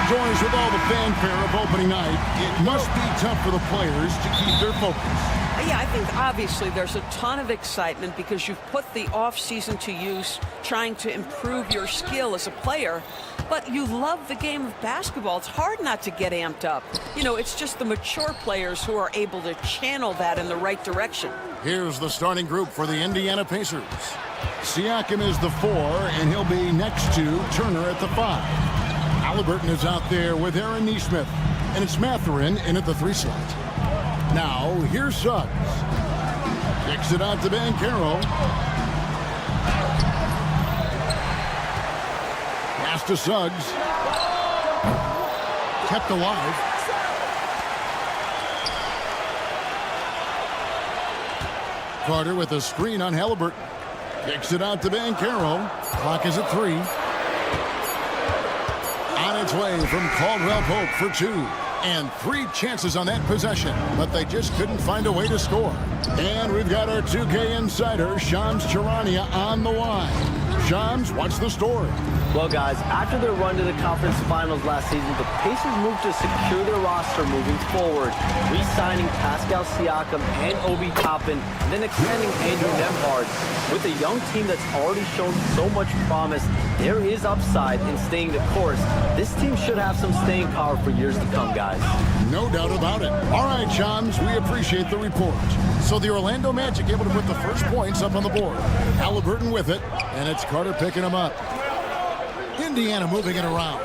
Joins with all the fanfare of opening night, it must be tough for the players to keep their focus. Yeah, I think obviously there's a ton of excitement because you've put the off-season to use trying to improve your skill as a player, but you love the game of basketball. It's hard not to get amped up. You know, it's just the mature players who are able to channel that in the right direction. Here's the starting group for the Indiana Pacers. Siakam is the 4, and he'll be next to Turner at the 5. Halliburton is out there with Aaron Nesmith, and it's Mathurin in at the 3 slot. Now, here's Suggs. Kicks it out to Banchero. Pass to Suggs. Kept alive. Carter with a screen on Halliburton. Kicks it out to Banchero. Clock is at 3. On its way from Caldwell Pope for 2. And 3 chances on that possession, but they just couldn't find a way to score. And we've got our 2K insider, Shams Charania, on the line. Shams, what's the story? Well, guys, after their run to the conference finals last season, the Pacers moved to secure their roster moving forward, re-signing Pascal Siakam and Obi Toppin, and then extending Andrew Nembhard. With a young team that's already shown so much promise, there is upside in staying the course. This team should have some staying power for years to come, guys. No doubt about it. All right, Shams, we appreciate the report. So the Orlando Magic able to put the first points up on the board. Halliburton with it, and it's Carter picking them up. Indiana moving it around.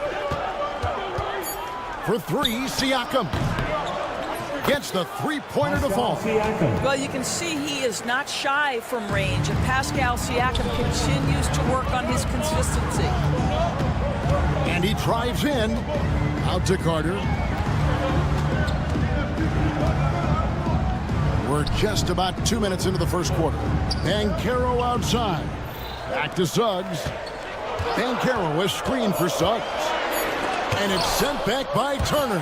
For 3, Siakam. Gets the three-pointer to fall. Well, you can see he is not shy from range, and Pascal Siakam continues to work on his consistency. And he drives in. Out to Carter. We're just about 2 minutes into the first quarter. Banchero outside. Back to Suggs. Banchero is screened for Suggs. And it's sent back by Turner.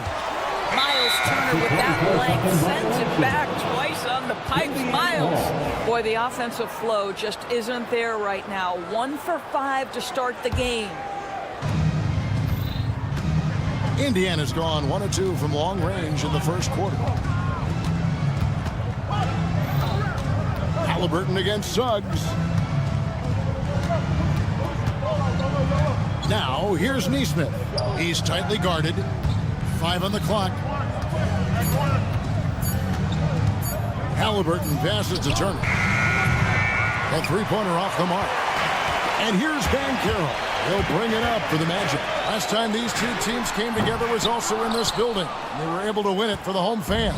Miles Turner with that length sends it back twice on the pipes. Miles. Boy, the offensive flow just isn't there right now. 1 for 5 to start the game. Indiana's gone 1 of 2 from long range in the first quarter. Halliburton against Suggs. Now, here's Nesmith. He's tightly guarded. 5 on the clock. Halliburton passes to Turner. A three-pointer off the mark. And here's Banchero. He'll bring it up for the Magic. Last time these two teams came together was also in this building. They were able to win it for the home fans.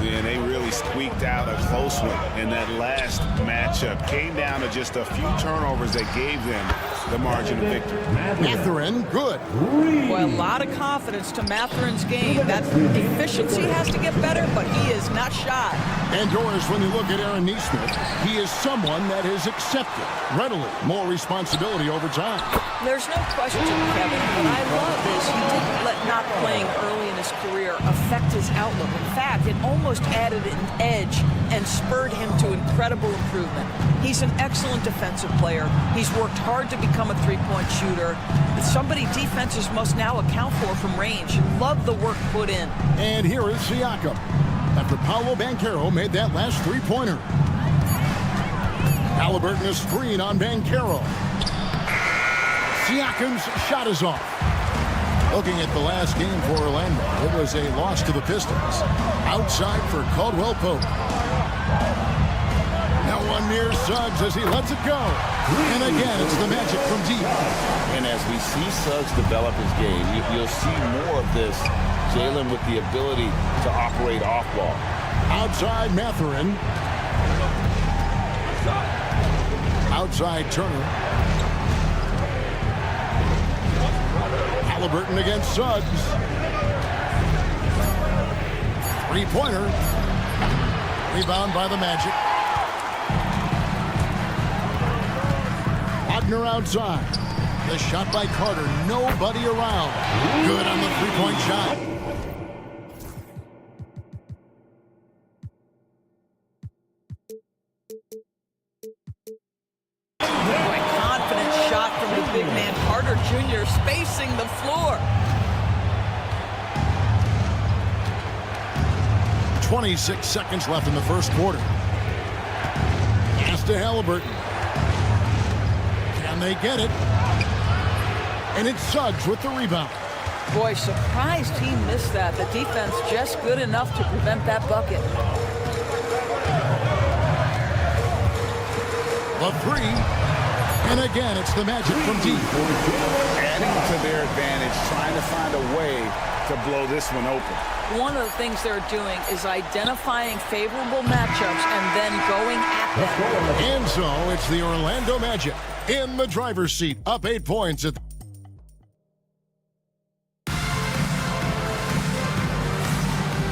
Yeah, they really squeaked out a close one in that last matchup. Came down to just a few turnovers that gave them the margin of victory. Mathurin, good. Boy, a lot of confidence to Mathurin's game. That efficiency has to get better, but he is not shy. And Doris, when you look at Aaron Nesmith, he is someone that has accepted readily more responsibility over time. There's no question, Kevin. What I love is he didn't let not playing early in his career affect his outlook. In fact, it almost added an edge and spurred him to incredible improvement. He's an excellent defensive player. He's worked hard to become a three-point shooter. It's somebody defenses must now account for from range. Love the work put in. And here is Siakam. After Paolo Banchero made that last three-pointer. Halliburton a screen on Banchero. Siakam's shot is off. Looking at the last game for Orlando, it was a loss to the Pistons. Outside for Caldwell Pope. Now one near Suggs as he lets it go. And again, it's the Magic from deep. And as we see Suggs develop his game, you'll see more of this. Jalen with the ability to operate off ball. Outside Mathurin. Outside Turner. Halliburton against Suggs. Three-pointer. Rebound by the Magic. Wagner outside. The shot by Carter. Nobody around. Good on the three-point shot. Confident shot from the big man. Carter Jr. spacing the floor. 26 seconds left in the first quarter. Pass to Halliburton. Can they get it? And it's Suggs with the rebound. Boy, surprised he missed that. The defense just good enough to prevent that bucket. The three. And again, it's the Magic from deep. Adding to their advantage, trying to find a way to blow this one open. One of the things they're doing is identifying favorable matchups and then going at them. And so it's the Orlando Magic in the driver's seat, up 8 points at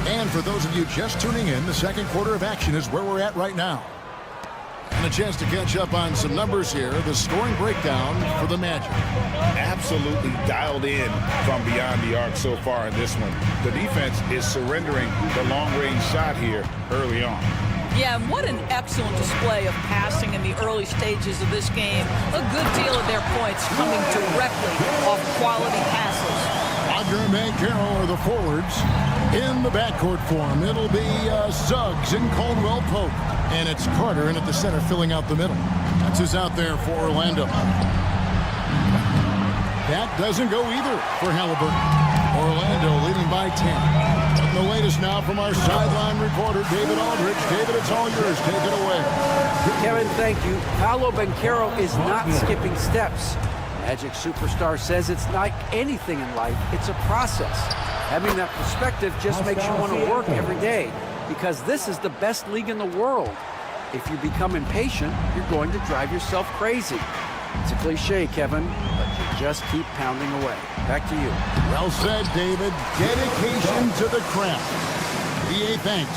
And for those of you just tuning in, the second quarter of action is where we're at right now. And a chance to catch up on some numbers here. The scoring breakdown for the Magic. Absolutely dialed in from beyond the arc so far in this one. The defense is surrendering the long-range shot here early on. Yeah, and what an excellent display of passing in the early stages of this game. A good deal of their points coming directly off quality passes. Wagner and Banchero are the forwards. In the backcourt form, it'll be Suggs and Caldwell Pope. And it's Carter in at the center filling out the middle. That's who's out there for Orlando. That doesn't go either for Halliburton. Orlando leading by 10. And the latest now from our sideline reporter, David Aldridge. David, it's all yours. Take it away. Kevin, thank you. Paolo Banchero is not skipping steps. Magic superstar says it's like anything in life. It's a process. Having that perspective just makes you want to work every day because this is the best league in the world. If you become impatient, you're going to drive yourself crazy. It's a cliche, Kevin, but you just keep pounding away. Back to you. Well said, David. Dedication to the craft. BA, thanks.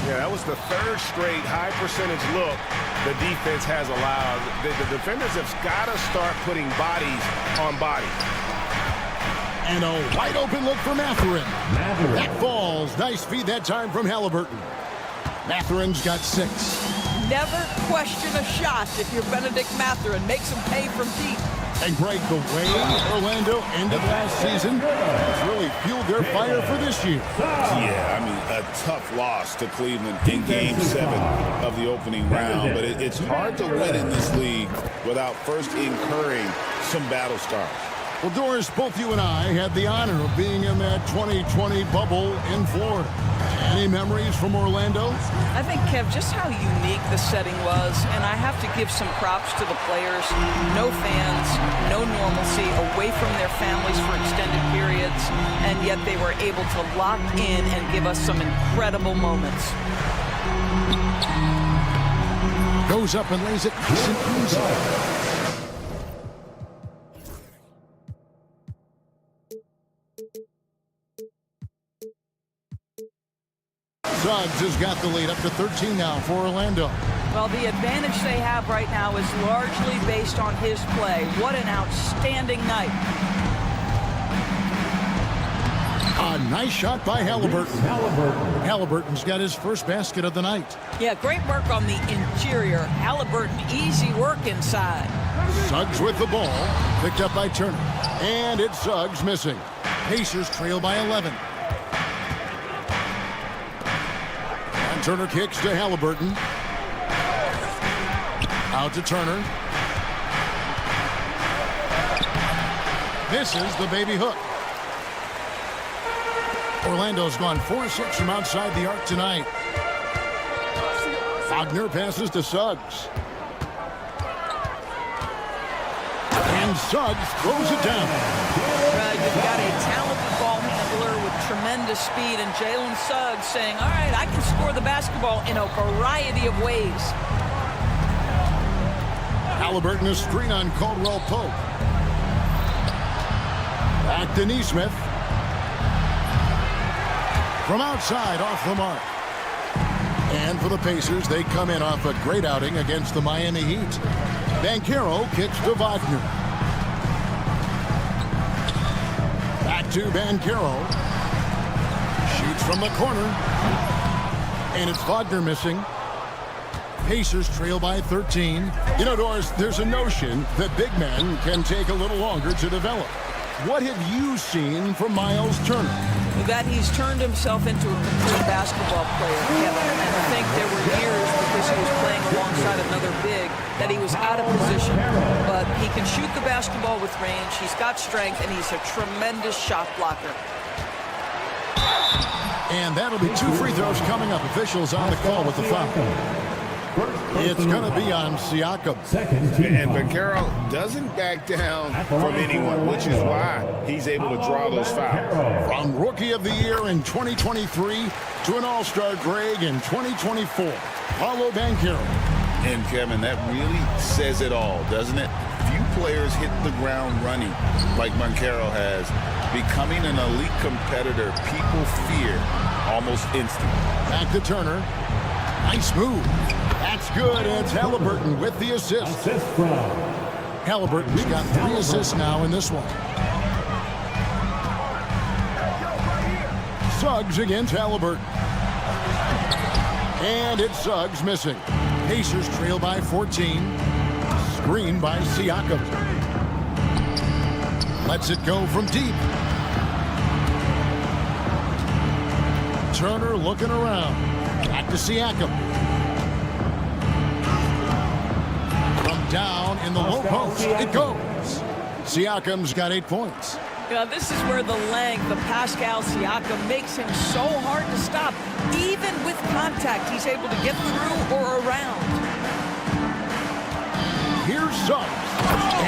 Yeah, that was the third straight high percentage look the defense has allowed. The defenders have got to start putting bodies on bodies. And a wide open look for Mathurin. That falls. Nice feed that time from Halliburton. Mathurin's got 6. Never question a shot if you're Benedict Mathurin. Makes him pay from deep. And Greg, the way Orlando ended last season has really fueled their fire for this year. Yeah, I mean, a tough loss to Cleveland in Game 7 of the opening round. But it's hard to win in this league without first incurring some battle scars. Well, Doris, both you and I had the honor of being in that 2020 bubble in Florida. Any memories from Orlando? I think, Kev, just how unique the setting was, and I have to give some props to the players. No fans, no normalcy, away from their families for extended periods, and yet they were able to lock in and give us some incredible moments. Goes up and lays it nice and easy. Suggs has got the lead up to 13 now for Orlando. Well, the advantage they have right now is largely based on his play. What an outstanding night. A nice shot by Halliburton. Halliburton's got his first basket of the night. Yeah, great work on the interior. Halliburton, easy work inside. Suggs with the ball. Picked up by Turner. And it's Suggs missing. Pacers trail by 11. Turner kicks to Halliburton. Out to Turner. This is the baby hook. Orlando's gone 4-6 from outside the arc tonight. Wagner passes to Suggs. And Suggs throws it down. You've got a talented ball handler with tremendous speed, and Jalen Suggs saying, all right, I can score the basketball in a variety of ways. Halliburton a screen on Caldwell Pope. Back to Nesmith. From outside, off the mark. And for the Pacers, they come in off a great outing against the Miami Heat. Banchero kicks to Wagner. Back to Banchero. Shoots from the corner. And it's Wagner missing. Pacers trail by 13. You know, Doris, there's a notion that big men can take a little longer to develop. What have you seen from Miles Turner? that he's turned himself into a complete basketball player, Kevin. And I think there were years, because he was playing alongside another big, that he was out of position. But he can shoot the basketball with range. He's got strength, and he's a tremendous shot blocker. And that'll be 2 free throws coming up. Officials on the call with the foul. It's going to be on Siakam. And Vaccaro doesn't back down from anyone, which is why he's able to draw those fouls. From Rookie of the Year in 2023 to an All-Star Greg in 2024, Paolo Banchero. And, Kevin, that really says it all, doesn't it? Few players hit the ground running like Banchero has. Becoming an elite competitor, people fear almost instantly. Back to Turner. Nice move. That's good. It's Halliburton with the assist. Halliburton's got 3 assists now in this one. Suggs against Halliburton. And it's Suggs missing. Pacers trail by 14. Screen by Siakam. Lets it go from deep. Turner looking around. Back to Siakam. From down in the low post, it goes. Siakam's got 8 points. Yeah, this is where the length of Pascal Siakam makes him so hard to stop. Even with contact, he's able to get through or around. Here's Suggs.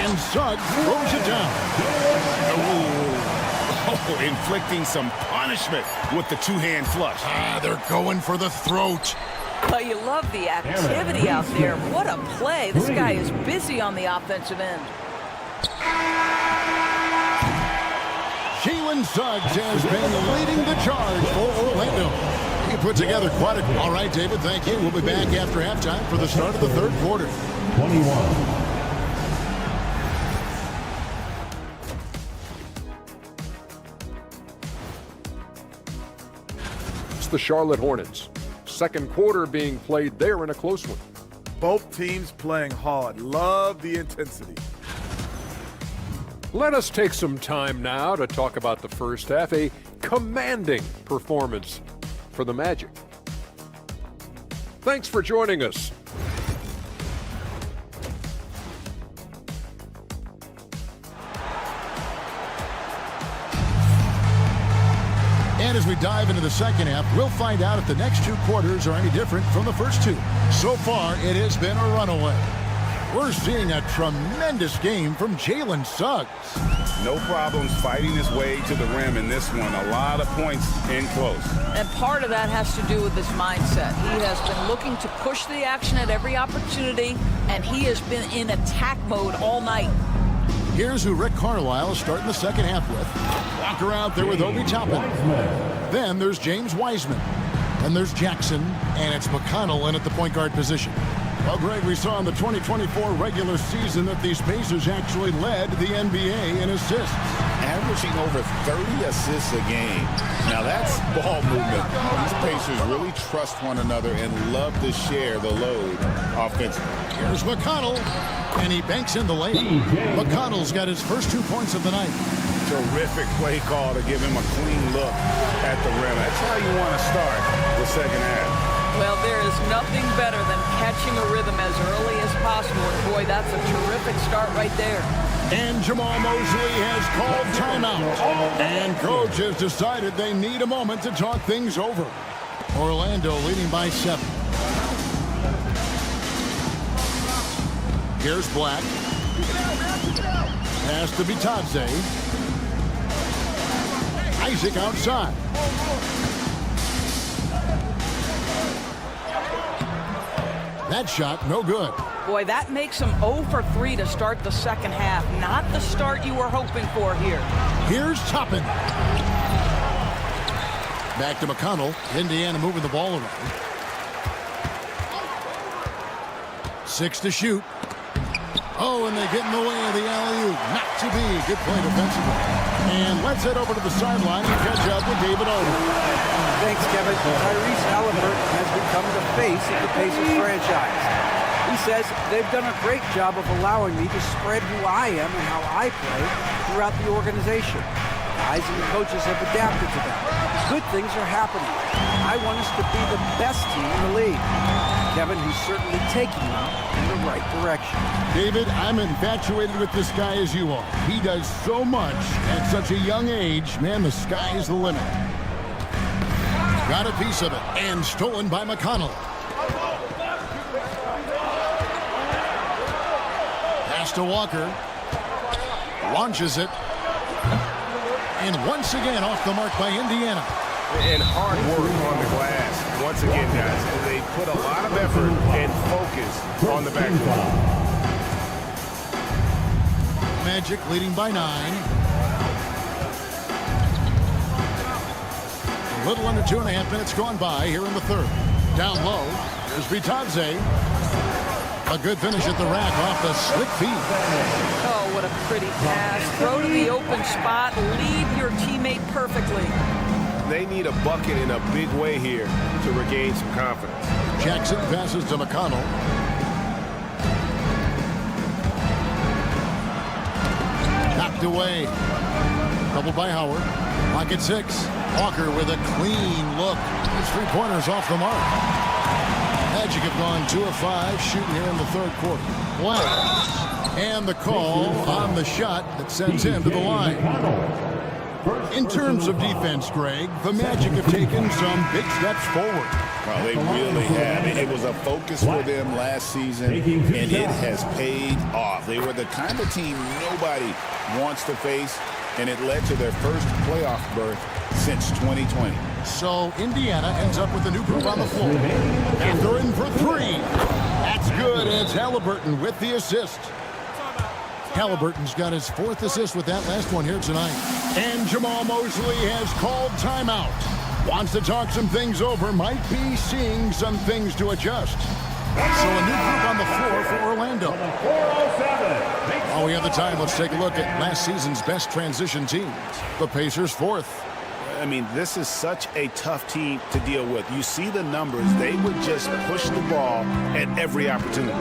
And Suggs throws it down. Oh, inflicting some punishment with the 2-hand flush. They're going for the throat. But you love the activity out there. What a play. This guy is busy on the offensive end. Jalen Suggs has been leading the charge for Orlando. He put together quite a... All right, David, thank you. We'll be back after halftime for the start of the third quarter. 21. The Charlotte Hornets. Second quarter being played there in a close one. Both teams playing hard. Love the intensity. Let us take some time now to talk about the first half. A commanding performance for the Magic. Thanks for joining us. And as we dive into the second half, we'll find out if the next 2 quarters are any different from the first 2. So far, it has been a runaway. We're seeing a tremendous game from Jalen Suggs. No problems fighting his way to the rim in this one. A lot of points in close. And part of that has to do with his mindset. He has been looking to push the action at every opportunity, and he has been in attack mode all night. Here's who Rick Carlisle is starting the second half with. Walker out there with Obi Toppin. Then there's James Wiseman. Then there's Jackson, and it's McConnell in at the point guard position. Well, Greg, we saw in the 2024 regular season that these Pacers actually led the NBA in assists. Averaging over 30 assists a game. Now that's ball movement. These Pacers really trust one another and love to share the load offensively. Here's McConnell, and he banks in the lane. McConnell's got his first 2 points of the night. Terrific play call to give him a clean look at the rim. That's how you want to start the second half. Well, there is nothing better than catching a rhythm as early as possible. And boy, that's a terrific start right there. And Jamal Mosley has called timeout. And coach has decided they need a moment to talk things over. Orlando leading by 7. Here's Black. Pass to Bitadze. Isaac outside. That shot, no good. Boy, that makes him 0 for 3 to start the second half. Not the start you were hoping for here. Here's Toppin. Back to McConnell. Indiana moving the ball around. 6 to shoot. Oh, and they get in the way of the alley-oop. Not to be. Good play defensively. And let's head over to the sideline and catch up with David Olden. Thanks, Kevin. Tyrese Halliburton has become the face of the Pacers franchise. He says they've done a great job of allowing me to spread who I am and how I play throughout the organization. Guys and the coaches have adapted to that. Good things are happening. I want us to be the best team in the league. Kevin, who's certainly taking them in the right direction. David, I'm infatuated with this guy as you are. He does so much at such a young age. Man, the sky is the limit. Got a piece of it, and stolen by McConnell. Pass to Walker. Launches it. And once again off the mark by Indiana. And hard work on the glass. Once again, guys, they put a lot of effort and focus on the backboard. Magic leading by 9. A little under 2.5 minutes gone by here in the third. Down low, here's Vitadze. A good finish at the rack off the slick feet. Oh, what a pretty pass. Throw to the open spot. Lead your teammate perfectly. They need a bucket in a big way here to regain some confidence. Jackson passes to McConnell. Knocked away. Doubled by Howard. Pocket 6. Walker with a clean look. His 3-pointers off the mark. Magic have gone 2 of 5 shooting here in the third quarter. Blank. And the call on the shot that sends him to the line. In terms of defense, Greg, the Magic have taken some big steps forward. Well, they really have. It was a focus for them last season, and it has paid off. They were the kind of team nobody wants to face, and it led to their first playoff berth since 2020. So Indiana ends up with a new group on the floor. And they're in for 3. That's good. And it's Halliburton with the assist. Halliburton's got his 4th assist with that last one here tonight. And Jamal Mosley has called timeout. Wants to talk some things over. Might be seeing some things to adjust. So a new group on the floor for Orlando. While we have the time, let's take a look at last season's best transition teams. The Pacers 4th. I mean, this is such a tough team to deal with. You see the numbers. They would just push the ball at every opportunity.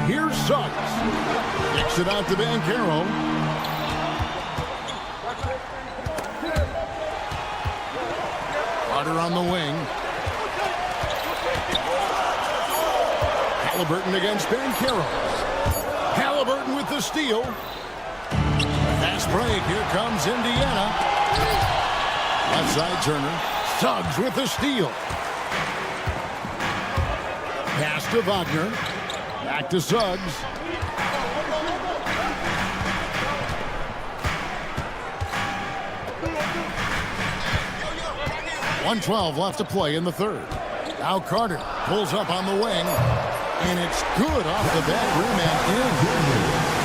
Here's Suggs. Kicks it out to Banchero. Carter on the wing. Halliburton against Banchero. Halliburton with the steal. Fast break. Here comes Indiana. Left side Turner. Suggs with the steal. Pass to Wagner. Back to Suggs. .112 left to play in the third. Now Carter pulls up on the wing. And it's good off the back rim and in.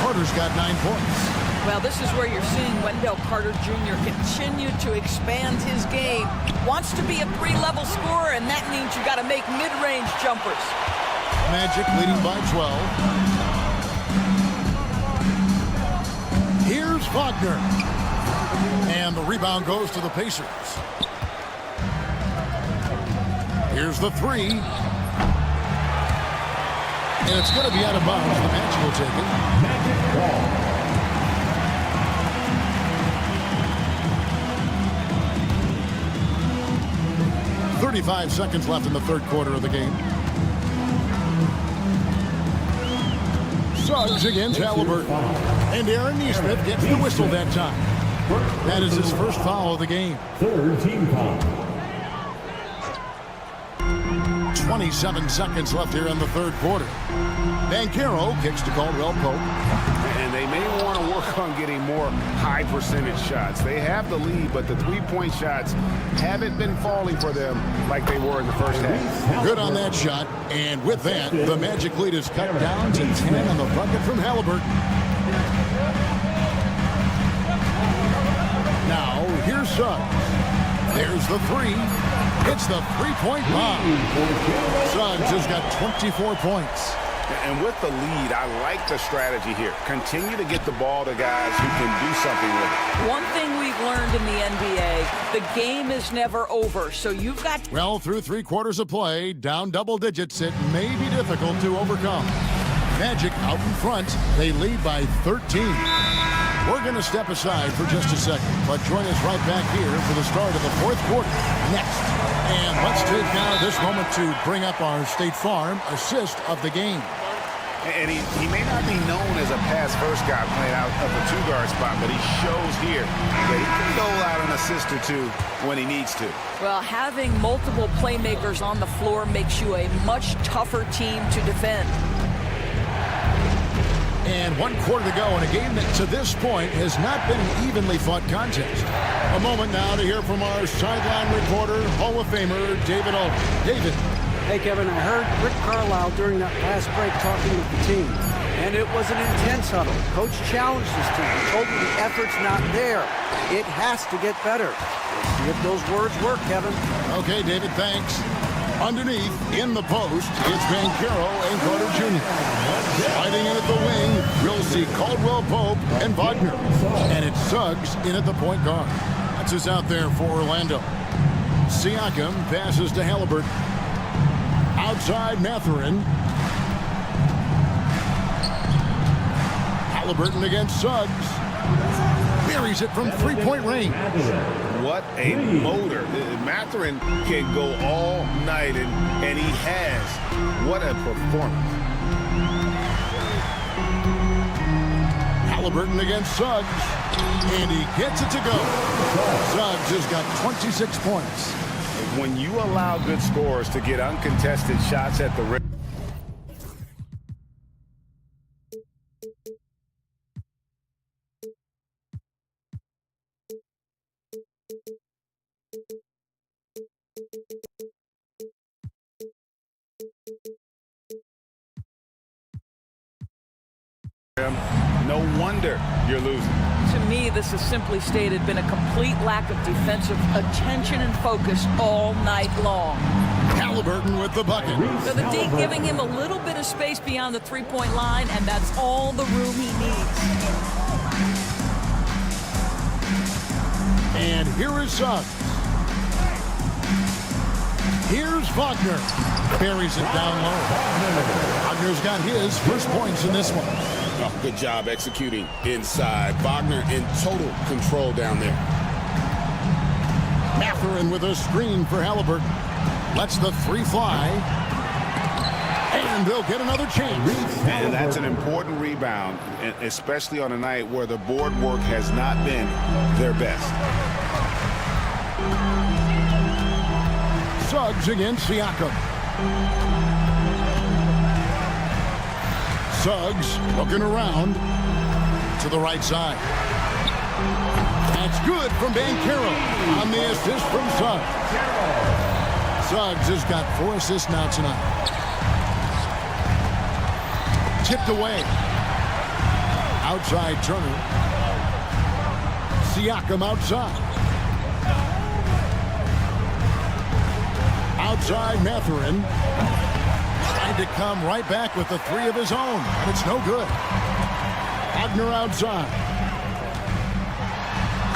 Carter's got 9 points. Well, this is where you're seeing Wendell Carter Jr. continue to expand his game. Wants to be a 3-level scorer, and that means you got to make mid-range jumpers. Magic leading by 12. Here's Wagner. And the rebound goes to the Pacers. Here's the 3. And it's going to be out of bounds. The Magic will take it. 35 seconds left in the third quarter of the game. Suggs against Halliburton. And Aaron Nesmith gets the whistle that time. That is his first foul of the game. Third team foul. 27 seconds left here in the third quarter. Banchero kicks to Caldwell Pope. And they may want to work on getting more high percentage shots. They have the lead, but the three-point shots haven't been falling for them like they were in the first half. Good on that shot. And with that, the Magic lead is cut down to 10 on the bucket from Halliburton. Now, here's Suggs. There's the 3. It's the three-point bomb. Suggs has got 24 points. And with the lead, I like the strategy here. Continue to get the ball to guys who can do something with it. One thing we've learned in the NBA, the game is never over. So you've got... Well, through 3 quarters of play, down double digits, it may be difficult to overcome. Magic out in front. They lead by 13. We're going to step aside for just a second, but join us right back here for the start of the fourth quarter next. And let's take now this moment to bring up our State Farm assist of the game. And he may not be known as a pass-first guy playing out of the two-guard spot, but he shows here that he can dole out an assist or two when he needs to. Well, having multiple playmakers on the floor makes you a much tougher team to defend. And 1 quarter to go in a game that to this point has not been an evenly fought contest. A moment now to hear from our sideline reporter, Hall of Famer David Aldridge. David. Hey, Kevin, I heard Rick Carlisle during that last break talking with the team, and it was an intense huddle. Coach challenged his team. He told them the effort's not there. It has to get better. Let's see if those words work, Kevin. Okay, David, thanks. Underneath, in the post, it's Banchero and Carter Jr. Sliding in at the wing, we'll see Caldwell Pope and Wagner. And it's Suggs in at the point guard. That's us out there for Orlando. Siakam passes to Halliburton. Outside Mathurin. Halliburton against Suggs. Buries it from three-point range. What a motor. Mathurin can go all night, and he has. What a performance. Halliburton against Suggs. And he gets it to go. Suggs has got 26 points. When you allow good scorers to get uncontested shots at the rim, no wonder you're losing. To me, this has simply stated been a complete lack of defensive attention and focus all night long. Halliburton with the bucket. So the D giving him a little bit of space beyond the three-point line, and that's all the room he needs. And here is Suggs. Here's Wagner. Buries it down low. Wagner's got his first points in this one. Oh, good job executing inside. Wagner in total control down there. Mathurin with a screen for Halliburton. Lets the three fly. And they'll get another chance. And that's an important rebound, especially on a night where the board work has not been their best. Suggs against Siakam. Suggs looking around to the right side. That's good from Banchero on the assist from Suggs. Suggs has got 4 assists now tonight. Tipped away. Outside Turner. Siakam outside. Outside Mathurin. Trying to come right back with the 3 of his own. It's no good. Wagner outside.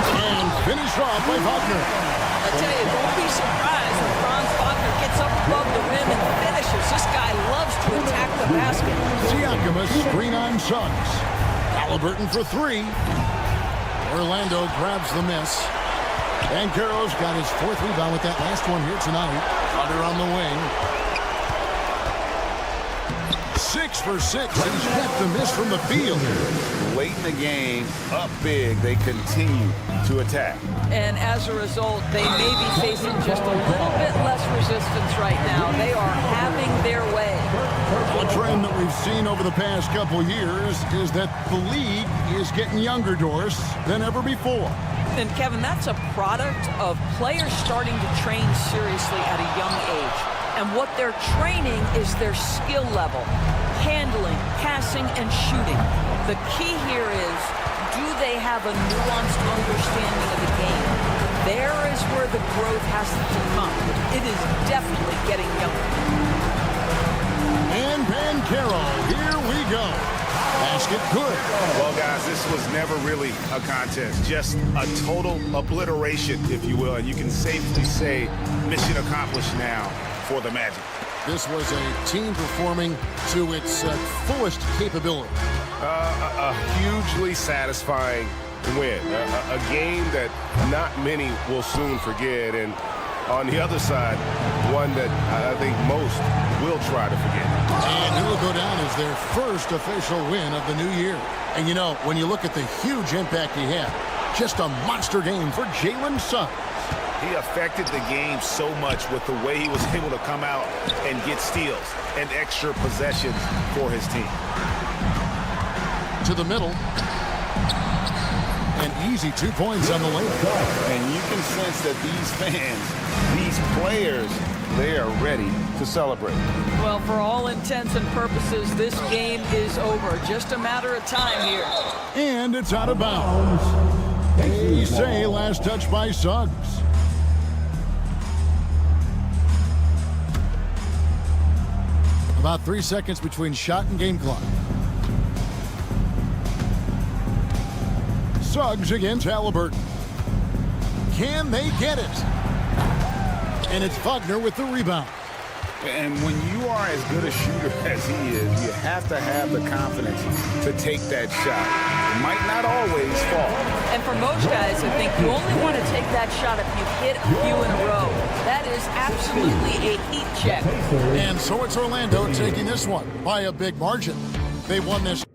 And finished off by Wagner. I tell you, don't be surprised when Franz Wagner gets up above the rim and finishes. This guy loves to attack the basket. Siakam a screen on Suggs. Halliburton for 3. Orlando grabs the miss. Banchero's got his 4th rebound with that last one here tonight. Carter on the wing. 6 for 6. He's kept the miss from the field. Late in the game, up big, they continue to attack. And as a result, they may be facing just a little bit less resistance right now. They are having their way. A trend that we've seen over the past couple years is that the league is getting younger, Doris, than ever before. And Kevin, that's a product of players starting to train seriously at a young age. And what they're training is their skill level, handling, passing, and shooting. The key here is, do they have a nuanced understanding of the game? There is where the growth has to come. It is definitely getting younger. And Banchero, here we go. Basket good. Well, guys, this was never really a contest. Just a total obliteration, if you will. And you can safely say mission accomplished now for the Magic. This was a team performing to its fullest capability. A hugely satisfying win. A game that not many will soon forget. And on the other side, one that I think most will try to forget. And it will go down as their first official win of the new year. And you know, when you look at the huge impact he had, just a monster game for Jalen Suggs. He affected the game so much with the way he was able to come out and get steals and extra possessions for his team. To the middle. An easy 2 points on the late call. And you can sense that these fans, these players, they are ready to celebrate. Well, for all intents and purposes, this game is over. Just a matter of time here. And it's out of bounds. They say last touch by Suggs. About 3 seconds between shot and game clock. Suggs against Halliburton. Can they get it? And it's Wagner with the rebound. And when you are as good a shooter as he is, you have to have the confidence to take that shot. It might not always fall. And for most guys, I think you only want to take that shot if you hit a few in a row. That is absolutely a heat check. And so it's Orlando taking this one by a big margin. They won this.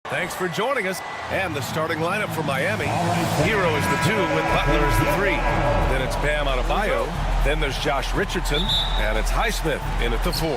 Thanks for joining us. And the starting lineup for Miami. Hero is the 2 with Butler as the 3. Then it's Bam Adebayo. Then there's Josh Richardson. And it's Highsmith in at the 4.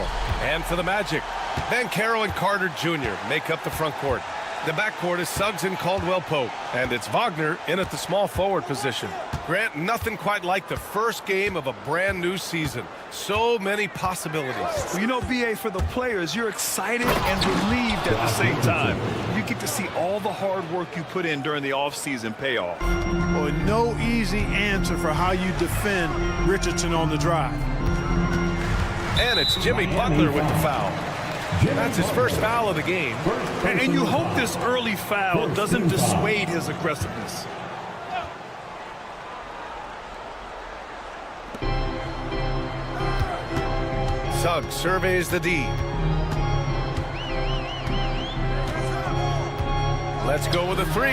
And for the Magic, Banchero and Carter Jr. make up the front court. The backcourt is Suggs and Caldwell Pope. And it's Wagner in at the small forward position. Grant, nothing quite like the first game of a brand new season. So many possibilities. Well, you know, BA, for the players, you're excited and relieved at the same time. You get to see all the hard work you put in during the offseason pay off. Well, no easy answer for how you defend Richardson on the drive. And it's Jimmy Butler with the foul. That's his first foul of the game. And you hope this early foul doesn't dissuade his aggressiveness. Suggs surveys the D. Let's go with a 3.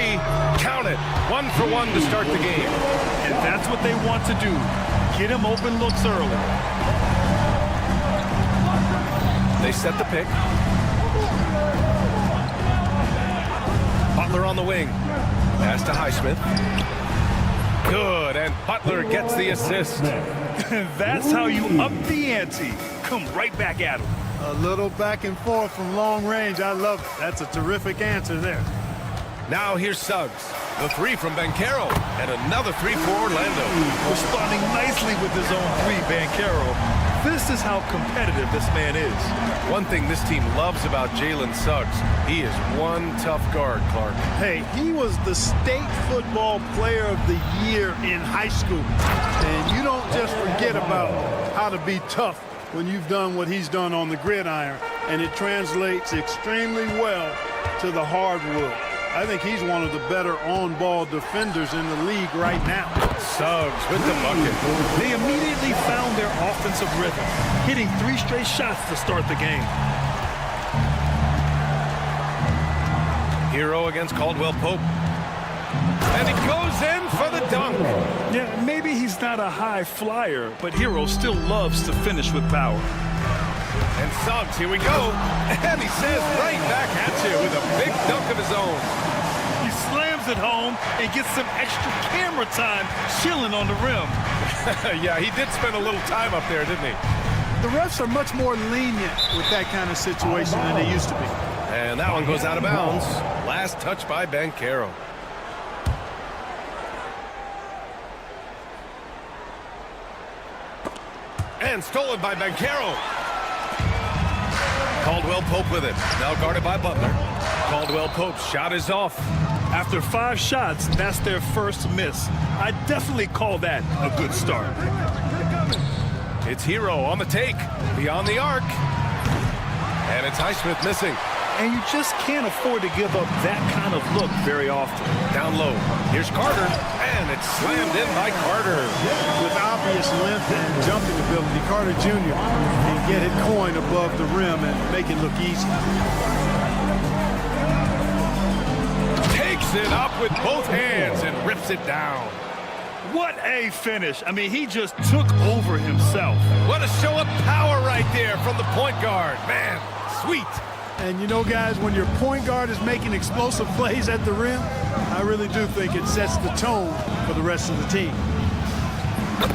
Count it. 1 for 1 to start the game. And that's what they want to do. Get him open looks early. They set the pick. Butler on the wing. Pass to Highsmith. Good, and Butler gets the assist. That's how you up the ante. Come right back at him. A little back and forth from long range. I love it. That's a terrific answer there. Now here's Suggs. The 3 from Banchero, and another 3 for Orlando. Responding nicely with his own 3, Banchero. This is how competitive this man is. One thing this team loves about Jalen Suggs, he is one tough guard, Clark. Hey, he was the state football player of the year in high school. And you don't just forget about how to be tough when you've done what he's done on the gridiron. And it translates extremely well to the hardwood. I think he's one of the better on-ball defenders in the league right now. Suggs with the bucket. They immediately found their offensive rhythm, hitting 3 straight shots to start the game. Hero against Caldwell Pope. And he goes in for the dunk. Yeah, maybe he's not a high flyer, but Hero still loves to finish with power. And Suggs, here we go. And he says right back at you with a big dunk of his own. He slams it home and gets some extra camera time chilling on the rim. Yeah, he did spend a little time up there, didn't he? The refs are much more lenient with that kind of situation than they used to be. And that one goes out of bounds. Last touch by Banchero. And stolen by Banchero. Caldwell Pope with it. Now guarded by Butler. Caldwell Pope's shot is off. After 5 shots, that's their first miss. I definitely call that a good start. It's Hero on the take. Beyond the arc. And it's Highsmith missing. And you just can't afford to give up that kind of look very often. Down low. Here's Carter. And it's slammed in by Carter. With obvious length and jumping ability, Carter Jr. can get it coin above the rim and make it look easy. Takes it up with both hands and rips it down. What a finish. I mean, he just took over himself. What a show of power right there from the point guard. Man, sweet. And you know, guys, when your point guard is making explosive plays at the rim, I really do think it sets the tone for the rest of the team.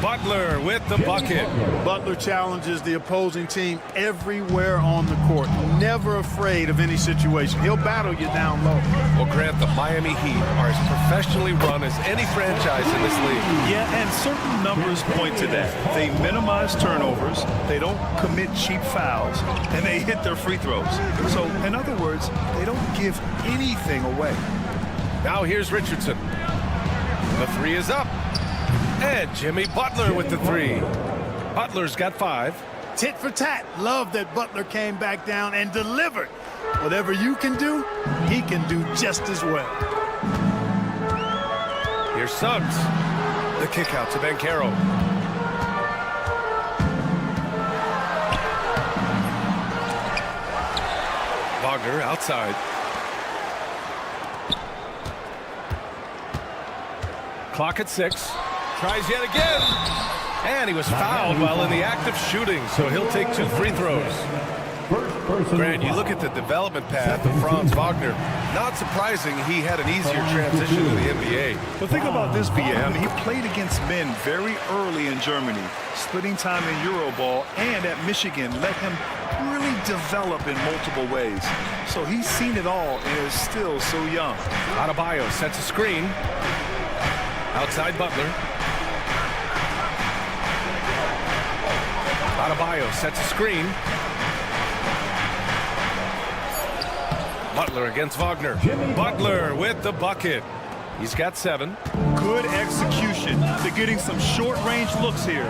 Butler with the bucket. Butler challenges the opposing team everywhere on the court. Never afraid of any situation. He'll battle you down low. Well, Grant, the Miami Heat are as professionally run as any franchise in this league. Yeah, and certain numbers point to that. They minimize turnovers, they don't commit cheap fouls, and they hit their free throws. So, in other words, they don't give anything away. Now here's Richardson. The 3 is up. And Jimmy Butler with the 3. Butler's got 5. Tit for tat. Love that Butler came back down and delivered. Whatever you can do, he can do just as well. Here's Suggs. The kick out to Banchero. Wagner outside. Clock at 6. Tries yet again. And he was fouled while in the act of shooting, so he'll take 2 free throws. Grant, you look at the development path of Franz Wagner. Not surprising he had an easier transition to the NBA. But think about this, BA. I mean, he played against men very early in Germany, splitting time in Euroball, and at Michigan let him really develop in multiple ways. So he's seen it all and is still so young. Adebayo sets a screen. Outside Butler. Adebayo sets a screen. Butler against Wagner. Butler with the bucket. He's got 7. Good execution. They're getting some short-range looks here.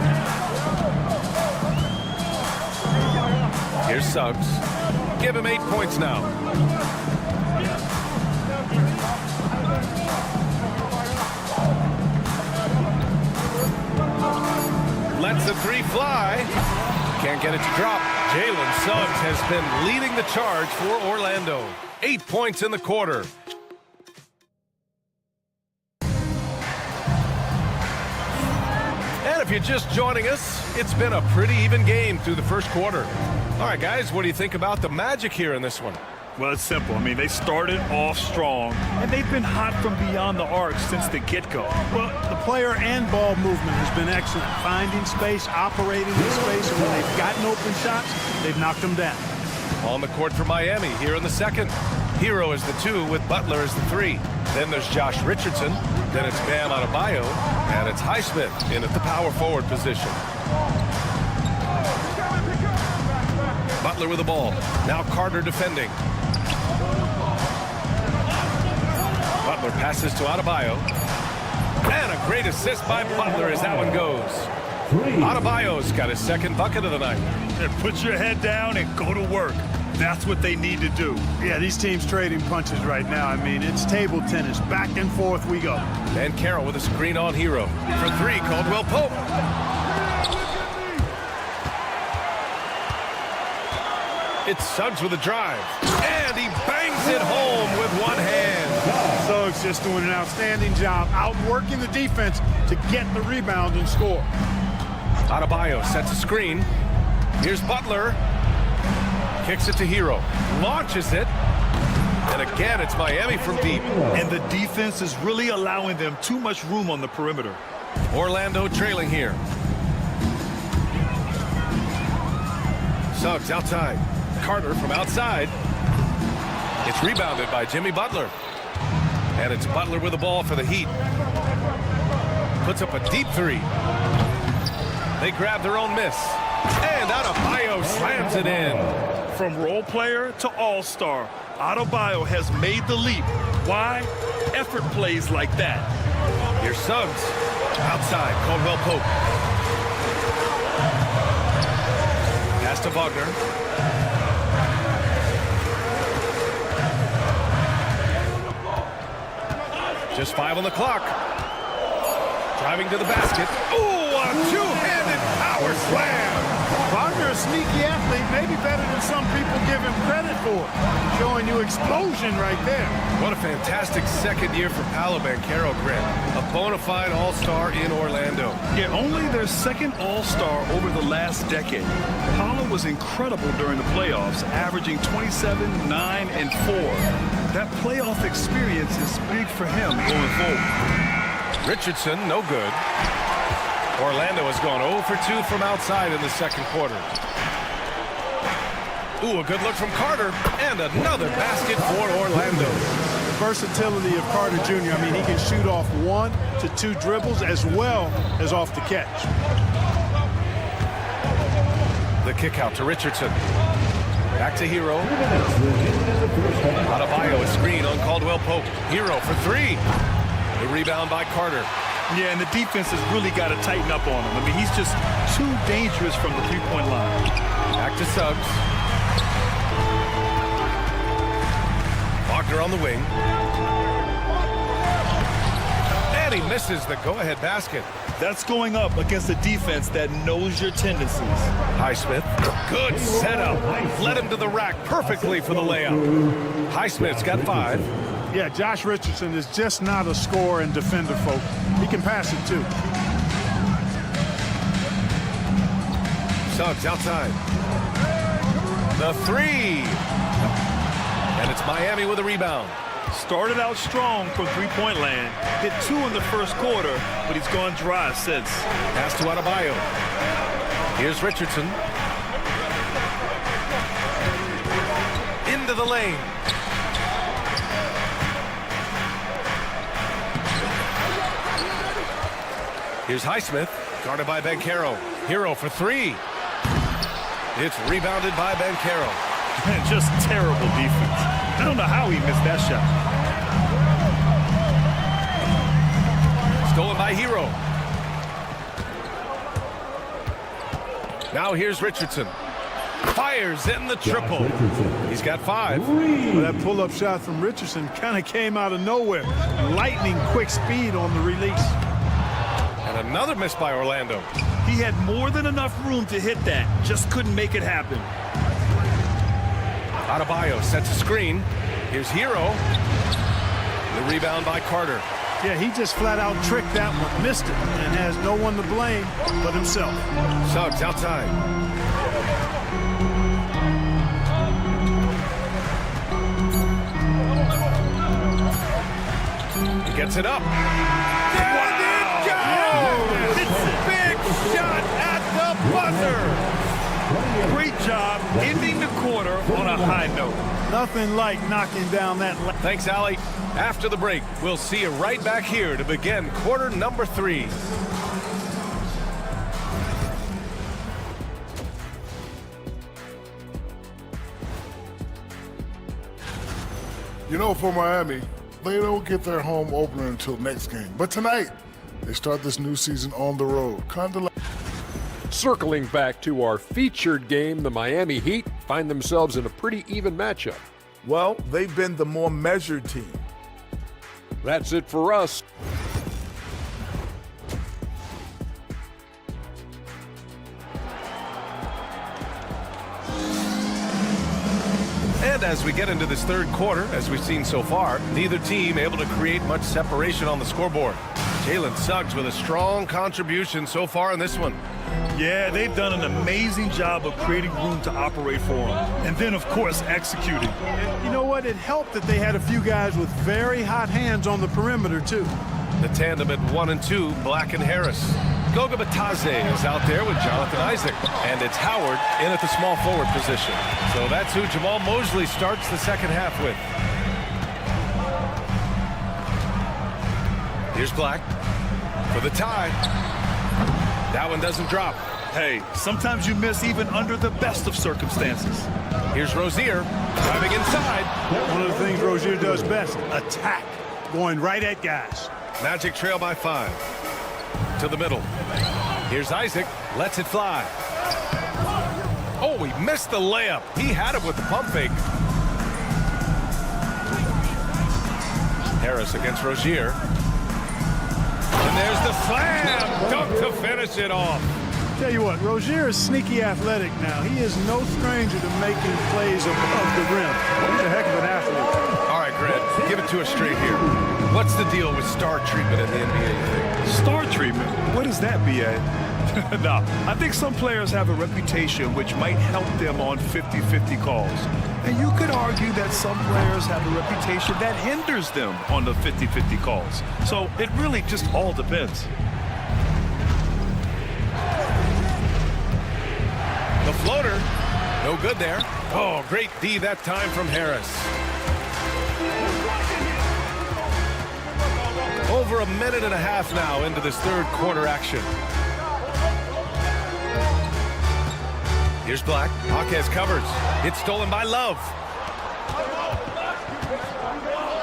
Here's Suggs. Give him 8 points now. Lets the 3 fly. Can't get it to drop. Jalen Suggs has been leading the charge for Orlando. 8 points in the quarter. And if you're just joining us, it's been a pretty even game through the first quarter. All right, guys, what do you think about the Magic here in this one? Well, it's simple. I mean, they started off strong, and they've been hot from beyond the arc since the get-go. Well, the player and ball movement has been excellent. Finding space, operating in space, and when they've gotten open shots, they've knocked them down. On the court for Miami here in the second. Hero is the 2 with Butler as the 3. Then there's Josh Richardson. Then it's Bam Adebayo. And it's Highsmith in at the power forward position. Butler with the ball. Now Carter defending. Butler passes to Adebayo. And a great assist by Butler as that one goes. Adebayo's got his second bucket of the night. And put your head down and go to work. That's what they need to do. Yeah, these teams trading punches right now. I mean, it's table tennis. Back and forth we go. And Carroll with a screen on Hero. For 3, Caldwell Pope. It's Suggs with a drive. And he bangs it home with one hand. Suggs just doing an outstanding job outworking the defense to get the rebound and score. Adebayo sets a screen. Here's Butler. Kicks it to Hero. Launches it. And again, it's Miami from deep. And the defense is really allowing them too much room on the perimeter. Orlando trailing here. Suggs outside. Carter from outside. It's rebounded by Jimmy Butler. And it's Butler with the ball for the Heat. Puts up a deep 3. They grab their own miss. And Adebayo slams it in. From role player to all-star, Adebayo has made the leap. Why? Effort plays like that. Here's Suggs. Outside, Caldwell Pope. Pass to Wagner. Just 5 on the clock. Driving to the basket. Ooh, a two-handed power slam. Wagner, a sneaky athlete, maybe better than some people give him credit for. Showing you explosion right there. What a fantastic second year for Paolo Banchero, Grant. A bona fide all-star in Orlando. Yeah, only their second all-star over the last decade. Paolo was incredible during the playoffs, averaging 27, 9, and 4. That playoff experience is big for him going forward. Richardson, no good. Orlando has gone 0 for 2 from outside in the second quarter. Ooh, a good look from Carter. And another basket for Orlando. The versatility of Carter Jr. I mean, he can shoot off 1 to 2 dribbles as well as off the catch. The kick out to Richardson. Back to Hero. Adebayo, a screen on Caldwell Pope. Hero for 3. The rebound by Carter. Yeah, and the defense has really got to tighten up on him. I mean, he's just too dangerous from the three-point line. Back to Suggs. Wagner on the wing. And he misses the go-ahead basket. That's going up against a defense that knows your tendencies. Highsmith, good setup. Led him to the rack perfectly for the layup. Highsmith's got 5. Yeah, Josh Richardson is just not a scorer and defender, folk. He can pass it, too. Suggs outside. The three. And it's Miami with a rebound. Started out strong from three-point land. Hit 2 in the first quarter, but he's gone dry since. Pass to Adebayo. Here's Richardson. Into the lane. Here's Highsmith, guarded by Banchero. Hero for three. It's rebounded by Banchero. Just terrible defense. I don't know how he missed that shot. Stolen by Hero. Now here's Richardson. Fires in the triple. He's got 5. Well, that pull-up shot from Richardson kind of came out of nowhere. Lightning quick speed on the release. And another miss by Orlando. He had more than enough room to hit that. Just couldn't make it happen. Adebayo sets a screen. Here's Hero. The rebound by Carter. Yeah, he just flat out tricked that one, missed it, and has no one to blame but himself. Suggs outside. He gets it up. There it goes! Big shot at the buzzer. Great job ending the quarter on a high note. Nothing like knocking down that. Thanks, Allie. After the break, we'll see you right back here to begin quarter number 3. You know, for Miami, they don't get their home opener until next game. But tonight, they start this new season on the road. Kind of like. Circling back to our featured game, the Miami Heat find themselves in a pretty even matchup. Well, they've been the more measured team. That's it for us. And as we get into this third quarter, as we've seen so far, neither team able to create much separation on the scoreboard. Jalen Suggs with a strong contribution so far in this one. Yeah, they've done an amazing job of creating room to operate for him. And then, of course, executing. You know what? It helped that they had a few guys with very hot hands on the perimeter, too. The tandem at 1 and 2, Black and Harris. Goga Batadze is out there with Jonathan Isaac. And it's Howard in at the small forward position. So that's who Jamal Mosley starts the second half with. Here's Black for the tie. That one doesn't drop. Hey, sometimes you miss even under the best of circumstances. Here's Rozier driving inside. One of the things Rozier does best, attack, going right at guys. Magic trail by 5. To the middle. Here's Isaac, lets it fly. Oh, he missed the layup. He had it with the pump fake. Harris against Rozier. And there's the slam dunk to finish it off. Tell you what, Rozier is sneaky athletic now. He is no stranger to making plays above the rim. He's a heck of an athlete. All right, Grant, give it to us straight here. What's the deal with star treatment in the NBA, you think? Star treatment? What is that, B.A.? No, I think some players have a reputation which might help them on 50-50 calls. And you could argue that some players have a reputation that hinders them on the 50-50 calls. So it really just all depends. The floater, no good there. Oh, great D that time from Harris. Over a minute and a half now into this third quarter action. Here's Black. Jaquez covers. It's stolen by Love.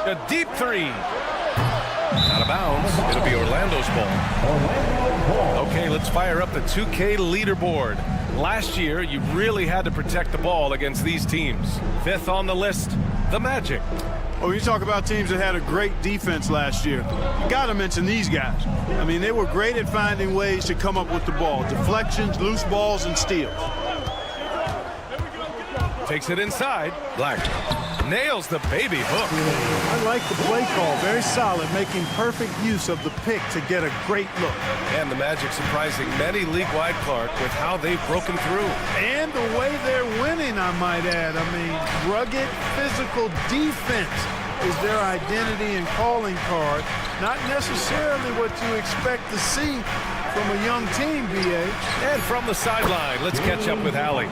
A deep three. Out of bounds. It'll be Orlando's ball. Okay, let's fire up the 2K leaderboard. Last year, you really had to protect the ball against these teams. 5th on the list, the Magic. Oh, you talk about teams that had a great defense last year. You got to mention these guys. I mean, they were great at finding ways to come up with the ball. Deflections, loose balls, and steals. Takes it inside. Black. nails the baby hook. I like the play call. Very solid, making perfect use of the pick to get a great look. And the Magic surprising many league-wide, Clark, with how they've broken through. And the way they're winning, I might add. I mean, rugged physical defense is their identity and calling card. Not necessarily what you expect to see from a young team, B.A. And from the sideline, let's catch up with Allie.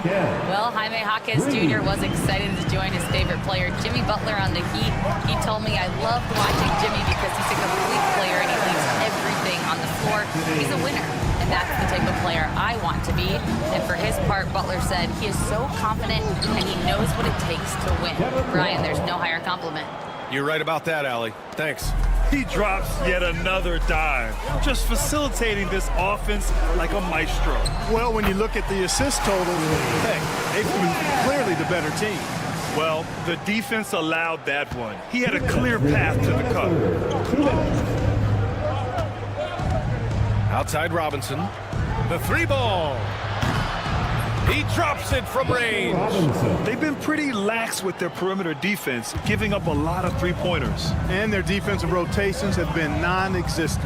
Well, Jaime Jaquez Jr. was excited to join his favorite player, Jimmy Butler, on the Heat. He told me, I loved watching Jimmy because he's a complete player and he leaves everything on the floor. He's a winner, and that's the type of player I want to be. And for his part, Butler said he is so confident and he knows what it takes to win. Brian, there's no higher compliment. You're right about that, Allie. Thanks. He drops yet another dime, just facilitating this offense like a maestro. Well, when you look at the assist totals, hey, they've been clearly the better team. Well, the defense allowed that one. He had a clear path to the cup. Outside Robinson. The three ball. He drops it from range. They've been pretty lax with their perimeter defense, giving up a lot of three-pointers. And their defensive rotations have been non-existent.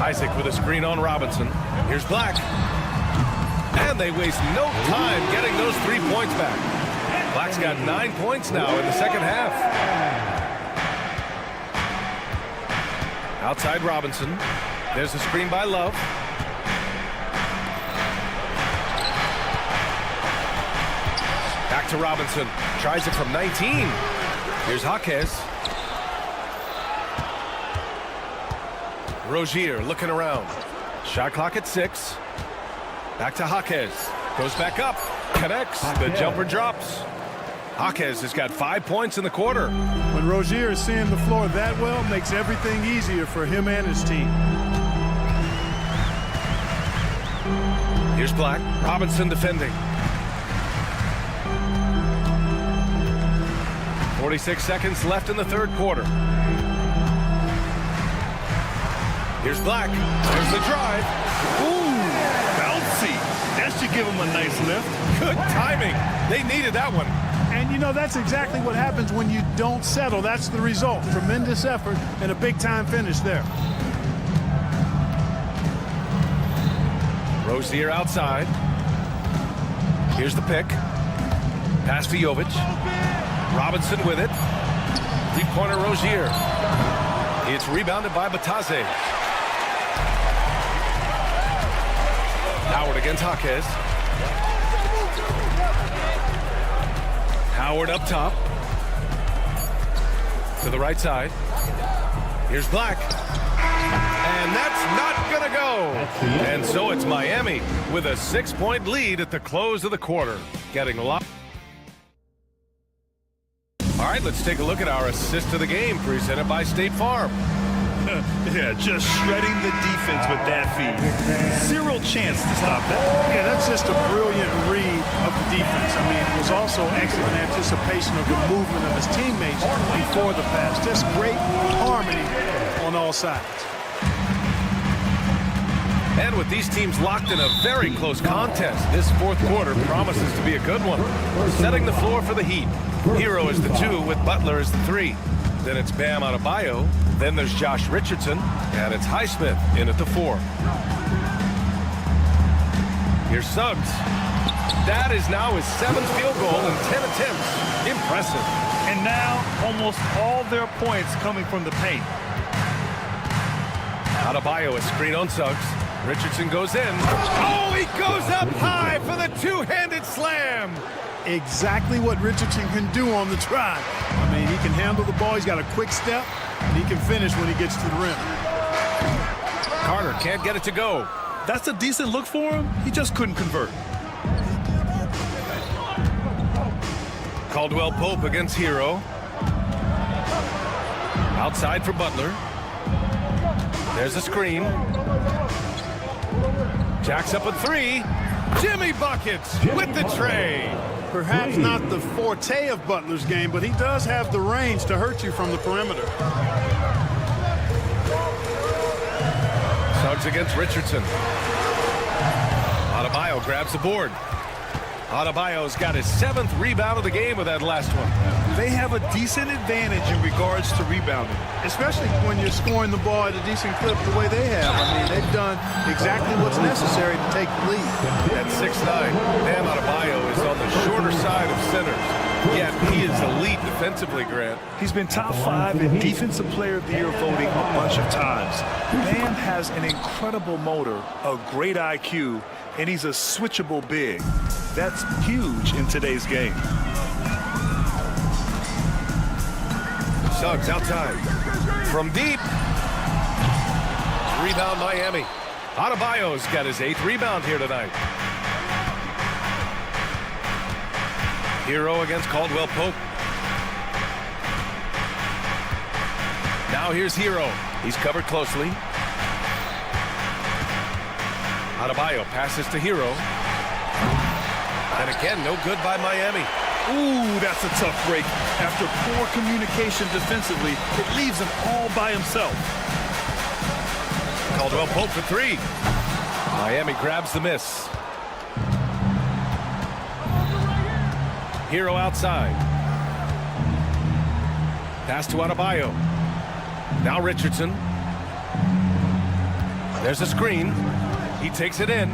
Isaac with a screen on Robinson. Here's Black. And they waste no time getting those 3 points back. Black's got 9 points now in the second half. Outside Robinson. There's a screen by Love. Back to Robinson. Tries it from 19. Here's Jaquez. Rozier looking around. Shot clock at 6. Back to Jaquez. Goes back up. Connects. The jumper drops. Jaquez has got 5 points in the quarter. When Rozier is seeing the floor that well, makes everything easier for him and his team. Here's Black. Robinson defending. 46 seconds left in the third quarter. Here's Black. There's the drive. Ooh, bouncy. That should give him a nice lift. Good timing. They needed that one. And, you know, that's exactly what happens when you don't settle. That's the result. Tremendous effort and a big-time finish there. Rozier outside. Here's the pick. Pass to Jovic. Robinson with it. Three-pointer Rozier. It's rebounded by Batase. Howard against Jaquez. Howard up top. To the right side. Here's Black. And that's not going to go. And so it's Miami with a 6-point lead at the close of the quarter. Getting a lot. All right, let's take a look at our assist of the game presented by State Farm. Yeah, just shredding the defense with that feed. Zero chance to stop that. Yeah, that's just a brilliant read of the defense. I mean, it was also excellent anticipation of the movement of his teammates before the pass. Just great harmony on all sides. And with these teams locked in a very close contest, this fourth quarter promises to be a good one. Setting the floor for the Heat. Hero is the 2 with Butler as the 3. Then it's Bam Adebayo. Then there's Josh Richardson. And it's Highsmith in at the 4. Here's Suggs. That is now his 7th field goal in 10 attempts. Impressive. And now almost all their points coming from the paint. Adebayo a screen on Suggs. Richardson goes in. Oh, he goes up high for the two-handed slam. Exactly what Richardson can do on the drive. I mean, he can handle the ball. He's got a quick step, and he can finish when he gets to the rim. Carter can't get it to go. That's a decent look for him. He just couldn't convert. Caldwell Pope against Hero. Outside for Butler. There's a screen. Jacks up a 3. Jimmy buckets with the tray. Perhaps not the forte of Butler's game, but he does have the range to hurt you from the perimeter. Suggs against Richardson. Adebayo grabs the board. Adebayo's got his 7th rebound of the game with that last one. They have a decent advantage in regards to rebounding, especially when you're scoring the ball at a decent clip the way they have. I mean, they've done exactly what's necessary to take the lead. At 6'9", Bam Adebayo is on the shorter side of centers. Yet he is elite defensively, Grant. He's been top 5 in Defensive Player of the Year voting a bunch of times. Bam has an incredible motor, a great IQ, and he's a switchable big. That's huge in today's game. Suggs outside. From deep. Rebound Miami. Adebayo's got his 8th rebound here tonight. Hero against Caldwell Pope. Now here's Hero. He's covered closely. Adebayo passes to Hero. And again, no good by Miami. Ooh, that's a tough break. After poor communication defensively, it leaves him all by himself. Caldwell Pope for 3. Miami grabs the miss. Hero outside. Pass to Adebayo. Now Richardson. There's a screen. He takes it in.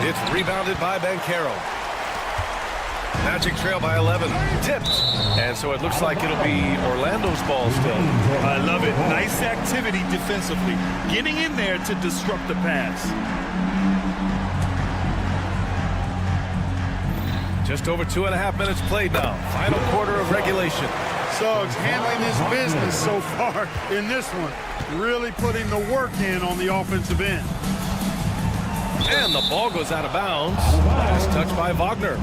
It's rebounded by Banchero. Magic trail by 11. Tipped. And so it looks like it'll be Orlando's ball still. I love it. Nice activity defensively. Getting in there to disrupt the pass. Just over 2.5 minutes played now. Final quarter of regulation. Suggs handling his business so far in this one. Really putting the work in on the offensive end. And the ball goes out of bounds. Last touch by Wagner.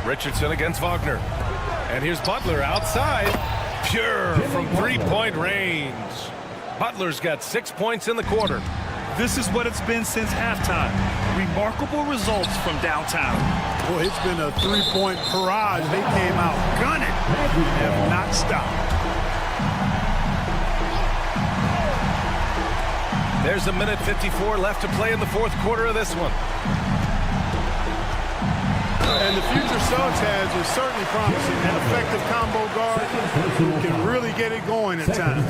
Richardson against Wagner. And here's Butler outside. Pure from three-point range. Butler's got 6 points in the quarter. This is what it's been since halftime. Remarkable results from downtown. Boy, it's been a three-point barrage. They came out gunning and have not stopped. There's a minute 54 left to play in the fourth quarter of this one. And the future Suggs has is certainly promising. An effective combo guard who can really get it going at times.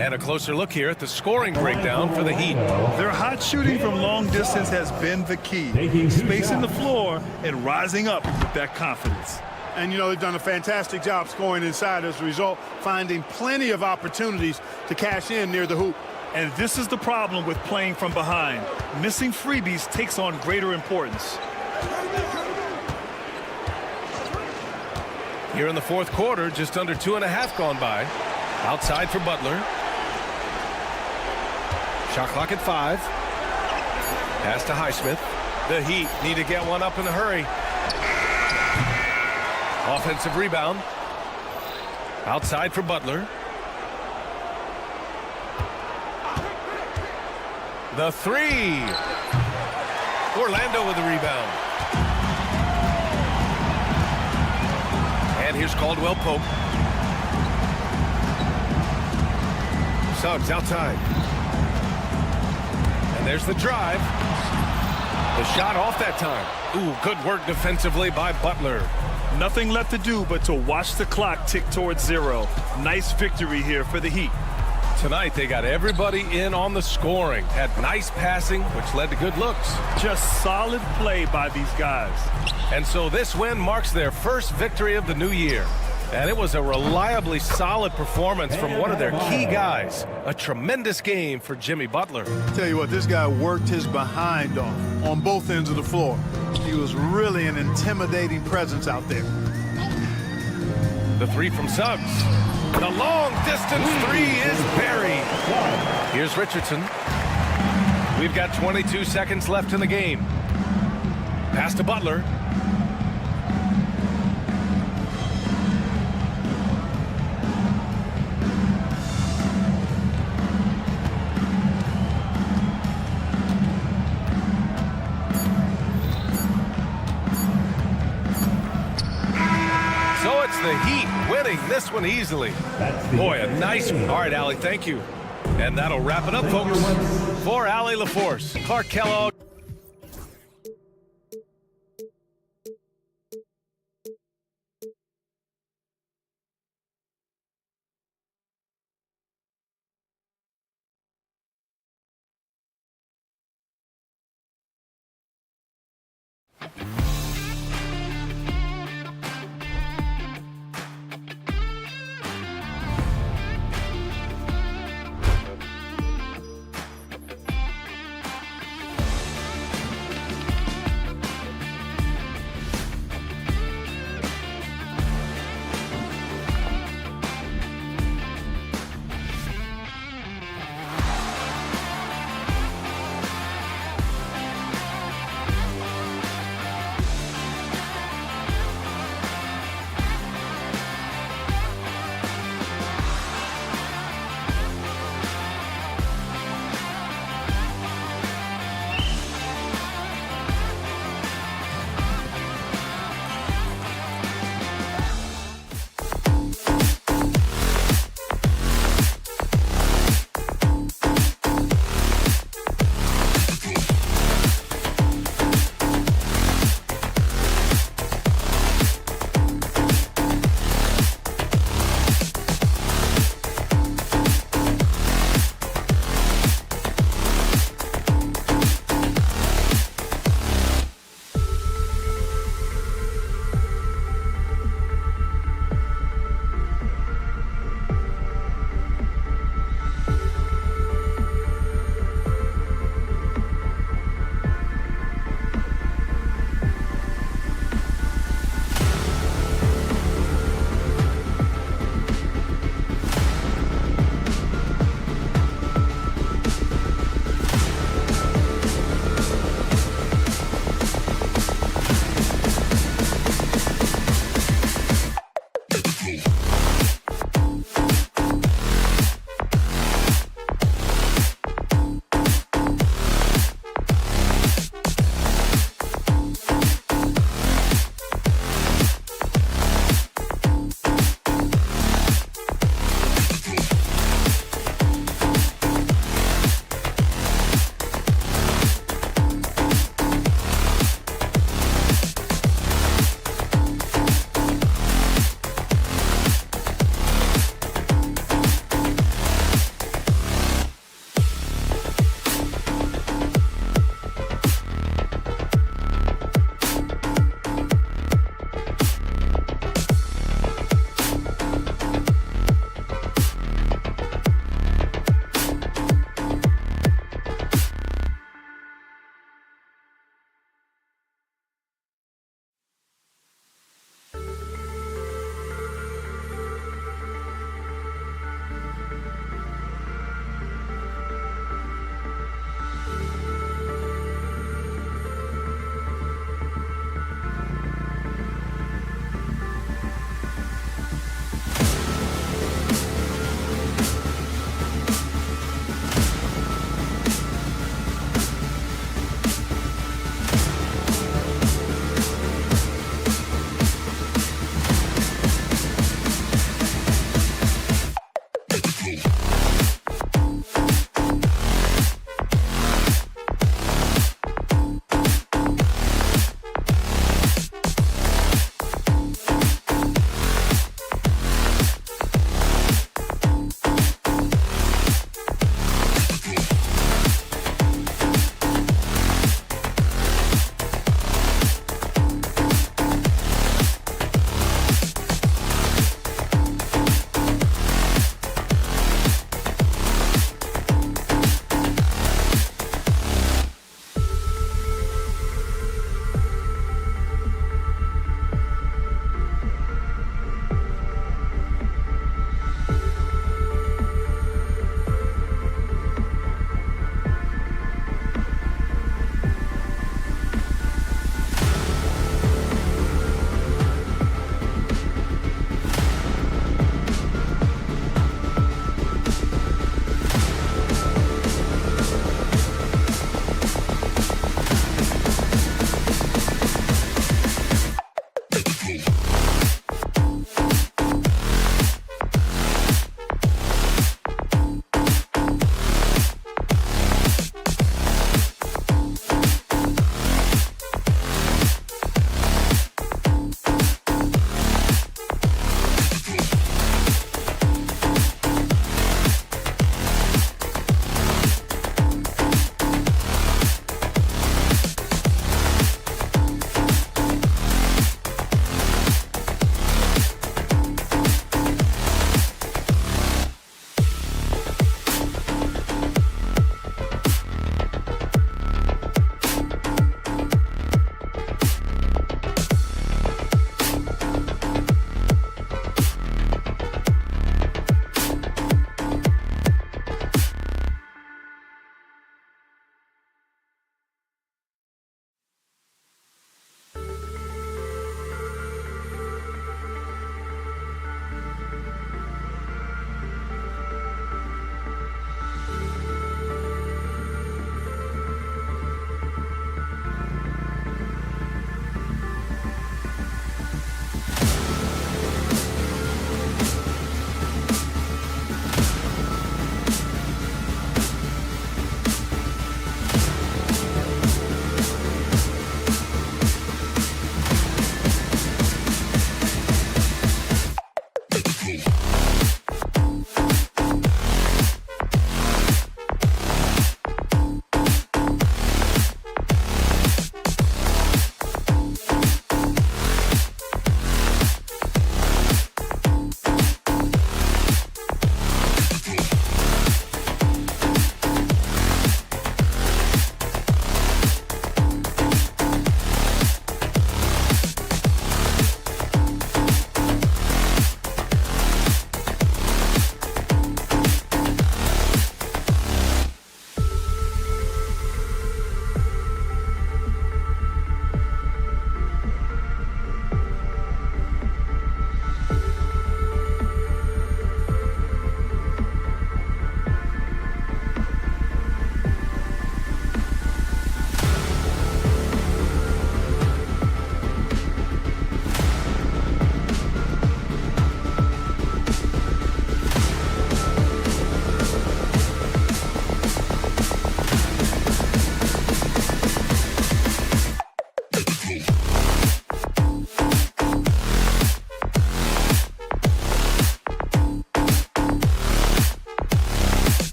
And a closer look here at the scoring breakdown for the Heat. Their hot shooting from long distance has been the key. Spacing the floor and rising up with that confidence. And, you know, they've done a fantastic job scoring inside as a result, finding plenty of opportunities to cash in near the hoop. And this is the problem with playing from behind. Missing freebies takes on greater importance. Here in the fourth quarter, just under 2.5 gone by. Outside for Butler. Shot clock at 5. Pass to Highsmith. The Heat need to get one up in a hurry. Offensive rebound. Outside for Butler. The 3. Orlando with the rebound. And here's Caldwell Pope. Suggs outside. And there's the drive. The shot off that time. Ooh, good work defensively by Butler. Nothing left to do but to watch the clock tick towards 0. Nice victory here for the Heat. Tonight they got everybody in on the scoring. Had nice passing, which led to good looks. Just solid play by these guys. And so this win marks their first victory of the new year. And it was a reliably solid performance from one of their key guys. A tremendous game for Jimmy Butler. Tell you what, this guy worked his behind off on both ends of the floor. He was really an intimidating presence out there. The 3 from Suggs. The long-distance 3 is buried. Here's Richardson. We've got 22 seconds left in the game. Pass to Butler. this one easily. Boy, a nice one. All right, Allie, thank you. And that'll wrap it up, folks. For Allie LaForce, Clark Kellogg.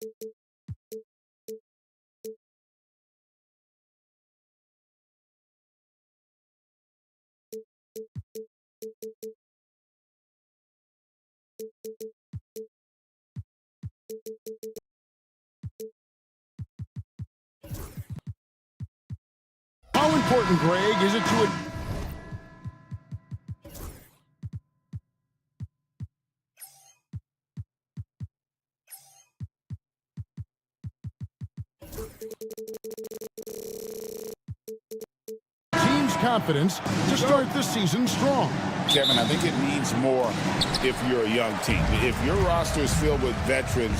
How important, Greg, is it to team's confidence to start the season strong? Kevin, I think it needs more if you're a young team. If your roster is filled with veterans,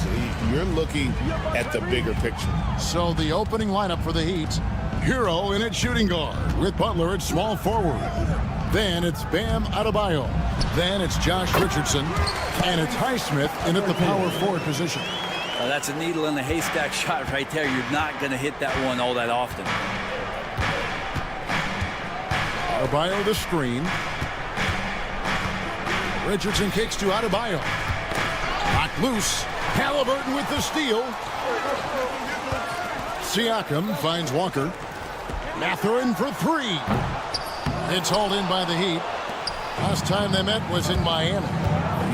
you're looking at the bigger picture. So the opening lineup for the Heat, Hero in at shooting guard with Butler at small forward. Then it's Bam Adebayo. Then it's Josh Richardson. And it's Highsmith in at the power forward position. That's a needle in the haystack shot right there. You're not going to hit that one all that often. Adebayo the screen. Richardson kicks to Adebayo. Knocked loose. Halliburton with the steal. Siakam finds Walker. Mathurin for three. It's hauled in by the Heat. Last time they met was in Miami.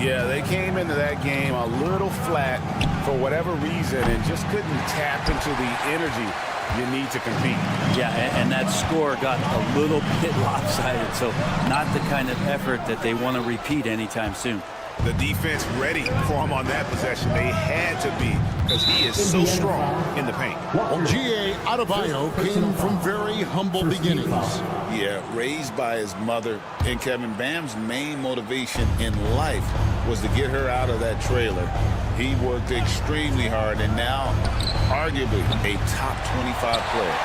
Yeah, they came into that game a little flat for whatever reason and just couldn't tap into the energy you need to compete. Yeah, and that score got a little bit lopsided, so not the kind of effort that they want to repeat anytime soon. The defense ready for him on that possession. They had to be, because he is so strong in the paint. Well, G.A. Adebayo came from very humble beginnings. Yeah, raised by his mother. And Kevin, Bam's main motivation in life was to get her out of that trailer. He worked extremely hard and now arguably a top 25 player.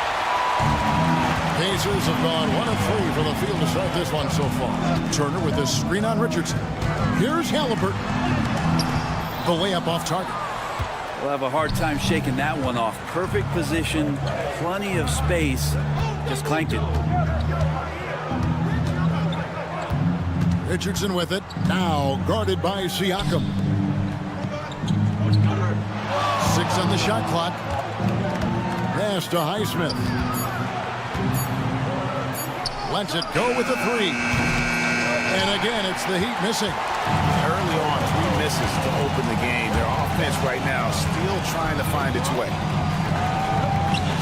Pacers have gone 1 of 3 from the field to start this one so far. Turner with a screen on Richardson. Here's Halliburton. The layup off target. We'll have a hard time shaking that one off. Perfect position, plenty of space. Just clanked it. Richardson with it. Now guarded by Siakam. 6 on the shot clock. Pass to Highsmith. Lets it go with the 3. And again, it's the Heat missing. Early on, 3 misses to open the game. Their offense right now still trying to find its way.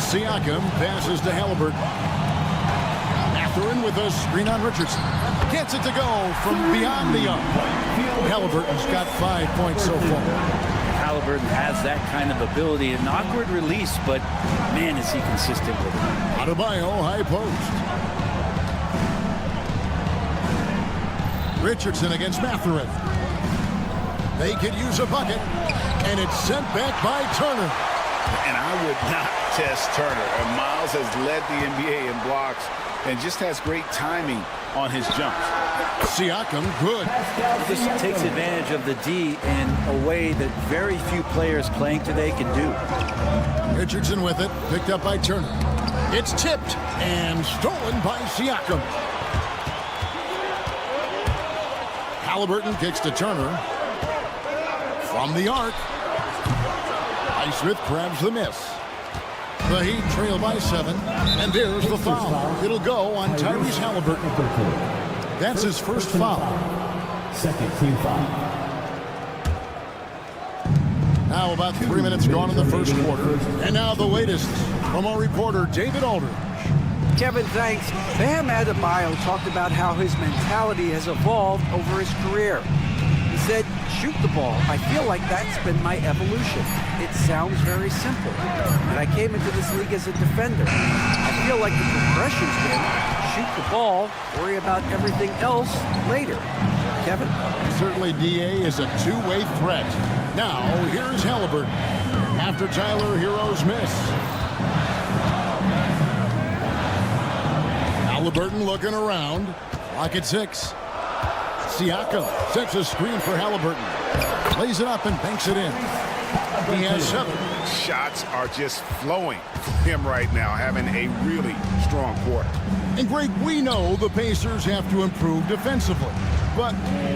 Siakam passes to Halliburton. Mathurin with a screen on Richardson. Gets it to go from beyond the arc. Halliburton's got 5 points so far. Halliburton has that kind of ability. An awkward release, but man, is he consistent with it. Adebayo, high post. Richardson against Mathurin. They could use a bucket, and it's sent back by Turner. And I would not test Turner. And Miles has led the NBA in blocks and just has great timing on his jumps. Siakam, good. This takes advantage of the D in a way that very few players playing today can do. Richardson with it, picked up by Turner. It's tipped and stolen by Siakam. Halliburton kicks to Turner. From the arc. Highsmith grabs the miss. The Heat trail by 7, and there's the foul. It'll go on Tyrese Halliburton. That's his first foul. Second team foul. Now about 3 minutes gone in the first quarter. And now the latest from our reporter, David Aldridge. Kevin, thanks. Bam Adebayo talked about how his mentality has evolved over his career. He said, shoot the ball. I feel like that's been my evolution. It sounds very simple. And I came into this league as a defender. I feel like the progression's been shoot the ball, worry about everything else later. Kevin? Certainly DA is a two-way threat. Now, here's Halliburton after Tyler Hero's miss. Halliburton looking around. Clock at 6. Siakam sets a screen for Halliburton. Lays it up and banks it in. He has 7. Shots are just flowing from him right now, having a really strong quarter. And Greg, we know the Pacers have to improve defensively. But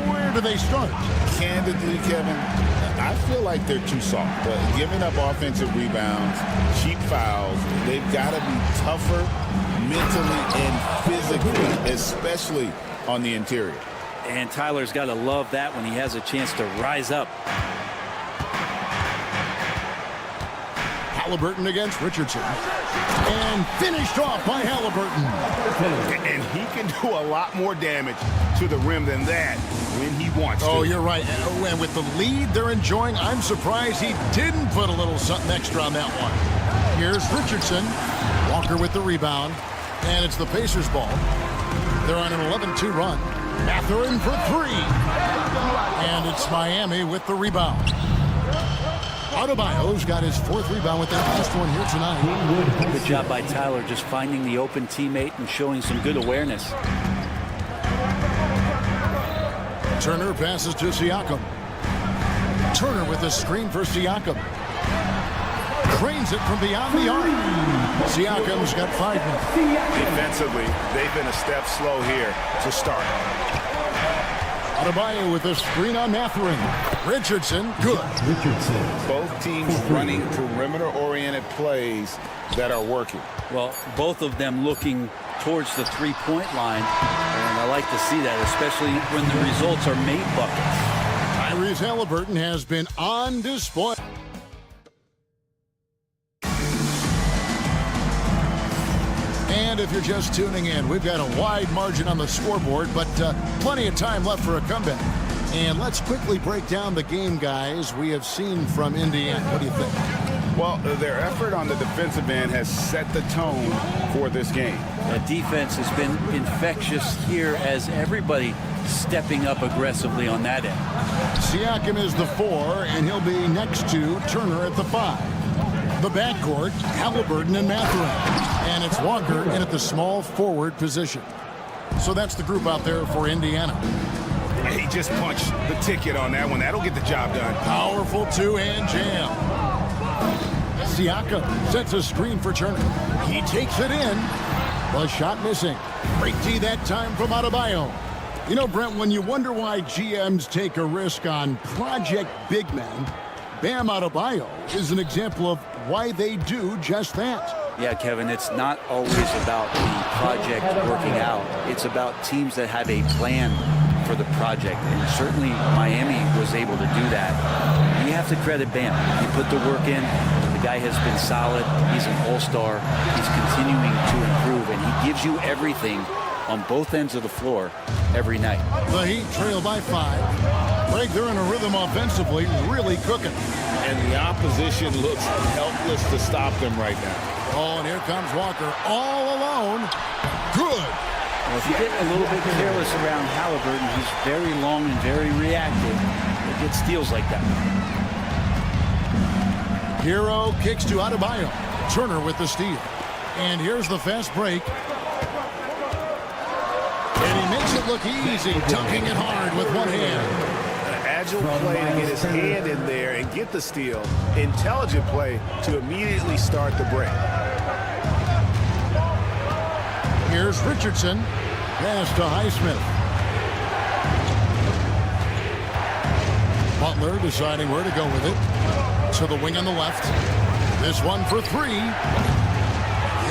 where do they start? Candidly, Kevin, I feel like they're too soft. Giving up offensive rebounds, cheap fouls, they've got to be tougher mentally and physically, especially on the interior. And Tyler's got to love that when he has a chance to rise up. Halliburton against Richardson. And finished off by Halliburton. And he can do a lot more damage to the rim than that when he wants to. Oh, you're right. And with the lead they're enjoying, I'm surprised he didn't put a little something extra on that one. Here's Richardson. Walker with the rebound. And it's the Pacers ball. They're on an 11-2 run. Mathurin for three. And it's Miami with the rebound. Adebayo's got his fourth rebound with that last one here tonight. Good job by Tyler just finding the open teammate and showing some good awareness. Turner passes to Siakam. Turner with a screen for Siakam. Cranes it from beyond the arc. Siakam's got 5 minutes. Defensively, they've been a step slow here to start. Adebayo with a screen on Mathurin. Richardson, good. Both teams running perimeter-oriented plays that are working. Well, both of them looking towards the three-point line, and I like to see that, especially when the results are made buckets. Tyrese Halliburton has been on display. And if you're just tuning in, we've got a wide margin on the scoreboard, but plenty of time left for a comeback. And let's quickly break down the game, guys, we have seen from Indiana. What do you think? Well, their effort on the defensive end has set the tone for this game. The defense has been infectious here as everybody stepping up aggressively on that end. Siakam is the 4, and he'll be next to Turner at the 5. The backcourt, Halliburton and Mathurin. And it's Walker in at the small forward position. So that's the group out there for Indiana. He just punched the ticket on that one. That'll get the job done. Powerful two-hand jam. Siakam sets a screen for Turner. He takes it in. The shot missing. Great D that time from Adebayo. You know, Brent, when you wonder why GMs take a risk on project big men, Bam Adebayo is an example of why they do just that. Yeah, Kevin, it's not always about the project working out. It's about teams that have a plan for the project, and certainly Miami was able to do that. You have to credit Bam. He put the work in. The guy has been solid. He's an all-star. He's continuing to improve, and he gives you everything on both ends of the floor every night. The Heat trail by 5. Greg, they're in a rhythm offensively, really cooking. And the opposition looks helpless to stop them right now. Oh, and here comes Walker all alone. Good. Well, if you get a little bit careless around Halliburton, he's very long and very reactive. He'll get steals like that. Hero kicks to Adebayo. Turner with the steal. And here's the fast break. And he makes it look easy, dunking it hard with one hand. Agile play to get his hand in there and get the steal. Intelligent play to immediately start the break. Here's Richardson. Pass to Highsmith. Butler deciding where to go with it. To the wing on the left. This one for 3.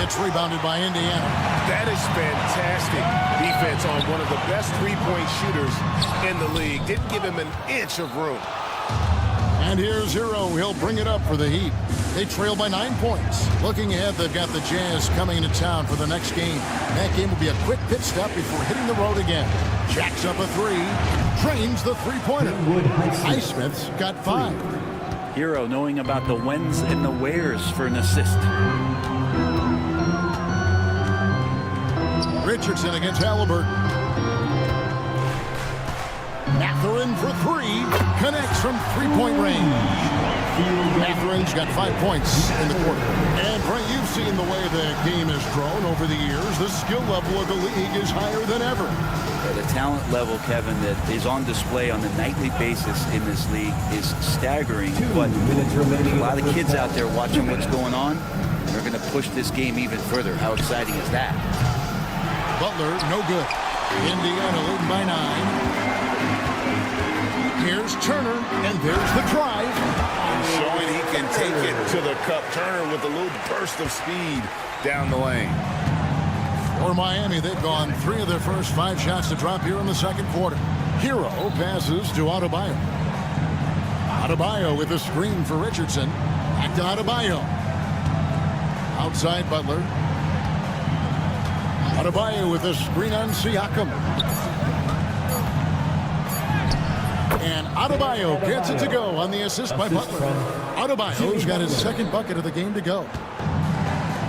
It's rebounded by Indiana. That is fantastic defense on one of the best three-point shooters in the league. Didn't give him an inch of room. And here's Hero. He'll bring it up for the Heat. They trail by 9 points. Looking ahead, they've got the Jazz coming into town for the next game. That game will be a quick pit stop before hitting the road again. Jacks up a 3. Drains the three-pointer. Highsmith's got 5. Hero knowing about the whens and the wheres for an assist. Richardson against Halliburton. Mathurin for 3. Connects from three-point range. Mathurin's got 5 points in the quarter. And Brent, you've seen the way the game has grown over the years. The skill level of the league is higher than ever. The talent level, Kevin, that is on display on a nightly basis in this league is staggering. But a lot of kids out there watching what's going on. They're going to push this game even further. How exciting is that? Butler, no good. Indiana leading by 9. There's Turner, and there's the drive. And showing he can take it to the cup. Turner with a little burst of speed down the lane. For Miami, they've gone 3 of their first 5 shots to drop here in the second quarter. Hero passes to Adebayo. Adebayo with a screen for Richardson. Back to Adebayo. Outside Butler. Adebayo with a screen on Siakam. And Adebayo gets it to go on the assist by Butler. Adebayo's got his second bucket of the game to go.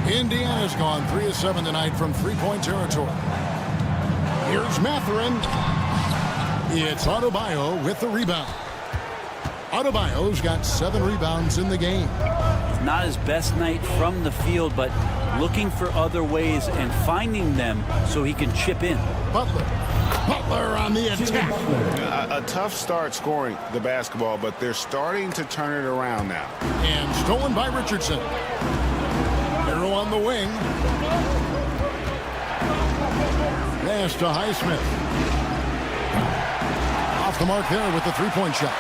Indiana's gone 3 of 7 tonight from three-point territory. Here's Mathurin. It's Adebayo with the rebound. Adebayo's got 7 rebounds in the game. Not his best night from the field, but looking for other ways and finding them so he can chip in. Butler on the attack. A tough start scoring the basketball, but they're starting to turn it around now. And stolen by Richardson. Hero on the wing. Pass to Highsmith. Off the mark there with the three-point shot.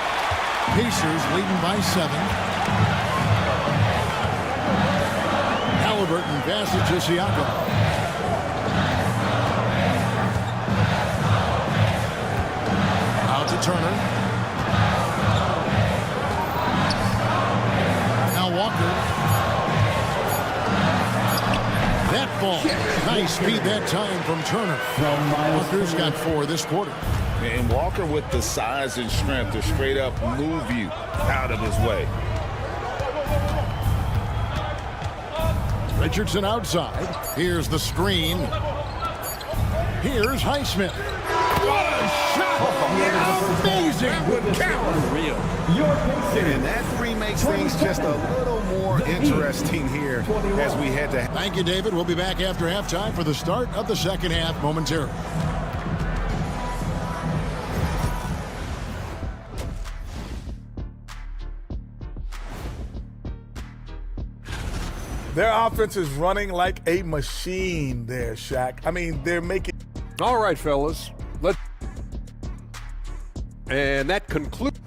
Pacers leading by 7. Halliburton passes to Siakam. Out to Turner. Now Walker. That ball. Nice speed that time from Turner. Walker's got 4 this quarter. And Walker with the size and strength to straight up move you out of his way. Richardson outside. Here's the screen. Here's Highsmith. What a shot! Amazing! That would count. Real. And that 3 makes things just a little more interesting here as we head to... Thank you, David. We'll be back after halftime for the start of the second half momentarily. Their offense is running like a machine there, Shaq. I mean, they're making... All right, fellas. And that concludes...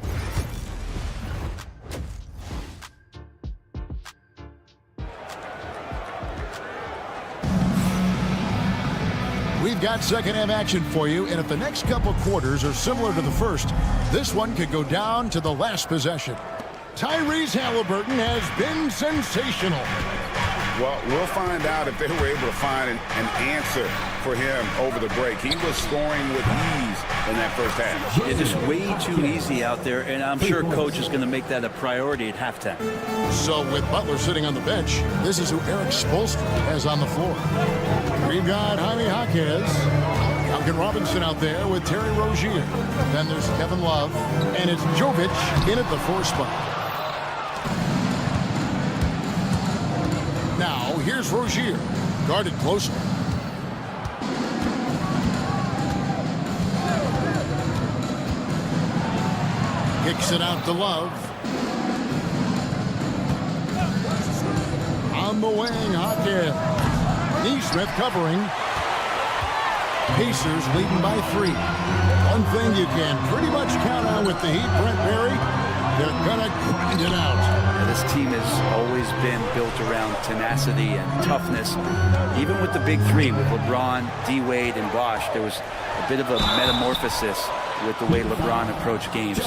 We've got second half action for you, and if the next couple quarters are similar to the first, this one could go down to the last possession. Tyrese Halliburton has been sensational. Well, we'll find out if they were able to find an answer for him over the break. He was scoring with ease in that first half. It is way too easy out there, and I'm sure Coach is going to make that a priority at halftime. So with Butler sitting on the bench, this is who Eric Spoelstra has on the floor. We've got Jaime Jaquez, Duncan Robinson out there with Terry Rozier. Then there's Kevin Love, and it's Jovic in at the 4 spot. Now, here's Rozier, guarded closely. Kicks it out to Love. On the wing, Jaquez. Neesmith covering. Pacers leading by 3. One thing you can pretty much count on with the Heat, Brent Berry, they're going to grind it out. This team has always been built around tenacity and toughness. Even with the big 3, with LeBron, D-Wade, and Bosh, there was a bit of a metamorphosis with the way LeBron approached games.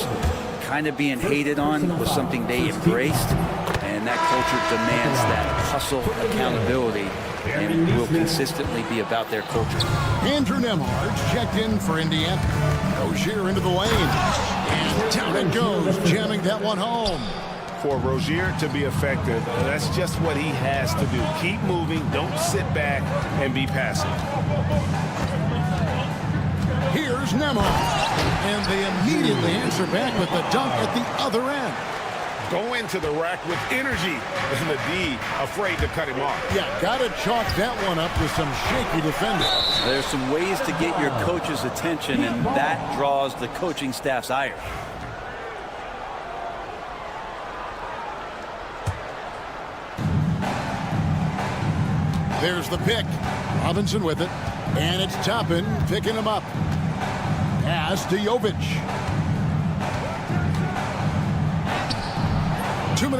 Kind of being hated on was something they embraced, and that culture demands that hustle, accountability, and will consistently be about their culture. Andrew Nembhard checked in for Indiana. Rozier into the lane, and down it goes, jamming that one home. For Rozier to be effective, that's just what he has to do. Keep moving, don't sit back and be passive. Here's Nembhard, and they immediately answer back with the dunk at the other end. Go into the rack with energy, and the D afraid to cut him off. Yeah, gotta chalk that one up with some shaky defending. There's some ways to get your coach's attention, and that draws the coaching staff's ire. There's the pick. Robinson with it. And it's Toppin picking him up. Pass to Jovic.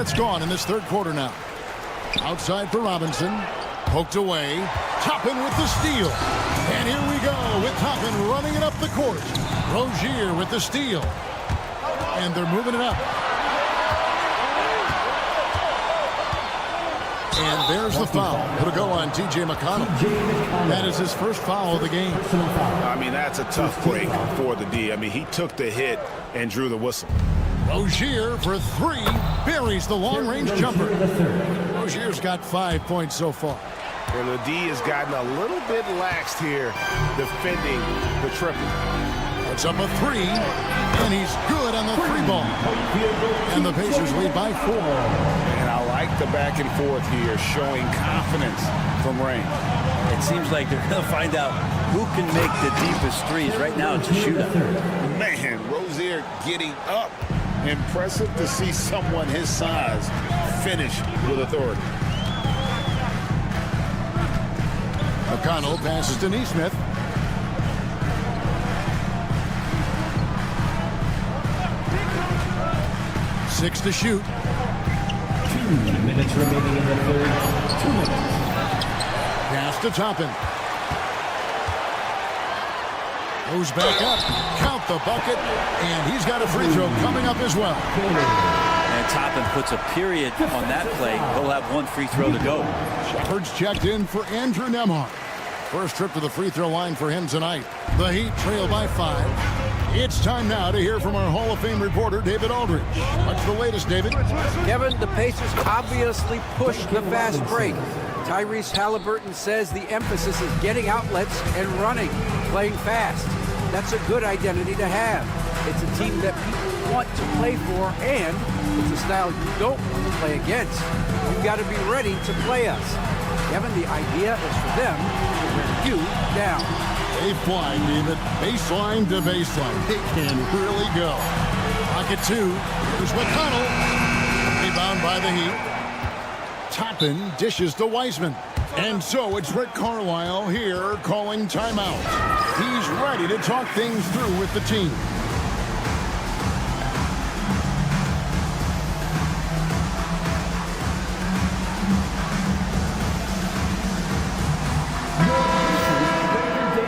minutes gone in this third quarter now. Outside for Robinson. Poked away. Toppin with the steal. And here we go with Toppin running it up the court. Rozier with the steal. And they're moving it up. And there's the foul. It'll go on T.J. McConnell. That is his first foul of the game. I mean, that's a tough break for the D. I mean, he took the hit and drew the whistle. Rozier for three. Buries the long-range jumper. Rozier's got 5 points so far. And the D has gotten a little bit laxed here defending the triple. Puts up a three, and he's good on the three ball. And the Pacers lead by 4. And I like the back and forth here, showing confidence from Rain. It seems like they're going to find out who can make the deepest threes. Right now, it's a shootout. Man, Rozier getting up. Impressive to see someone his size finish with authority. McConnell passes to Neesmith. Six to shoot. 2 minutes remaining in the third. 2 minutes. Pass to Toppin. Goes back up. Count the bucket. And he's got a free throw coming up as well. And Toppin puts a period on that play. He'll have one free throw to go. Shepard's checked in for Andrew Nemo. First trip to the free throw line for him tonight. The Heat trail by 5. It's time now to hear from our Hall of Fame reporter, David Aldridge. What's the latest, David? Kevin, the Pacers obviously pushed the fast break. Tyrese Halliburton says the emphasis is getting outlets and running, playing fast. That's a good identity to have. It's a team that people want to play for, and it's a style you don't want to play against. You've got to be ready to play us. Kevin, the idea is for them to wear you down. They fly, David. Baseline to baseline. They can really go. Pocket 2. Here's McConnell. Rebound by the Heat. Toppin dishes to Wiseman. And so it's Rick Carlisle here calling timeout. He's ready to talk things through with the team.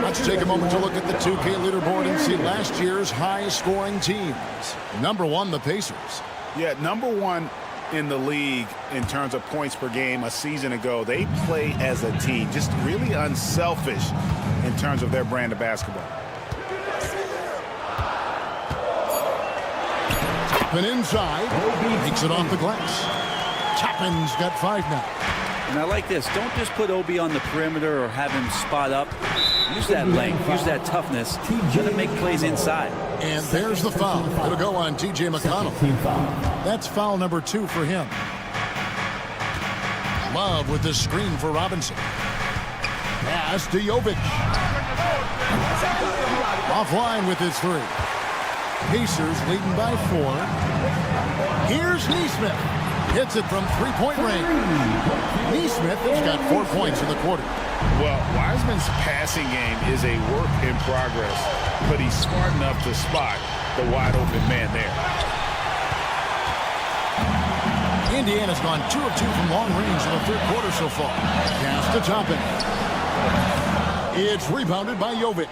Let's take a moment to look at the 2K leaderboard and see last year's high-scoring teams. Number 1, the Pacers. Yeah, number 1 in the league in terms of points per game a season ago. They play as a team, just really unselfish in terms of their brand of basketball. Toppin inside. Makes it off the glass. Toppin's got 5 now. And I like this. Don't just put Obi on the perimeter or have him spot up. Use that length. Use that toughness. Let him make plays inside. And there's the foul. It'll go on T.J. McConnell. That's foul number 2 for him. Love with the screen for Robinson. Pass to Jovic. Offline with his 3. Pacers leading by 4. Here's Neesmith. Hits it from three-point range. Neesmith has got 4 points in the quarter. Well, Wiseman's passing game is a work in progress, but he's smart enough to spot the wide-open man there. Indiana's gone 2 of 2 from long range in the third quarter so far. Pass to Toppin. It's rebounded by Jovic.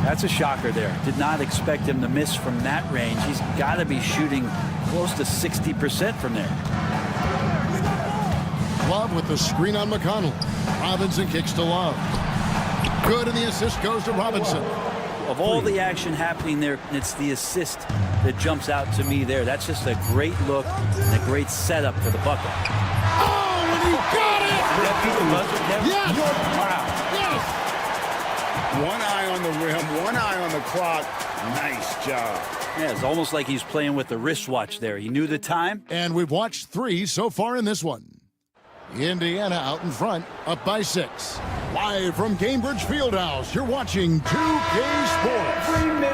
That's a shocker there. Did not expect him to miss from that range. He's got to be shooting close to 60% from there. Love with the screen on McConnell. Robinson kicks to Love. Good, and the assist goes to Robinson. Of all the action happening there, it's the assist that jumps out to me there. That's just a great look and a great setup for the bucket. Oh, and he got it! Did that beat the buzzer? Yes! Wow. Yes! One eye on the rim, one eye on the clock. Nice job. Yeah, it's almost like he's playing with the wristwatch there. He knew the time. And we've watched 3 so far in this one. Indiana out in front, up by 6. Live from Cambridge Fieldhouse, you're watching 2K Sports.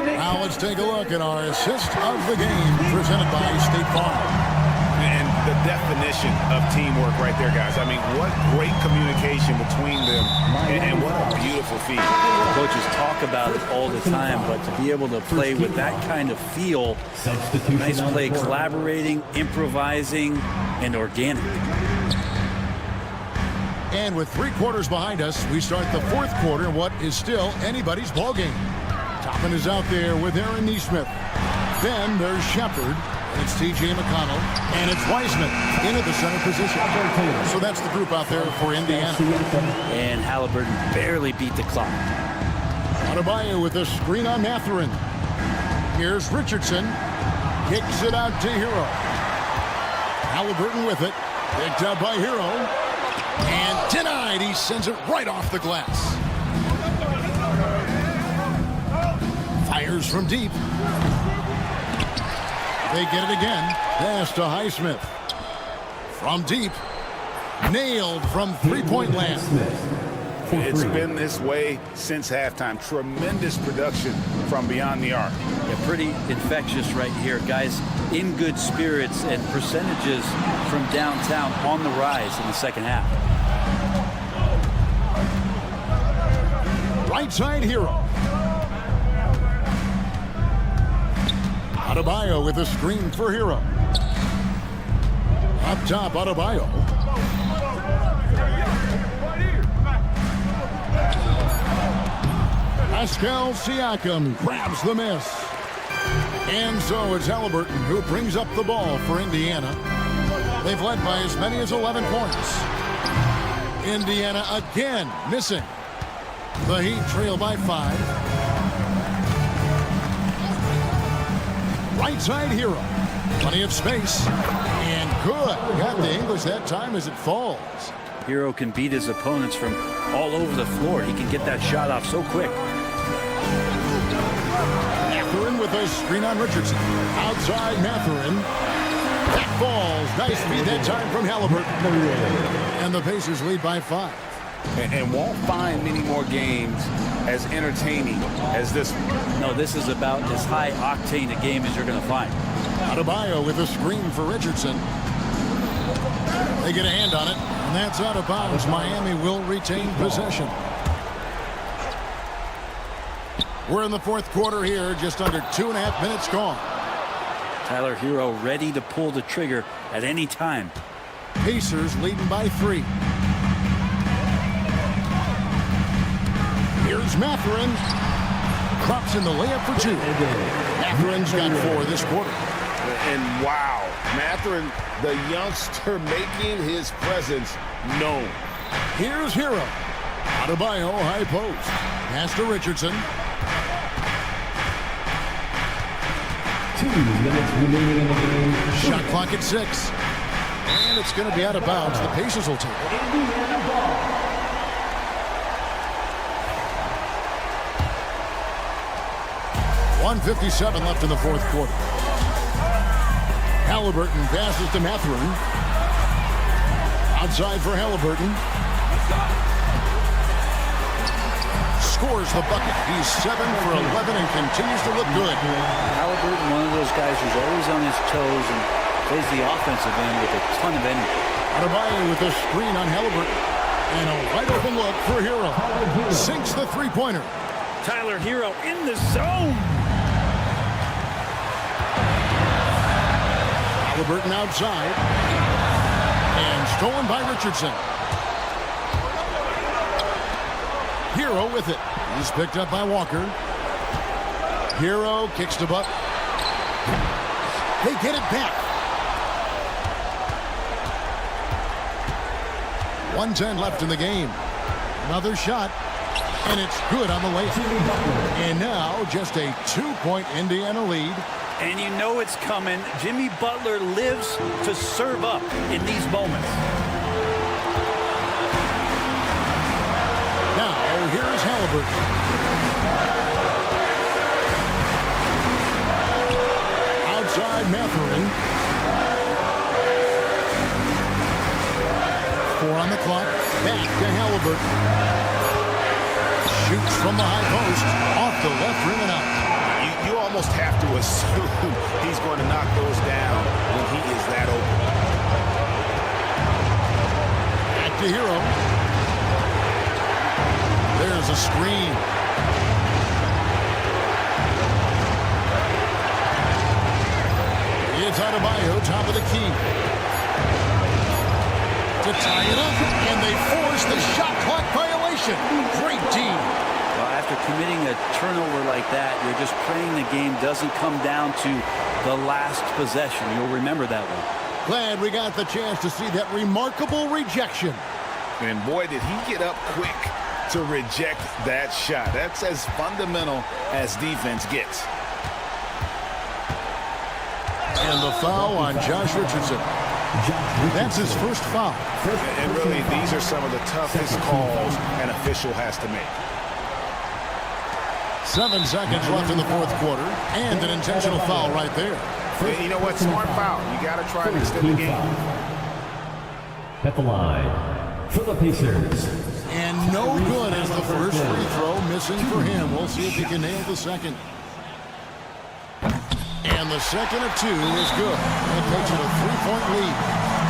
Now let's take a look at our assist of the game, presented by State Farm. And the definition of teamwork right there, guys. I mean, what great communication between them, and what a beautiful feat. Coaches talk about it all the time, but to be able to play with that kind of feel, nice play, collaborating, improvising, and organic. And with 3 quarters behind us, we start the 4th quarter in what is still anybody's ballgame. Toppin is out there with Aaron Neesmith. Then there's Shepard. It's T.J. McConnell. And it's Wiseman in at the center position. So that's the group out there for Indiana. And Halliburton barely beat the clock. Adebayo with a screen on Mathurin. Here's Richardson. Kicks it out to Hero. Halliburton with it. Picked up by Hero. And denied. He sends it right off the glass. Fires from deep. They get it again. Pass to Highsmith. From deep. Nailed from three-point land. It's been this way since halftime. Tremendous production from beyond the arc. Yeah, pretty infectious right here. Guys in good spirits and percentages from downtown on the rise in the second half. Right side Hero. Adebayo with a screen for Hero. Up top, Adebayo. Pascal Siakam grabs the miss. And so it's Halliburton who brings up the ball for Indiana. They've led by as many as 11 points. Indiana again missing. The Heat trail by 5. Right side Hero. Plenty of space. And good. Got the English that time as it falls. Hero can beat his opponents from all over the floor. He can get that shot off so quick. Mathurin with a screen on Richardson. Outside Mathurin. That falls. Nice feed that time from Halliburton. And the Pacers lead by 5. And won't find many more games as entertaining as this one. No, this is about as high octane a game as you're going to find. Adebayo with a screen for Richardson. They get a hand on it, and that's out of bounds. Miami will retain possession. We're in the 4th quarter here, just under 2.5 minutes gone. Tyler Hero ready to pull the trigger at any time. Pacers leading by 3. Here's Mathurin. Crops in the layup for 2. Mathurin's got 4 this quarter. And wow, Mathurin, the youngster, making his presence known. Here's Hero. Adebayo, high post. Pass to Richardson. 2 minutes remaining in the game. Shot clock at 6. And it's going to be out of bounds. The Pacers will take it. 1:57 left in the 4th quarter. Halliburton passes to Mathurin. Outside for Halliburton. Scores the bucket. He's 7 for 11 and continues to look good. Halliburton, one of those guys who's always on his toes and plays the offensive end with a ton of energy. Adebayo with a screen on Halliburton. And a wide open look for Hero. Sinks the three-pointer. Tyler Hero in the zone. Halliburton outside. And stolen by Richardson. Hero with it. He's picked up by Walker. Hero kicks to Buck. They get it back. 1:10 left in the game. Another shot. And it's good on the layup. And now just a 2-point Indiana lead. And you know it's coming. Jimmy Butler lives to serve up in these moments. Now, here's Halliburton. Outside Mathurin. 4 on the clock. Back to Halliburton. Shoots from the high post. Off the left rim and out. You almost have to assume he's going to knock those down when he is that open. to Hero. There's a screen. It's Adebayo, top of the key. To tie it up, and they force the shot clock violation. Great team. Well, after committing a turnover like that, you're just praying the game doesn't come down to the last possession. You'll remember that one. Glad we got the chance to see that remarkable rejection. And boy, did he get up quick to reject that shot. That's as fundamental as defense gets. And the foul on Josh Richardson. That's his first foul. And really, these are some of the toughest calls an official has to make. 7 seconds left in the fourth quarter, and an intentional foul right there. And you know what? Smart foul. You got to try and extend the game. At the line for the Pacers. And no good as the first free throw missing for him. We'll see if he can nail the second. And the second of 2 is good. That makes it a 3-point lead.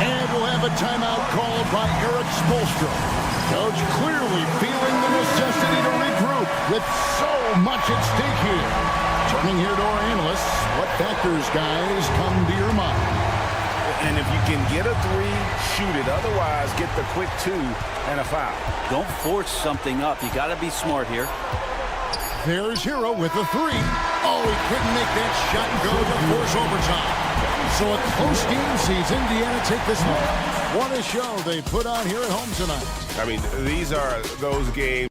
And we'll have a timeout called by Eric Spoelstra. Coach clearly feeling the necessity to regroup with so much at stake here. Turning here to our analysts, what factors, guys, come to your mind? And if you can get a 3, shoot it. Otherwise, get the quick 2 and a foul. Don't force something up. You got to be smart here. There's Hero with the 3. Oh, he couldn't make that shot and go to force overtime. So a close game sees Indiana take this one. What a show they put on here at home tonight. I mean, these are those games.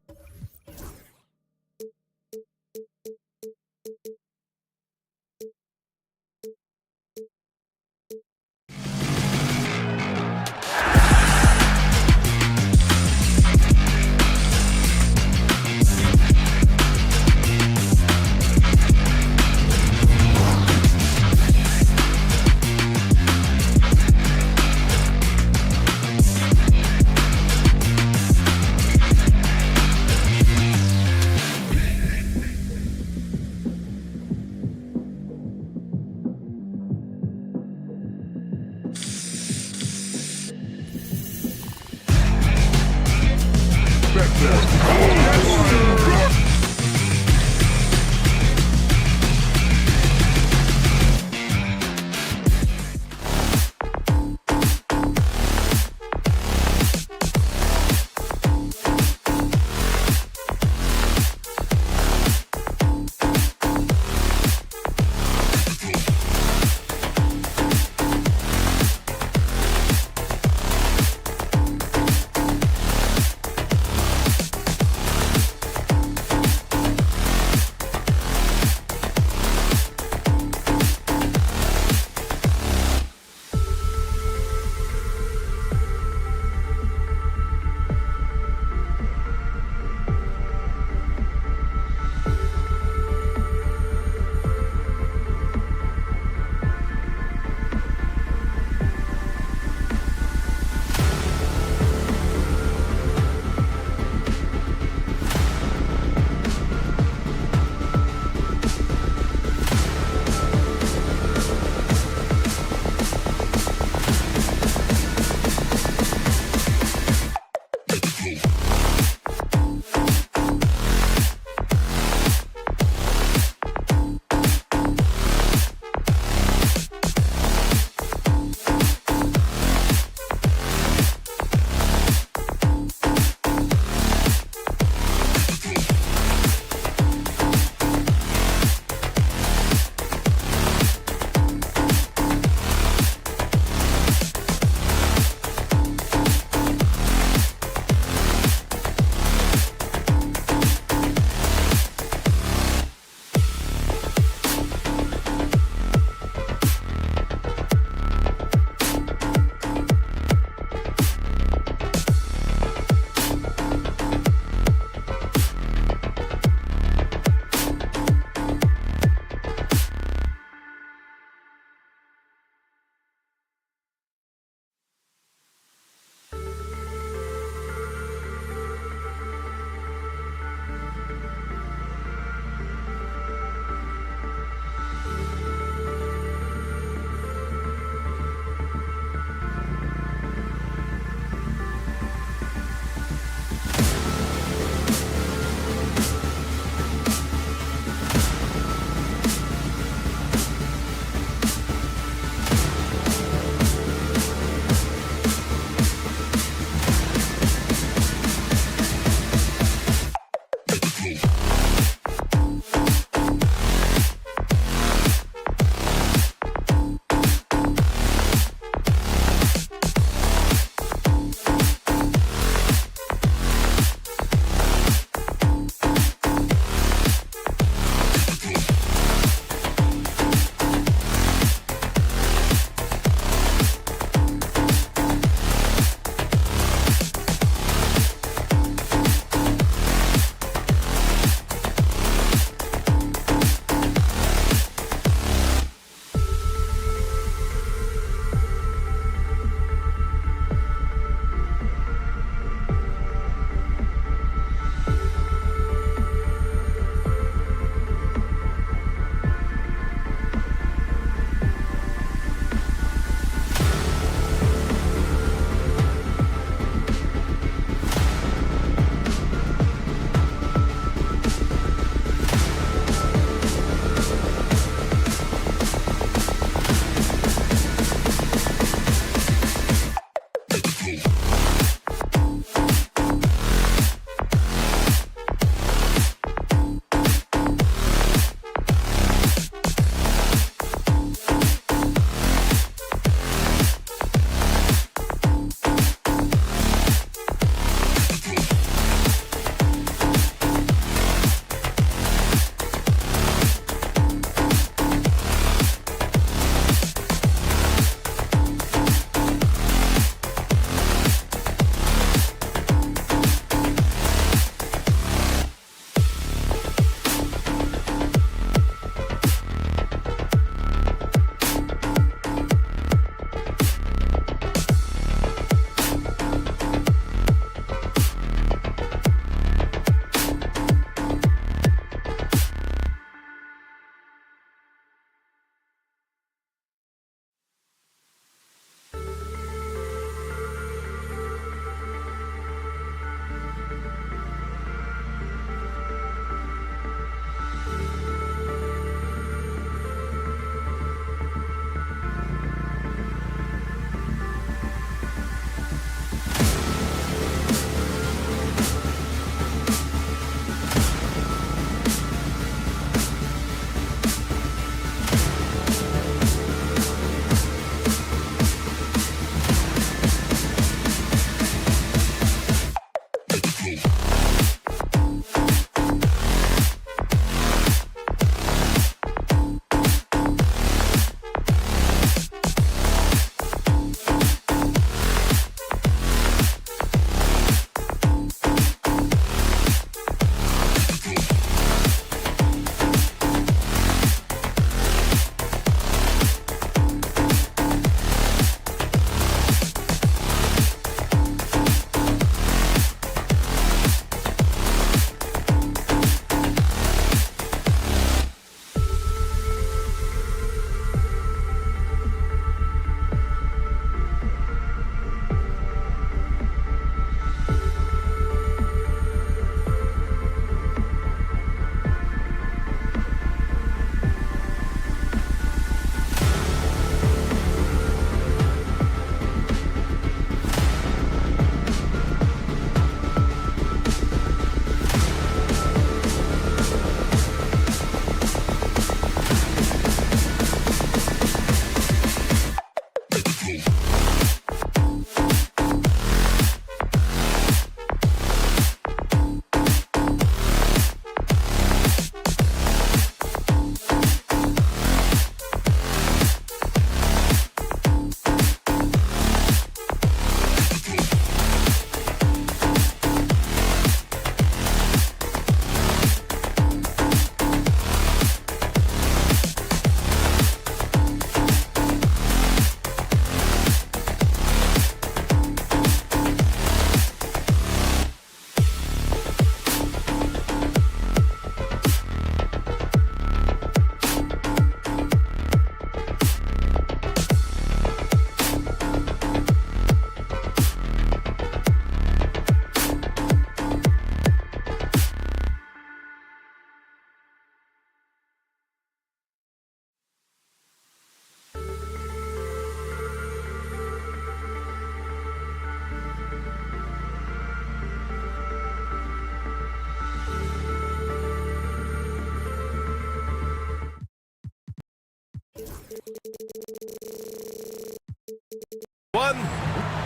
One.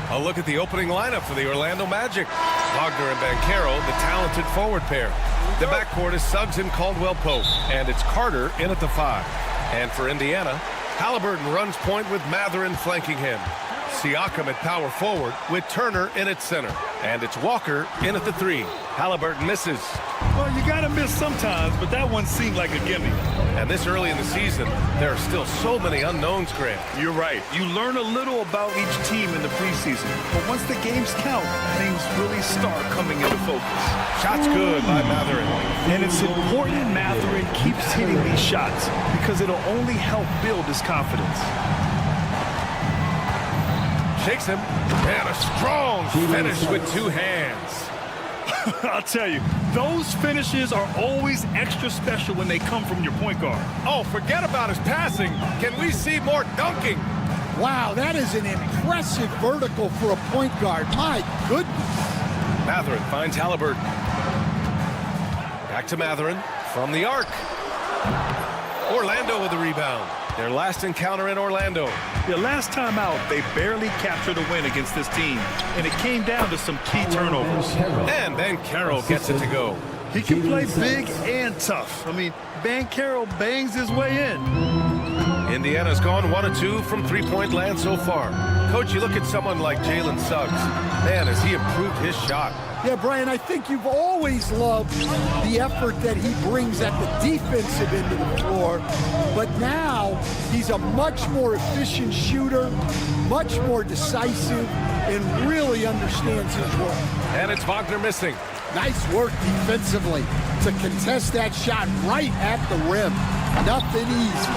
A look at the opening lineup for the Orlando Magic. Wagner and Banchero, the talented forward pair. The backcourt is Suggs and Caldwell Pope, and it's Carter in at the 5. And for Indiana, Halliburton runs point with Matherin flanking him. Siakam at power forward with Turner in at center. And it's Walker in at the 3. Halliburton misses. Well, you got to miss sometimes, but that one seemed like a gimme. And this early in the season, there are still so many unknowns, Grant. You're right. You learn a little about each team in the preseason. But once the games count, things really start coming into focus. Shots good by Matherin. And it's important Matherin keeps hitting these shots because it'll only help build his confidence. Shakes him, and a strong finish with 2 hands. I'll tell you, those finishes are always extra special when they come from your point guard. Oh, forget about his passing. Can we see more dunking? Wow, that is an impressive vertical for a point guard. My goodness. Matherin finds Halliburton. Back to Matherin from the arc. Orlando with the rebound. Their last encounter in Orlando. The last time out, they barely captured a win against this team, and it came down to some key turnovers. And Banchero gets it to go. He can play big and tough. I mean, Banchero bangs his way in. Indiana's gone 1 of 2 from three-point land so far. Coach, you look at someone like Jalen Suggs. Man, has he improved his shot. Yeah, Brian, I think you've always loved the effort that he brings at the defensive end of the floor. But now he's a much more efficient shooter, much more decisive, and really understands his role. And it's Wagner missing. Nice work defensively to contest that shot right at the rim. Nothing easy.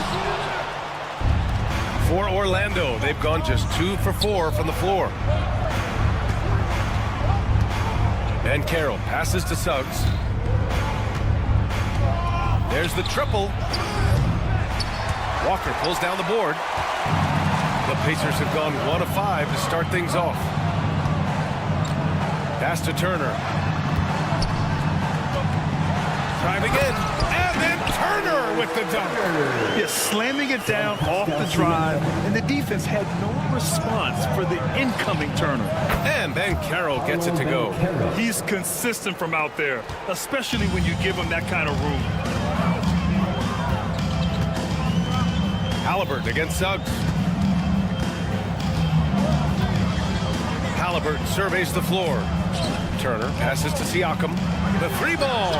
For Orlando, they've gone just 2 for 4 from the floor. Banchero passes to Suggs. There's the triple. Walker pulls down the board. The Pacers have gone 1 of 5 to start things off. Pass to Turner. Driving in, and then Turner with the dunk. Yeah, slamming it down off the drive, and the defense had no response for the incoming Turner. And Banchero gets it to go. He's consistent from out there, especially when you give him that kind of room. Halliburton against Suggs. Halliburton surveys the floor. Turner passes to Siakam. The 3 ball.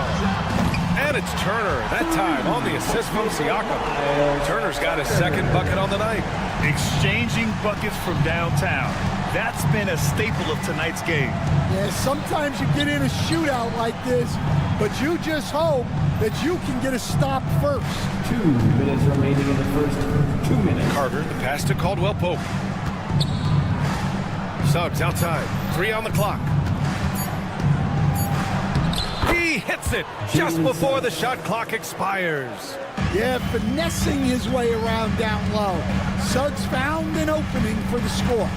And it's Turner, that time on the assist from Siakam. Turner's got his 2nd bucket on the night. Exchanging buckets from downtown. That's been a staple of tonight's game. Yeah, sometimes you get in a shootout like this, but you just hope that you can get a stop first. 2 minutes remaining in the first 2 minutes. Carter, the pass to Caldwell Pope. Suggs outside, 3 on the clock. He hits it just before the shot clock expires. Yeah, finessing his way around down low. Suggs found an opening for the score.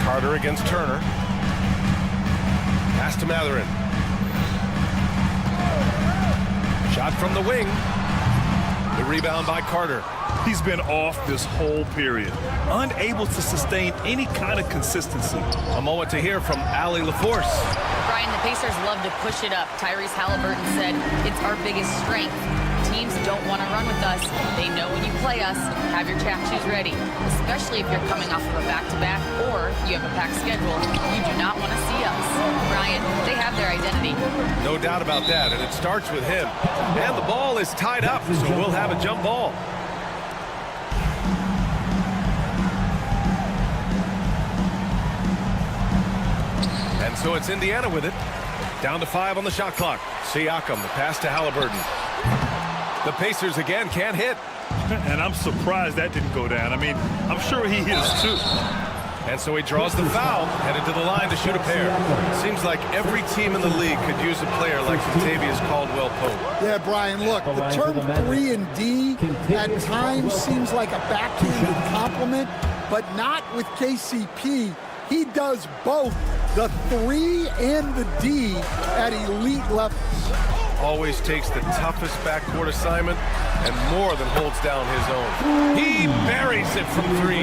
Carter against Turner. Pass to Matherin. Shot from the wing. The rebound by Carter. He's been off this whole period, unable to sustain any kind of consistency. A moment to hear from Allie LaForce. Brian, the Pacers love to push it up. Tyrese Halliburton said, it's our biggest strength. Teams don't want to run with us. They know when you play us, have your track shoes ready, especially if you're coming off of a back-to-back or you have a packed schedule. You do not want to see us. Brian, they have their identity. No doubt about that, and it starts with him. And the ball is tied up, so we'll have a jump ball. And so it's Indiana with it. Down to 5 on the shot clock. Siakam, the pass to Halliburton. The Pacers again can't hit. And I'm surprised that didn't go down. I mean, I'm sure he is too. And so he draws the foul, headed to the line to shoot a pair. Seems like every team in the league could use a player like Kentavious Caldwell-Pope. Yeah, Brian, look, the term 3 and D at times seems like a backhanded compliment, but not with KCP. He does both the 3 and the D at elite levels. always takes the toughest backcourt assignment and more than holds down his own. He buries it from 3.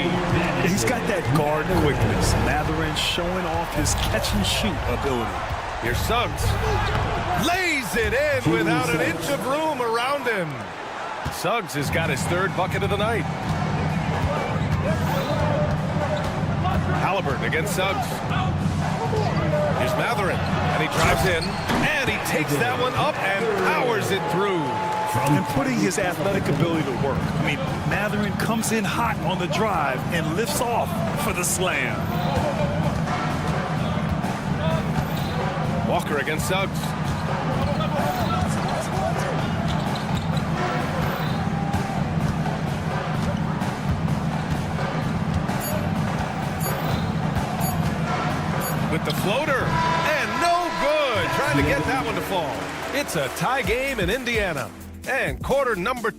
He's got that guard quickness. Mathurin showing off his catch-and-shoot ability. Here's Suggs. Lays it in without an inch of room around him. Suggs has got his 3rd bucket of the night. Halliburton against Suggs. Here's Mathurin, and he drives in, and he takes that one up and powers it through. And putting his athletic ability to work. I mean, Mathurin comes in hot on the drive and lifts off for the slam. Walker against Suggs. With the floater, and no good. Trying to get that one to fall. It's a tie game in Indiana. And quarter number.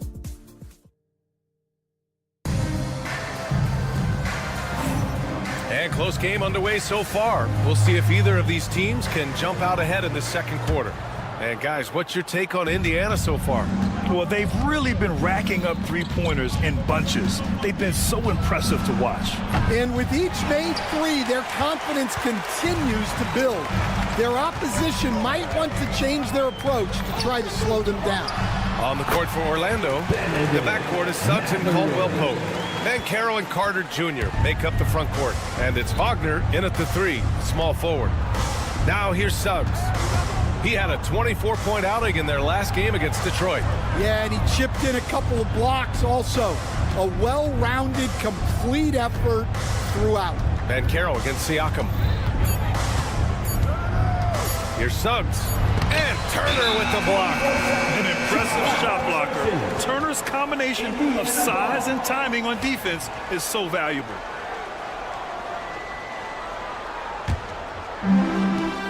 And close game underway so far. We'll see if either of these teams can jump out ahead in the second quarter. And guys, what's your take on Indiana so far? Well, they've really been racking up 3-pointers in bunches. They've been so impressive to watch. And with each made 3, their confidence continues to build. Their opposition might want to change their approach to try to slow them down. On the court for Orlando, the backcourt is Suggs and Caldwell Pope. Banchero and Carter Jr. make up the front court. And it's Wagner in at the 3, small forward. Now here's Suggs. He had a 24-point outing in their last game against Detroit. Yeah, and he chipped in a couple of blocks also. A well-rounded, complete effort throughout. Banchero against Siakam. Here's Suggs. And Turner with the block. An impressive shot blocker. Turner's combination of size and timing on defense is so valuable.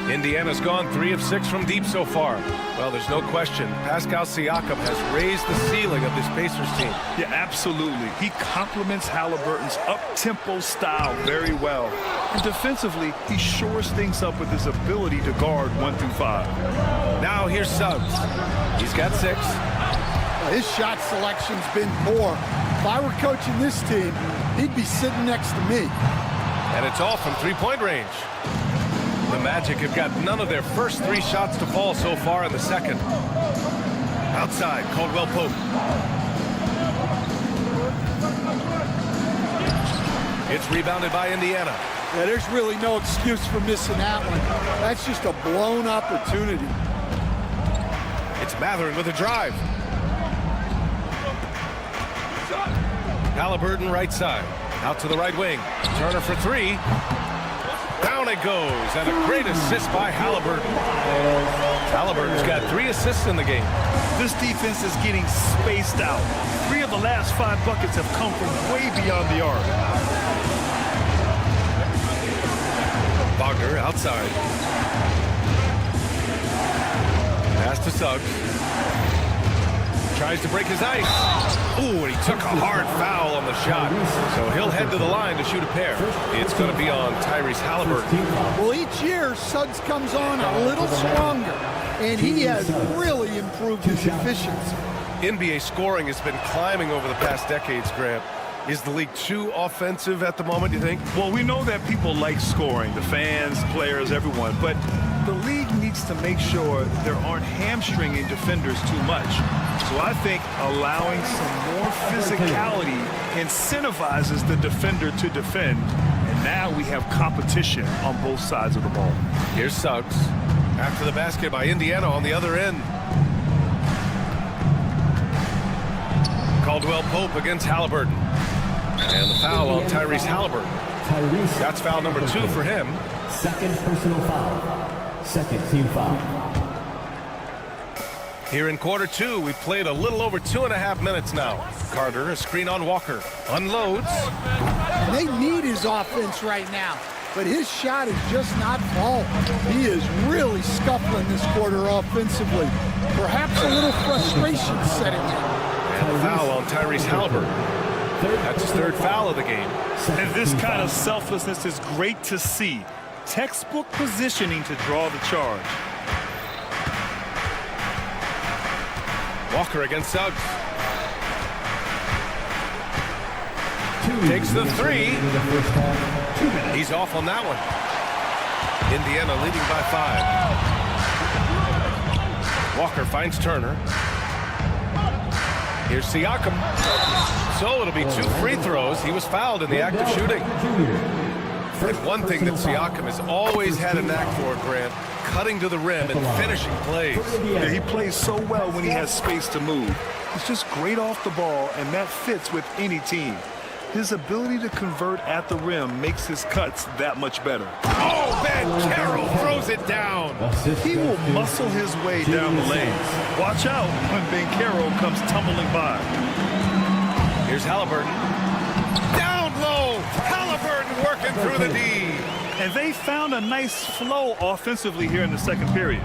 Indiana's gone 3 of 6 from deep so far. Well, there's no question. Pascal Siakam has raised the ceiling of this Pacers team. Yeah, absolutely. He complements Halliburton's up-tempo style very well. And defensively, he shores things up with his ability to guard 1 through 5. Now here's Suggs. He's got 6. His shot selection's been poor. If I were coaching this team, he'd be sitting next to me. And it's all from 3-point range. The Magic have got none of their first 3 shots to fall so far in the second. Outside, Caldwell Pope. It's rebounded by Indiana. Yeah, there's really no excuse for missing that one. That's just a blown opportunity. It's Mathurin with a drive. Halliburton right side. Out to the right wing. Turner for 3. Down it goes, and a great assist by Halliburton. Halliburton's got 3 assists in the game. This defense is getting spaced out. 3 of the last 5 buckets have come from way beyond the arc. Wagner outside. Pass to Suggs. Tries to break his ice. Ooh, and he took a hard foul on the shot. So he'll head to the line to shoot a pair. It's going to be on Tyrese Halliburton. Well, each year, Suggs comes on a little stronger, and he has really improved his efficiency. NBA scoring has been climbing over the past decades, Grant. Is the league too offensive at the moment, you think? Well, we know that people like scoring, the fans, players, everyone, but the league needs to make sure there aren't hamstringing defenders too much. So I think allowing some more physicality incentivizes the defender to defend, and now we have competition on both sides of the ball. Here's Suggs. After the basket by Indiana on the other end. Caldwell Pope against Halliburton. And the foul on Tyrese Halliburton. That's foul number 2 for him. Second personal foul. Second team foul. Here in quarter 2, we've played a little over 2.5 minutes now. Carter, a screen on Walker. Unloads. And they need his offense right now, but his shot is just not falling. He is really scuffling this quarter offensively. Perhaps a little frustration setting in. And the foul on Tyrese Halliburton. That's his 3rd foul of the game. And this kind of selflessness is great to see. Textbook positioning to draw the charge. Walker against Suggs. Takes the three. He's off on that one. Indiana leading by 5. Walker finds Turner. Here's Siakam. So it'll be 2 free throws. He was fouled in the act of shooting. And one thing that Siakam has always had a knack for, Grant, cutting to the rim and finishing plays. Yeah, he plays so well when he has space to move. He's just great off the ball, and that fits with any team. His ability to convert at the rim makes his cuts that much better. Oh, Banchero throws it down. He will muscle his way down the lanes. Watch out when Banchero comes tumbling by. Here's Halliburton. Down low. Halliburton working through the D. And they found a nice flow offensively here in the second period.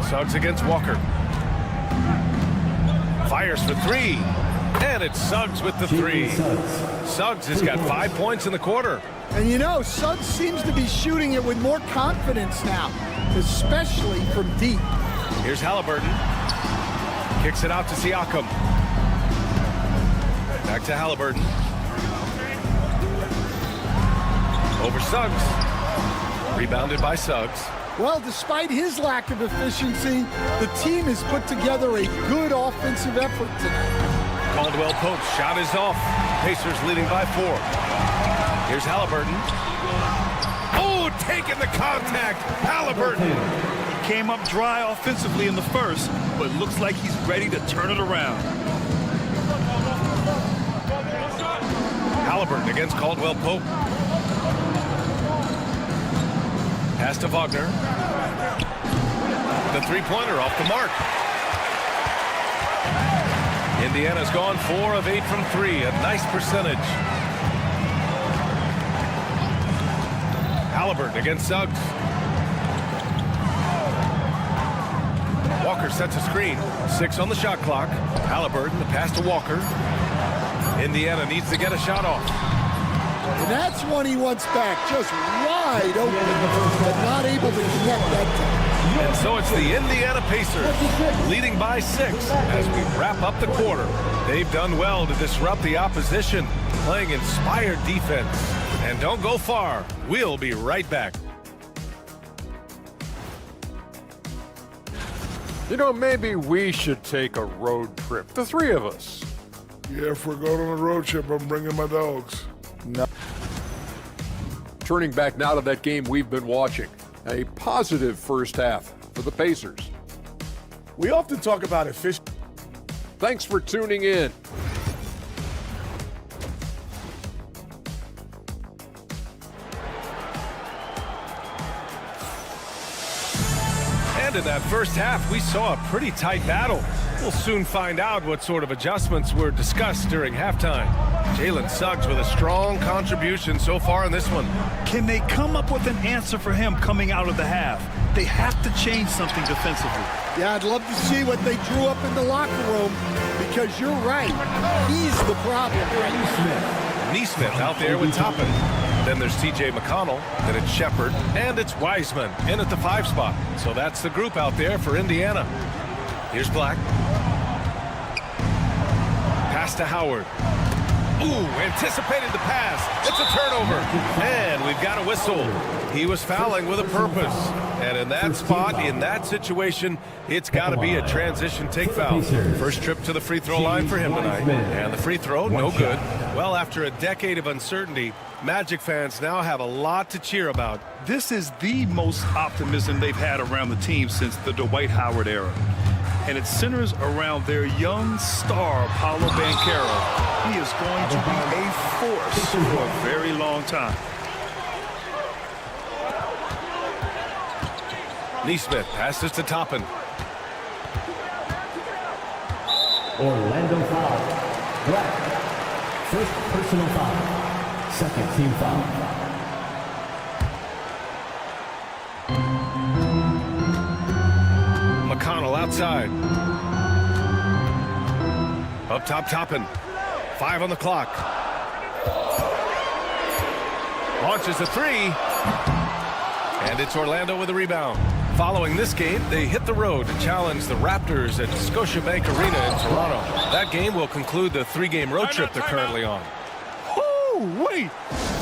Suggs against Walker. Fires for 3. And it's Suggs with the 3. Suggs has got 5 points in the quarter. And you know, Suggs seems to be shooting it with more confidence now, especially from deep. Here's Halliburton. Kicks it out to Siakam. Back to Halliburton. Over Suggs. Rebounded by Suggs. Well, despite his lack of efficiency, the team has put together a good offensive effort tonight. Caldwell Pope's shot is off. Pacers leading by 4. Here's Halliburton. Oh, taking the contact. Halliburton. He came up dry offensively in the first, but looks like he's ready to turn it around. Halliburton against Caldwell Pope. Pass to Wagner. The three-pointer off the mark. Indiana's gone 4 of 8 from 3. A nice percentage. Halliburton against Suggs. Walker sets a screen. 6 on the shot clock. Halliburton, the pass to Walker. Indiana needs to get a shot off. And that's one he wants back, just wide open, but not able to connect that time. And so it's the Indiana Pacers leading by 6 as we wrap up the quarter. They've done well to disrupt the opposition, playing inspired defense. And don't go far. We'll be right back. You know, maybe we should take a road trip, the 3 of us. Yeah, if we're going on a road trip, I'm bringing my dogs. No. Turning back now to that game we've been watching. A positive first half for the Pacers. We often talk about efficiency. Thanks for tuning in. And in that first half, we saw a pretty tight battle. We'll soon find out what sort of adjustments were discussed during halftime. Jalen Suggs with a strong contribution so far in this one. Can they come up with an answer for him coming out of the half? They have to change something defensively. Yeah, I'd love to see what they drew up in the locker room, because you're right. He's the problem. Neesmith out there with Toppin. Then there's TJ McConnell, then it's Shepard, and it's Wiseman in at the 5 spot. So that's the group out there for Indiana. Here's Black. Pass to Howard. Ooh, anticipated the pass. It's a turnover. And we've got a whistle. He was fouling with a purpose. And in that spot, in that situation, it's got to be a transition take foul. First trip to the free throw line for him tonight. And the free throw, no good. Well, after a decade of uncertainty, Magic fans now have a lot to cheer about. This is the most optimism they've had around the team since the Dwight Howard era. And it centers around their young star, Paolo Banchero. He is going to be a force for a very long time. Neesmith passes to Toppin. Orlando foul. Black. First personal foul. Second team foul. McConnell outside. Up top, Toppin. 5 on the clock. Launches a 3. And it's Orlando with a rebound. Following this game, they hit the road to challenge the Raptors at Scotiabank Arena in Toronto. That game will conclude the 3-game road trip they're currently on. Oh, wait.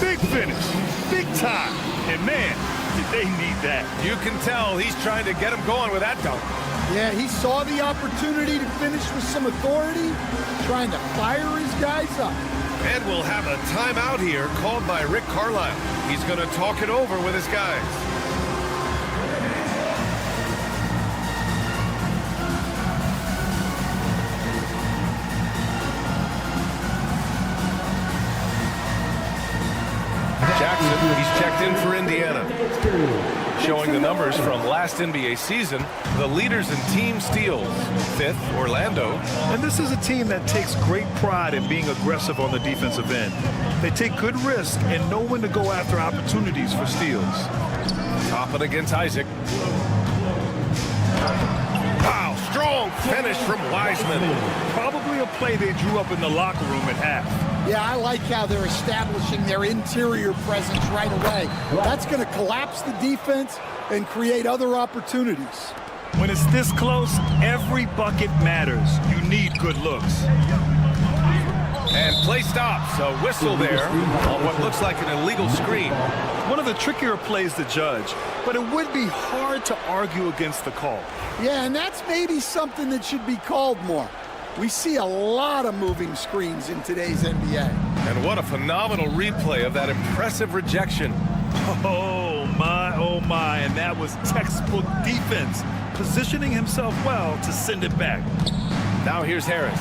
Big finish. Big time. And man, did they need that. You can tell he's trying to get him going with that dunk. Yeah, he saw the opportunity to finish with some authority, trying to fire his guys up. And we'll have a timeout here called by Rick Carlisle. He's going to talk it over with his guys. Jackson, he's checked in for Indiana. Showing the numbers from last NBA season, the leaders in team steals. 5th, Orlando. And this is a team that takes great pride in being aggressive on the defensive end. They take good risk and know when to go after opportunities for steals. Toppin against Isaac. Wow, strong finish from Wiseman. Probably a play they drew up in the locker room at half. Yeah, I like how they're establishing their interior presence right away. That's going to collapse the defense and create other opportunities. When it's this close, every bucket matters. You need good looks. And play stops. A whistle there on what looks like an illegal screen. One of the trickier plays to judge, but it would be hard to argue against the call. Yeah, and that's maybe something that should be called more. We see a lot of moving screens in today's NBA. And what a phenomenal replay of that impressive rejection. Oh my, and that was textbook defense, positioning himself well to send it back. Now here's Harris.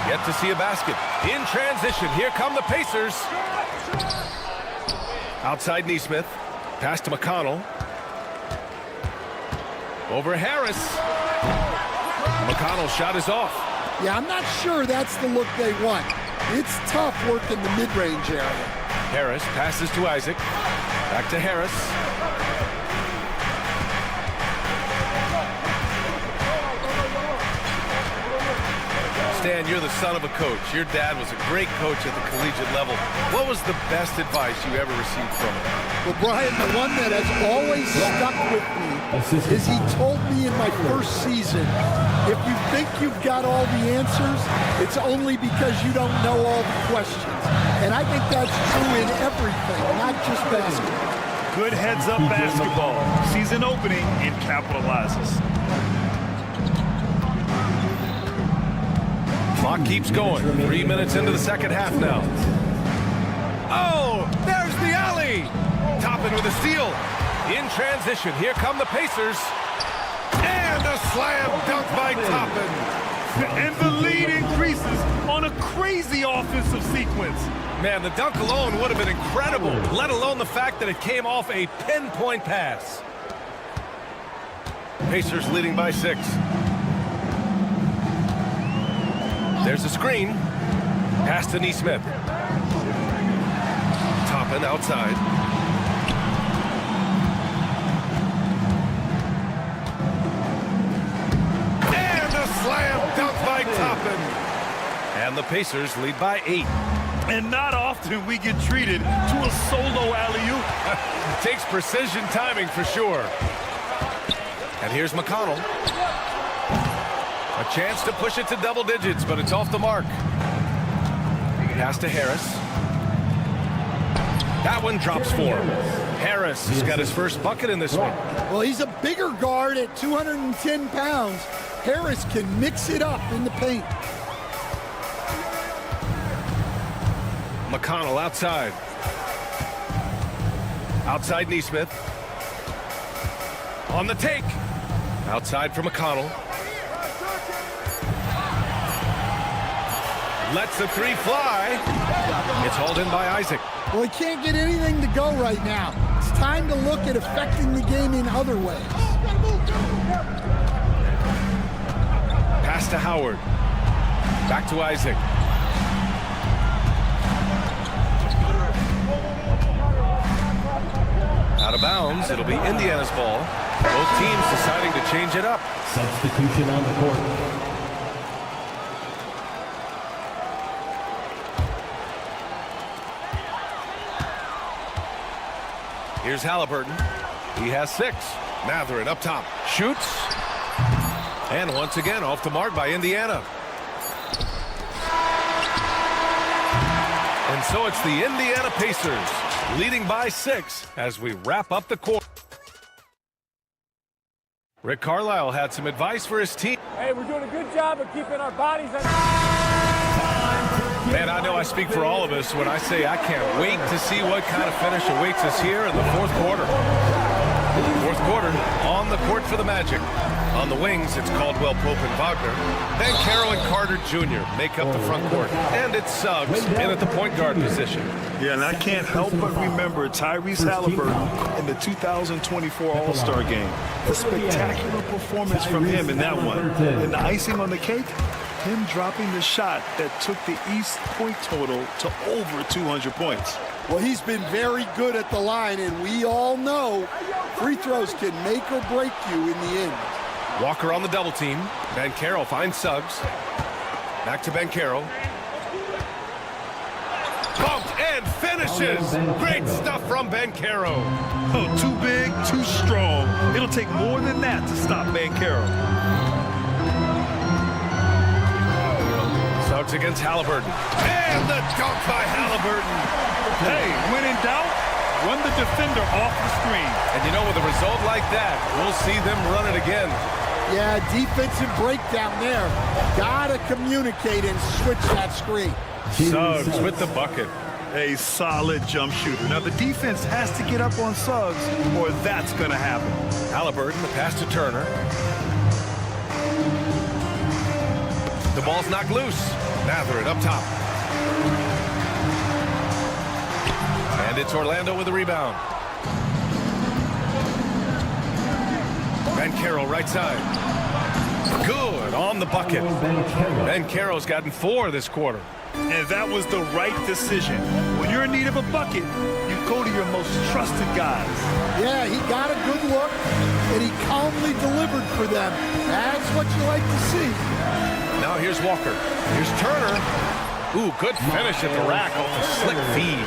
Yet to see a basket. In transition, here come the Pacers. Outside Neesmith. Pass to McConnell. Over Harris. McConnell's shot is off. Yeah, I'm not sure that's the look they want. It's tough working the mid-range area. Harris passes to Isaac. Back to Harris. Stan, you're the son of a coach. Your dad was a great coach at the collegiate level. What was the best advice you ever received from him? Well, Brian, the one that has always stuck with me is he told me in my first season, if you think you've got all the answers, it's only because you don't know all the questions. And I think that's true in everything, not just basketball. Good heads-up basketball. Season opening and capitalizes. Clock keeps going. 3 minutes into the second half now. Oh, there's the alley. Toppin with a steal. In transition, here come the Pacers. And a slam dunk by Toppin. And the lead increases on a crazy offensive sequence. Man, the dunk alone would have been incredible, let alone the fact that it came off a pinpoint pass. Pacers leading by 6. There's a screen. Pass to Neesmith. Toppin outside. And a slam dunk by Toppin. And the Pacers lead by 8. And not often we get treated to a solo alley-oop. Takes precision timing for sure. And here's McConnell. A chance to push it to double digits, but it's off the mark. Pass to Harris. That one drops for him. Harris has got his first bucket in this one. Well, he's a bigger guard at 210 pounds. Harris can mix it up in the paint. McConnell outside. Outside Neesmith. On the take. Outside for McConnell. Lets the three fly. It's hauled in by Isaac. Well, he can't get anything to go right now. It's time to look at affecting the game in other ways. Pass to Howard. Back to Isaac. Out of bounds. It'll be Indiana's ball. Both teams deciding to change it up. Substitution on the court. Here's Halliburton. He has 6. Matherin up top. Shoots. And once again, off the mark by Indiana. And so it's the Indiana Pacers leading by 6 as we wrap up the quarter. Rick Carlisle had some advice for his team. Hey, we're doing a good job of keeping our bodies on. Man, I know I speak for all of us when I say I can't wait to see what kind of finish awaits us here in the fourth quarter. Fourth quarter on the court for the Magic. On the wings, it's Caldwell Pope and Wagner. Banchero and Carter Jr. make up the front court. And it's Suggs in at the point guard position. Yeah, and I can't help but remember Tyrese Halliburton in the 2024 All-Star Game. A spectacular performance from him in that one. And the icing on the cake, him dropping the shot that took the East point total to over 200 points. Well, he's been very good at the line, and we all know free throws can make or break you in the end. Walker on the double team. Banchero finds Suggs. Back to Banchero. Bumped and finishes. Great stuff from Banchero. Oh, too big, too strong. It'll take more than that to stop Banchero. Suggs against Halliburton. And the dunk by Halliburton. Hey, when in doubt, run the defender off the screen. And you know, with a result like that, we'll see them run it again. Yeah, defensive breakdown there. Gotta communicate and switch that screen. Suggs with the bucket. A solid jump shooter. Now, the defense has to get up on Suggs, or that's going to happen. Halliburton, the pass to Turner. The ball's knocked loose. Matherin up top. And it's Orlando with the rebound. Banchero right side. Good on the bucket. Banchero's gotten 4 this quarter. And that was the right decision. When you're in need of a bucket, you go to your most trusted guys. Yeah, he got a good look, and he calmly delivered for them. That's what you like to see. Now here's Walker. Here's Turner. Ooh, good finish at the rack off the slick feed.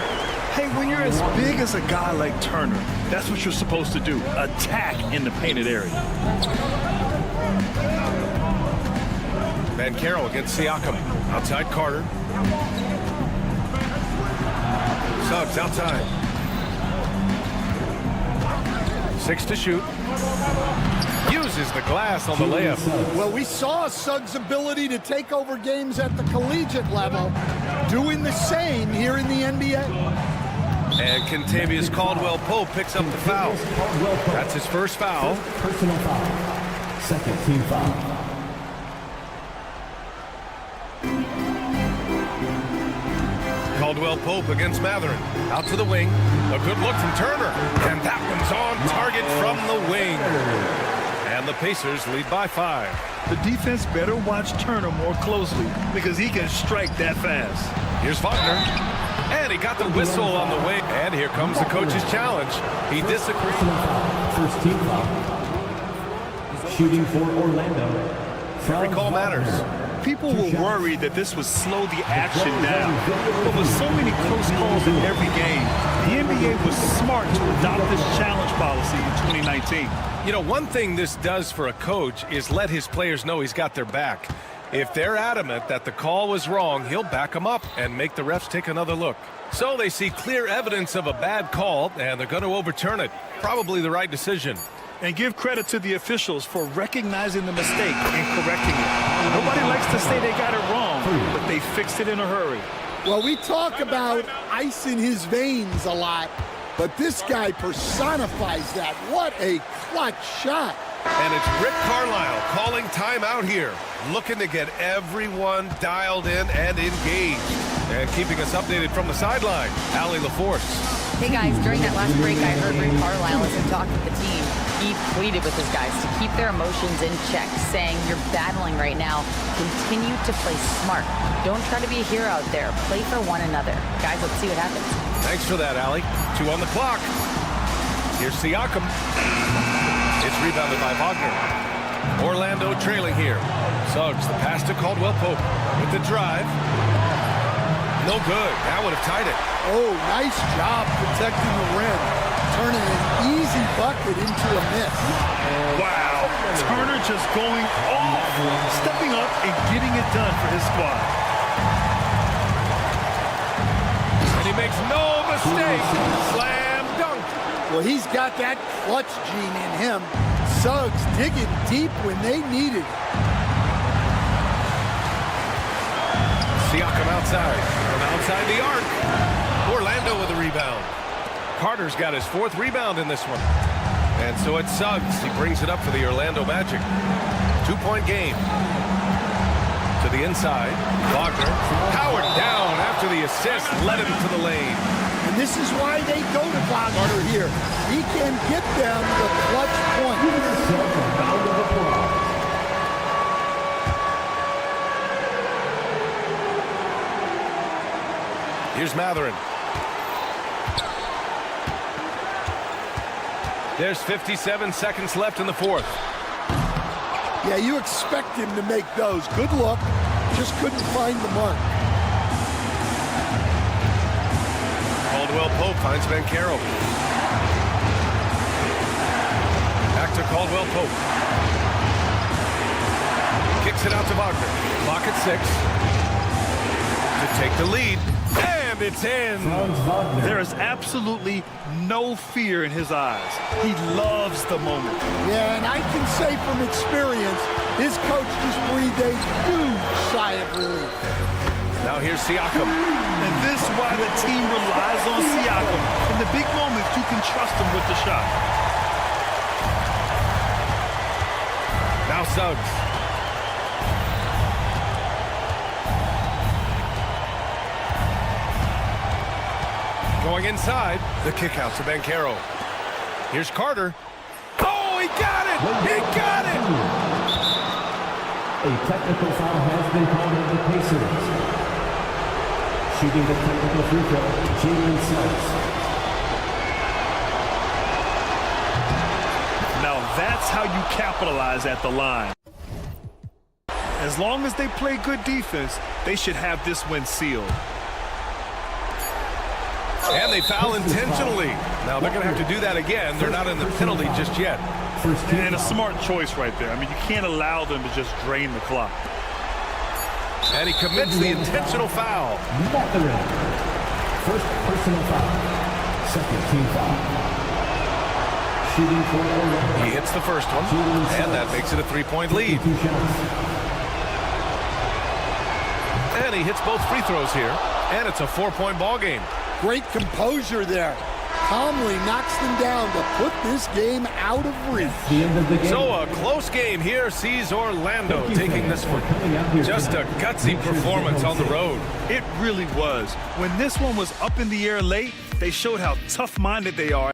Hey, when you're as big as a guy like Turner, that's what you're supposed to do. Attack in the painted area. Banchero against Siakam. Outside Carter. Suggs outside. 6 to shoot. Uses the glass on the layup. Well, we saw Suggs' ability to take over games at the collegiate level, doing the same here in the NBA. And Kentavious Caldwell-Pope picks up the foul. That's his first foul. Personal foul. Second team foul. Caldwell-Pope against Matherin. Out to the wing. A good look from Turner. And that one's on target from the wing. And the Pacers lead by 5. The defense better watch Turner more closely because he can strike that fast. Here's Wagner. And he got the whistle on the way. And here comes the coach's challenge. He disagrees. First team foul. Shooting for Orlando. Every call matters. People were worried that this would slow the action down. But with so many close calls in every game, the NBA was smart to adopt this challenge policy in 2019. You know, one thing this does for a coach is let his players know he's got their back. If they're adamant that the call was wrong, he'll back them up and make the refs take another look. So they see clear evidence of a bad call, and they're going to overturn it. Probably the right decision. And give credit to the officials for recognizing the mistake and correcting it. Nobody likes to say they got it wrong, but they fixed it in a hurry. Well, we talk about ice in his veins a lot, but this guy personifies that. What a clutch shot. And it's Rick Carlisle calling timeout here, looking to get everyone dialed in and engaged. And keeping us updated from the sideline, Allie LaForce. Hey guys, during that last break, I heard Rick Carlisle as he talked with the team. He pleaded with his guys to keep their emotions in check, saying, you're battling right now. Continue to play smart. Don't try to be a hero out there. Play for one another. Guys, let's see what happens. Thanks for that, Allie. 2 on the clock. Here's Siakam. It's rebounded by Wagner. Orlando trailing here. Suggs, the pass to Caldwell-Pope with the drive. No good. That would have tied it. Oh, nice job protecting the rim. turning an easy bucket into a miss. Wow. Turner just going off, stepping up and getting it done for his squad. And he makes no mistake. Slam dunk. Well, he's got that clutch gene in him. Suggs digging deep when they need it. Siakam outside. From outside the arc. Orlando with a rebound. Carter's got his 4th rebound in this one. And so it's Suggs. He brings it up for the Orlando Magic. 2-point game. To the inside. Wagner. Powered down after the assist. Led him to the lane. And this is why they go to Wagner here. He can get them the clutch point. Here's Matherin. There's 57 seconds left in the 4th. Yeah, you expect him to make those. Good look. Just couldn't find the mark. Caldwell Pope finds Banchero. Back to Caldwell Pope. Kicks it out to Wagner. Clock at 6. To take the lead. And it's in. There is absolutely no fear in his eyes. He loves the moment. Yeah, and I can say from experience, his coach just breathed a huge sigh of relief. Now here's Siakam. And this is why the team relies on Siakam. In the big moments, you can trust him with the shot. Now Suggs. Going inside, the kick out to Banchero. Here's Carter. Oh, he got it! He got it! A technical foul has been called on the Pacers. Shooting the technical free throw, Jalen Suggs. Now that's how you capitalize at the line. As long as they play good defense, they should have this win sealed. And they foul intentionally. Now they're going to have to do that again. They're not in the penalty just yet. And a smart choice right there. I mean, you can't allow them to just drain the clock. And he commits the intentional foul. First personal foul. Second team foul. Shooting for Orlando. He hits the first one, and that makes it a 3-point lead. And he hits both free throws here, and it's a 4-point ball game. Great composure there. Calmly knocks them down to put this game out of reach. The end of the game. So a close game here sees Orlando taking this one. Just a gutsy performance on the road. It really was. When this one was up in the air late, they showed how tough-minded they are.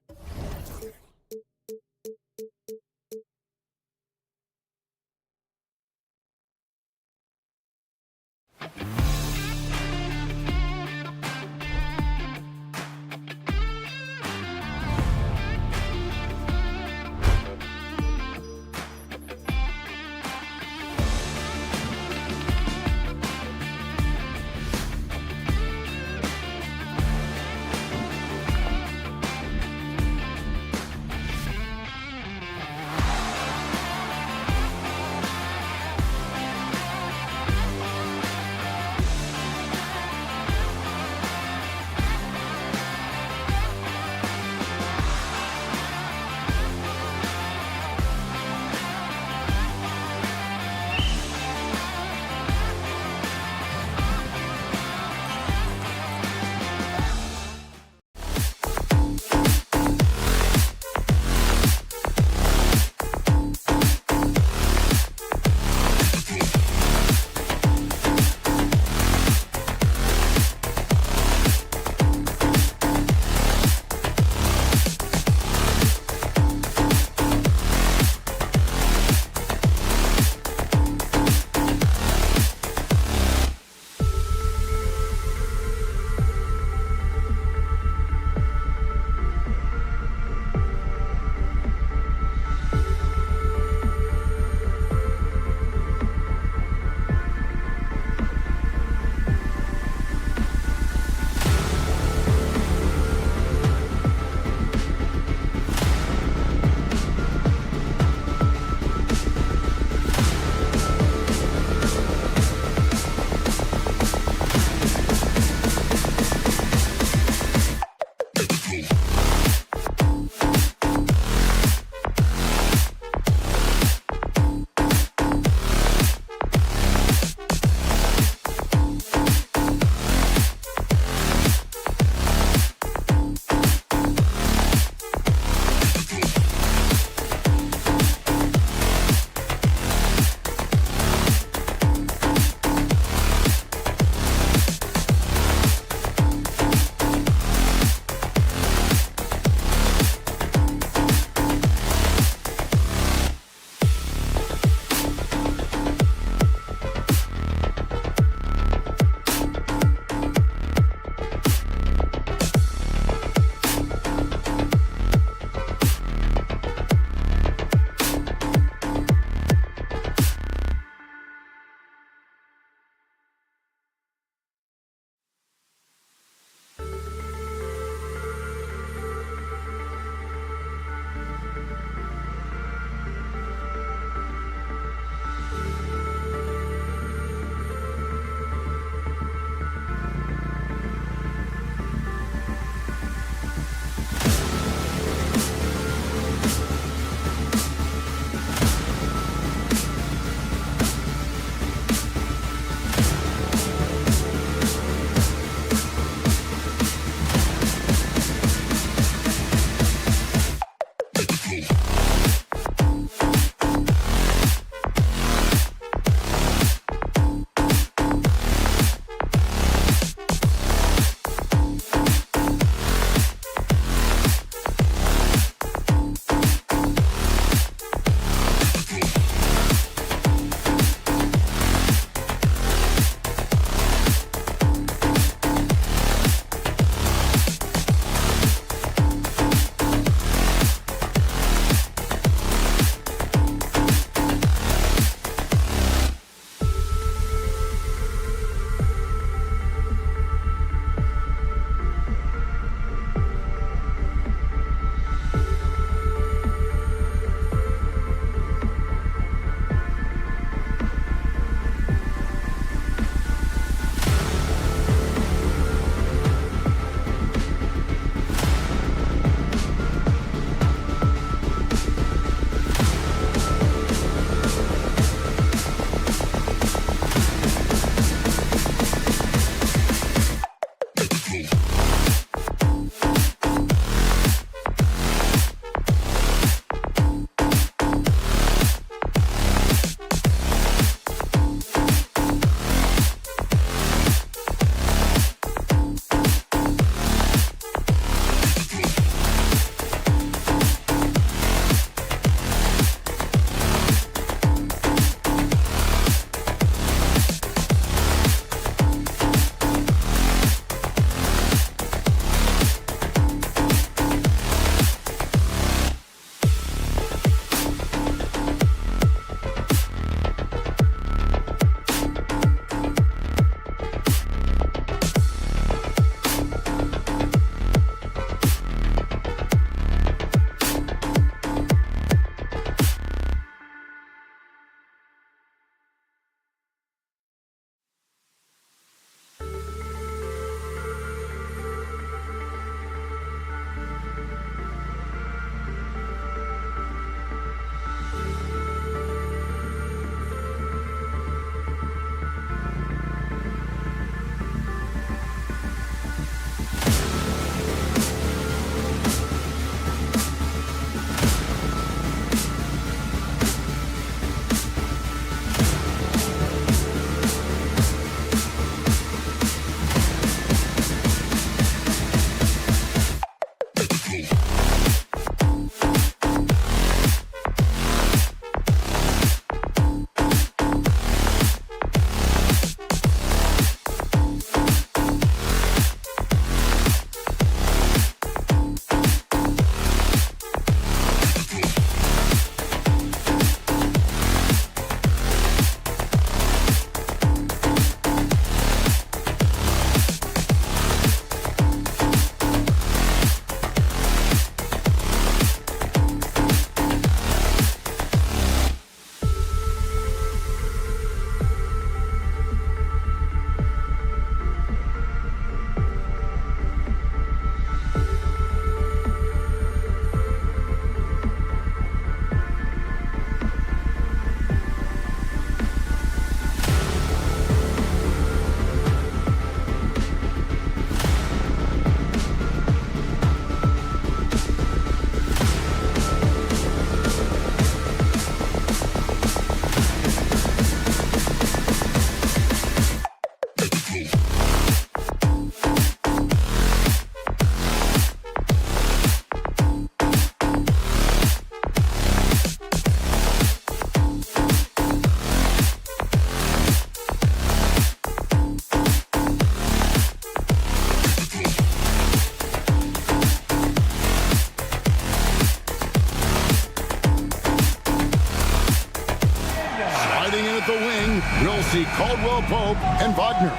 see Caldwell Pope and Wagner.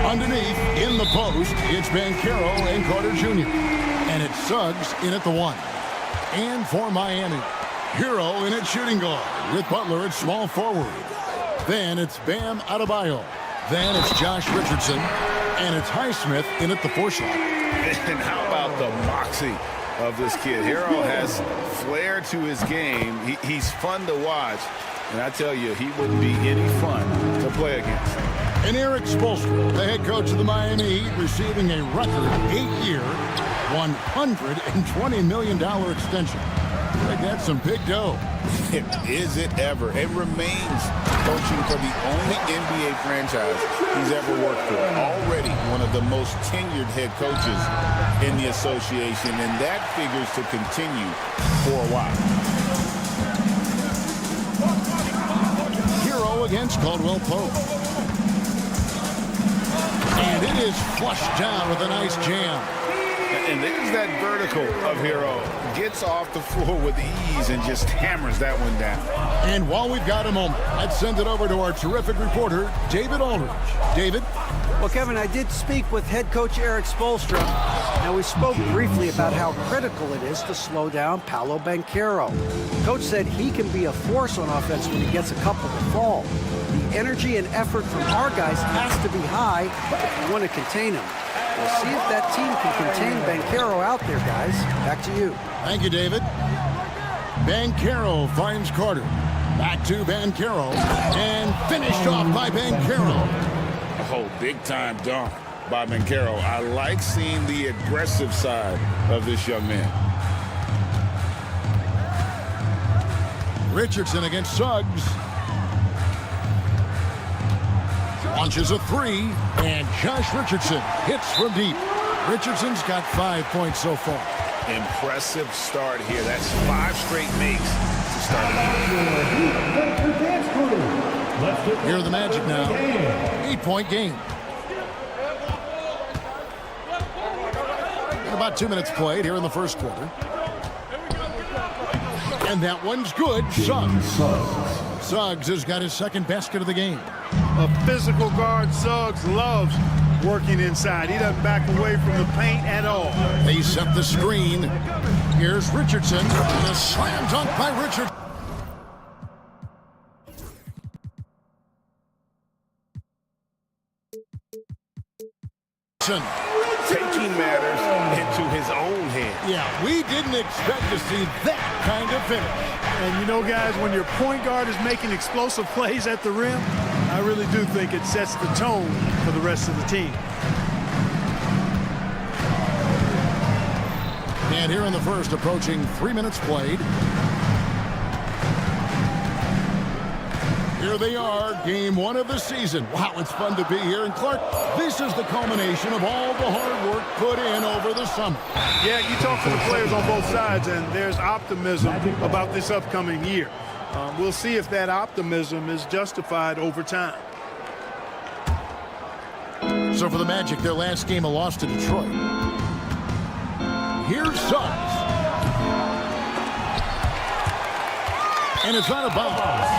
Underneath, in the post, it's Banchero and Carter Jr. And it's Suggs in at the 1. And for Miami, Hero in at shooting guard with Butler at small forward. Then it's Bam Adebayo. Then it's Josh Richardson. And it's Highsmith in at the 4 slot. And how about the moxie of this kid? Hero has flair to his game. He's fun to watch. And I tell you, he wouldn't be any fun to play against. And Eric Spoelstra, the head coach of the Miami Heat, receiving a record 8-year, $120 million extension. I think that's some big dough. Is it ever? It remains coaching for the only NBA franchise he's ever worked for. Already one of the most tenured head coaches in the association, and that figures to continue for a while. Hero against Caldwell Pope. And it is flushed down with a nice jam. And there's that vertical of Hero. Gets off the floor with ease and just hammers that one down. And while we've got a moment, let's send it over to our terrific reporter, David Aldridge. David? Well, Kevin, I did speak with head coach Eric Spoelstra. Now, we spoke briefly about how critical it is to slow down Paolo Banchero. Coach said he can be a force on offense when he gets a couple to fall. The energy and effort from our guys has to be high if we want to contain him. We'll see if that team can contain Banchero out there, guys. Back to you. Thank you, David. Banchero finds Carter. Back to Banchero. And finished off by Banchero. Oh, big-time dunk by Banchero. I like seeing the aggressive side of this young man. Richardson against Suggs. Launches a 3, and Josh Richardson hits from deep. Richardson's got 5 points so far. Impressive start here. That's 5 straight makes to start the game. Here are the Magic now. 8-point game. And about 2 minutes played here in the first quarter. And that one's good. Suggs has got his second basket of the game. A physical guard, Suggs loves working inside. He doesn't back away from the paint at all. They set the screen. Here's Richardson. And a slam dunk by Richardson. Taking matters into his own hands. Yeah, we didn't expect to see that kind of finish. And you know, guys, when your point guard is making explosive plays at the rim, I really do think it sets the tone for the rest of the team. And here in the first, approaching 3 minutes played. Here they are, game 1 of the season. Wow, it's fun to be here. And Clark, this is the culmination of all the hard work put in over the summer. Yeah, you talk to the players on both sides, and there's optimism about this upcoming year. We'll see if that optimism is justified over time. So for the Magic, their last game, a loss to Detroit. Here's Suggs. And it's out of bounds.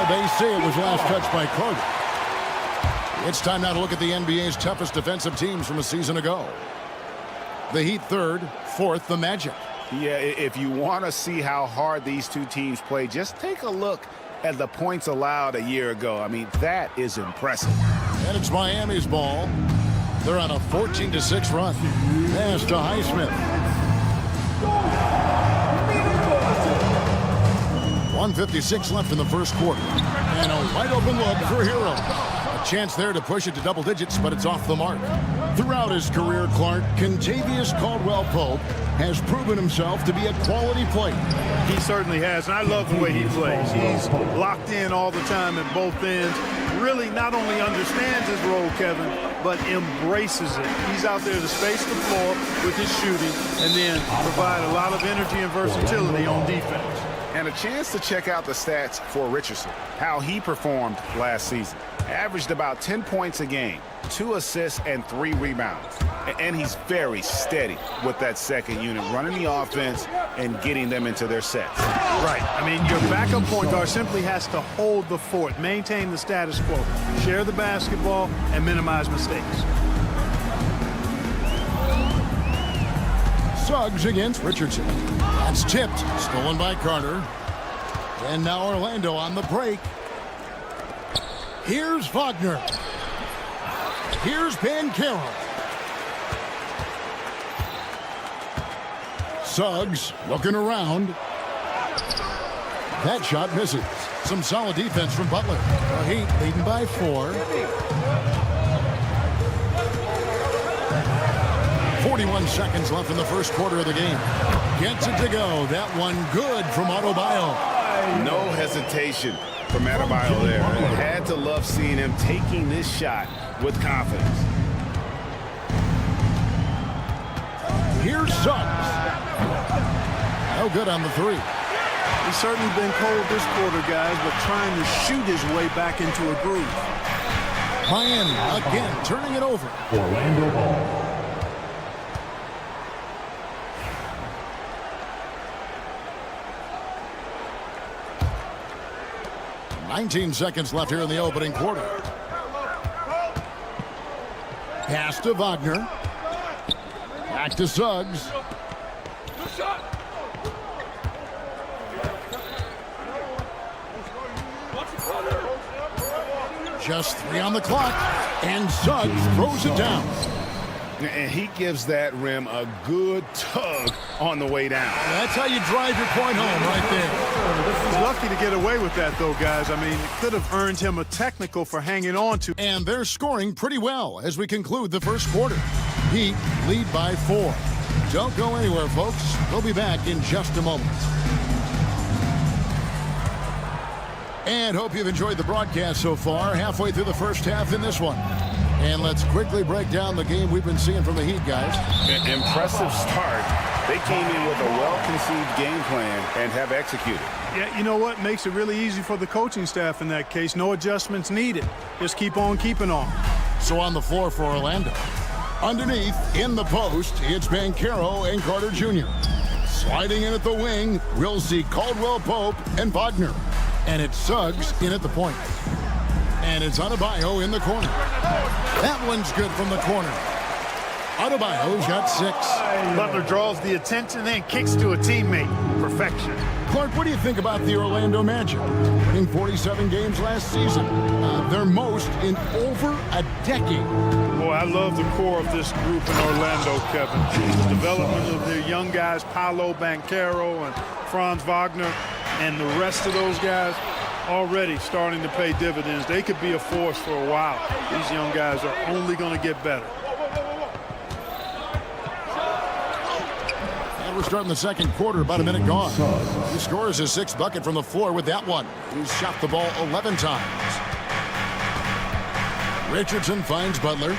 They say it was last touched by Carter. It's time now to look at the NBA's toughest defensive teams from a season ago. The Heat 3rd, 4th, the Magic. Yeah, if you want to see how hard these two teams play, just take a look at the points allowed a year ago. I mean, that is impressive. And it's Miami's ball. They're on a 14-6 run. Pass to Highsmith. 1:56 left in the first quarter. And a wide open look for Hero. A chance there to push it to double digits, but it's off the mark. Throughout his career, Clark, Kentavious Caldwell-Pope has proven himself to be a quality player. He certainly has, and I love the way he plays. He's locked in all the time at both ends. Really not only understands his role, Kevin, but embraces it. He's out there to space the floor with his shooting and then provide a lot of energy and versatility on defense. And a chance to check out the stats for Richardson, how he performed last season. Averaged about 10 points a game, 2 assists and 3 rebounds. And he's very steady with that second unit, running the offense and getting them into their sets. Right. I mean, your backup point guard simply has to hold the fort, maintain the status quo, share the basketball, and minimize mistakes. Suggs against Richardson. That's tipped. Stolen by Carter. And now Orlando on the break. Here's Wagner. Here's Banchero. Suggs looking around. That shot misses. Some solid defense from Butler. The Heat leading by 4. 41 seconds left in the first quarter of the game. Gets it to go. That one good from Adebayo. No hesitation from Adebayo there. Had to love seeing him taking this shot with confidence. Here's Suggs. No good on the 3. He's certainly been cold this quarter, guys, but trying to shoot his way back into a groove. Miami again turning it over. Orlando ball. 19 seconds left here in the opening quarter. Pass to Wagner. Back to Suggs. Just 3 on the clock, and Suggs throws it down. And he gives that rim a good tug on the way down. That's how you drive your point home right there. He's lucky to get away with that, though, guys. I mean, it could have earned him a technical for hanging on to. And they're scoring pretty well as we conclude the first quarter. Heat lead by 4. Don't go anywhere, folks. We'll be back in just a moment. And hope you've enjoyed the broadcast so far. Halfway through the first half in this one. And let's quickly break down the game we've been seeing from the Heat, guys. Impressive start. They came in with a well-conceived game plan and have executed. Yeah, you know what? Makes it really easy for the coaching staff in that case. No adjustments needed. Just keep on keeping on. So on the floor for Orlando. Underneath, in the post, it's Banchero and Carter Jr. Sliding in at the wing, we'll see Caldwell Pope and Wagner. And it's Suggs in at the point. And it's Adebayo in the corner. That one's good from the corner. Adebayo's got 6. Butler draws the attention and kicks to a teammate. Perfection. Clark, what do you think about the Orlando Magic? Winning 47 games last season. Their most in over a decade. Boy, I love the core of this group in Orlando, Kevin. The development of their young guys, Paolo Banchero and Franz Wagner, and the rest of those guys already starting to pay dividends. They could be a force for a while. These young guys are only going to get better. And we're starting the second quarter, about a minute gone. He scores his 6th bucket from the floor with that one. He's shot the ball 11 times. Richardson finds Butler.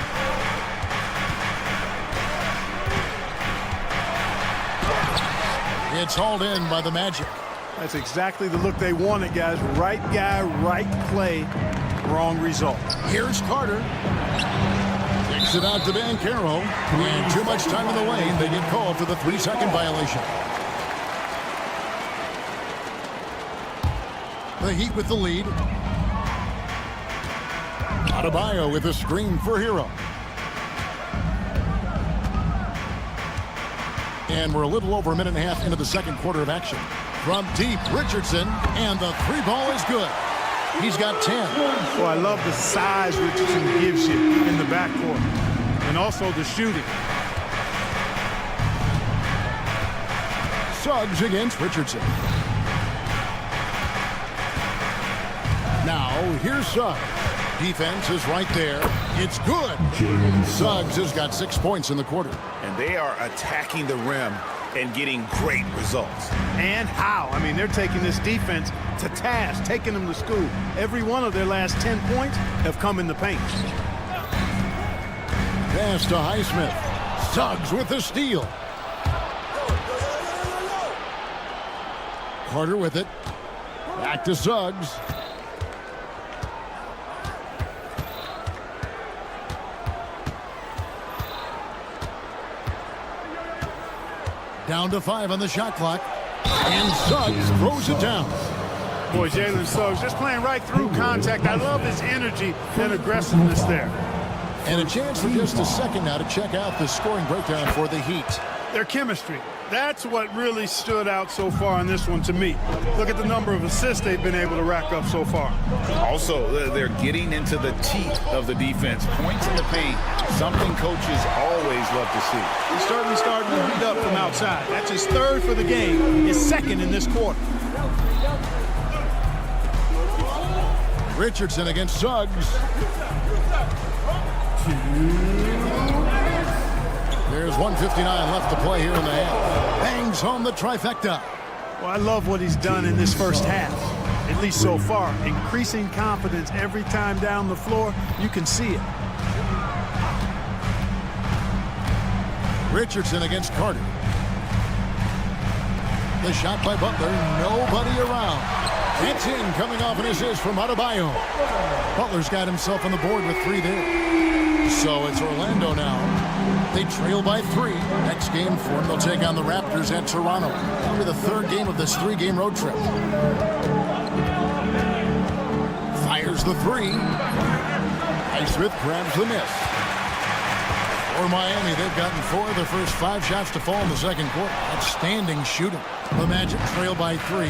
It's hauled in by the Magic. That's exactly the look they wanted, guys. Right guy, right play, wrong result. Here's Carter. Kicks it out to Banchero. And too much time in the lane. They get called for the 3-second violation. The Heat with the lead. Adebayo with a screen for Hero. And we're a little over a minute and a half into the second quarter of action. From deep, Richardson, and the 3-ball is good. He's got 10. Well, I love the size Richardson gives you in the backcourt, and also the shooting. Suggs against Richardson. Now, here's Suggs. Defense is right there. It's good. Suggs has got 6 points in the quarter. And they are attacking the rim and getting great results. And how? I mean, they're taking this defense to task, taking them to school. Every one of their last 10 points have come in the paint. Pass to Highsmith. Suggs with the steal. Carter with it. Back to Suggs. Down to 5 on the shot clock. And Suggs throws it down. Boy, Jalen Suggs just playing right through contact. I love his energy and aggressiveness there. And a chance for just a second now to check out the scoring breakdown for the Heat. Their chemistry. That's what really stood out so far in this one to me. Look at the number of assists they've been able to rack up so far. Also, they're getting into the teeth of the defense. Points in the paint, something coaches always love to see. He's certainly starting to heat up from outside. That's his third for the game, his second in this quarter. Richardson against Suggs. There's 1:59 left to play here in the half. Bangs home the trifecta. Well, I love what he's done in this first half, at least so far. Increasing confidence every time down the floor. You can see it. Richardson against Carter. The shot by Butler. Nobody around. That's in, coming off an assist from Adebayo. Butler's got himself on the board with 3 there. So it's Orlando now. They trail by 3. Next game for them, they'll take on the Raptors at Toronto. That'll be the 3rd game of this 3-game road trip. Fires the 3. Highsmith grabs the miss. For Miami, they've gotten 4 of their first 5 shots to fall in the second quarter. Outstanding shooting. The Magic trail by 3.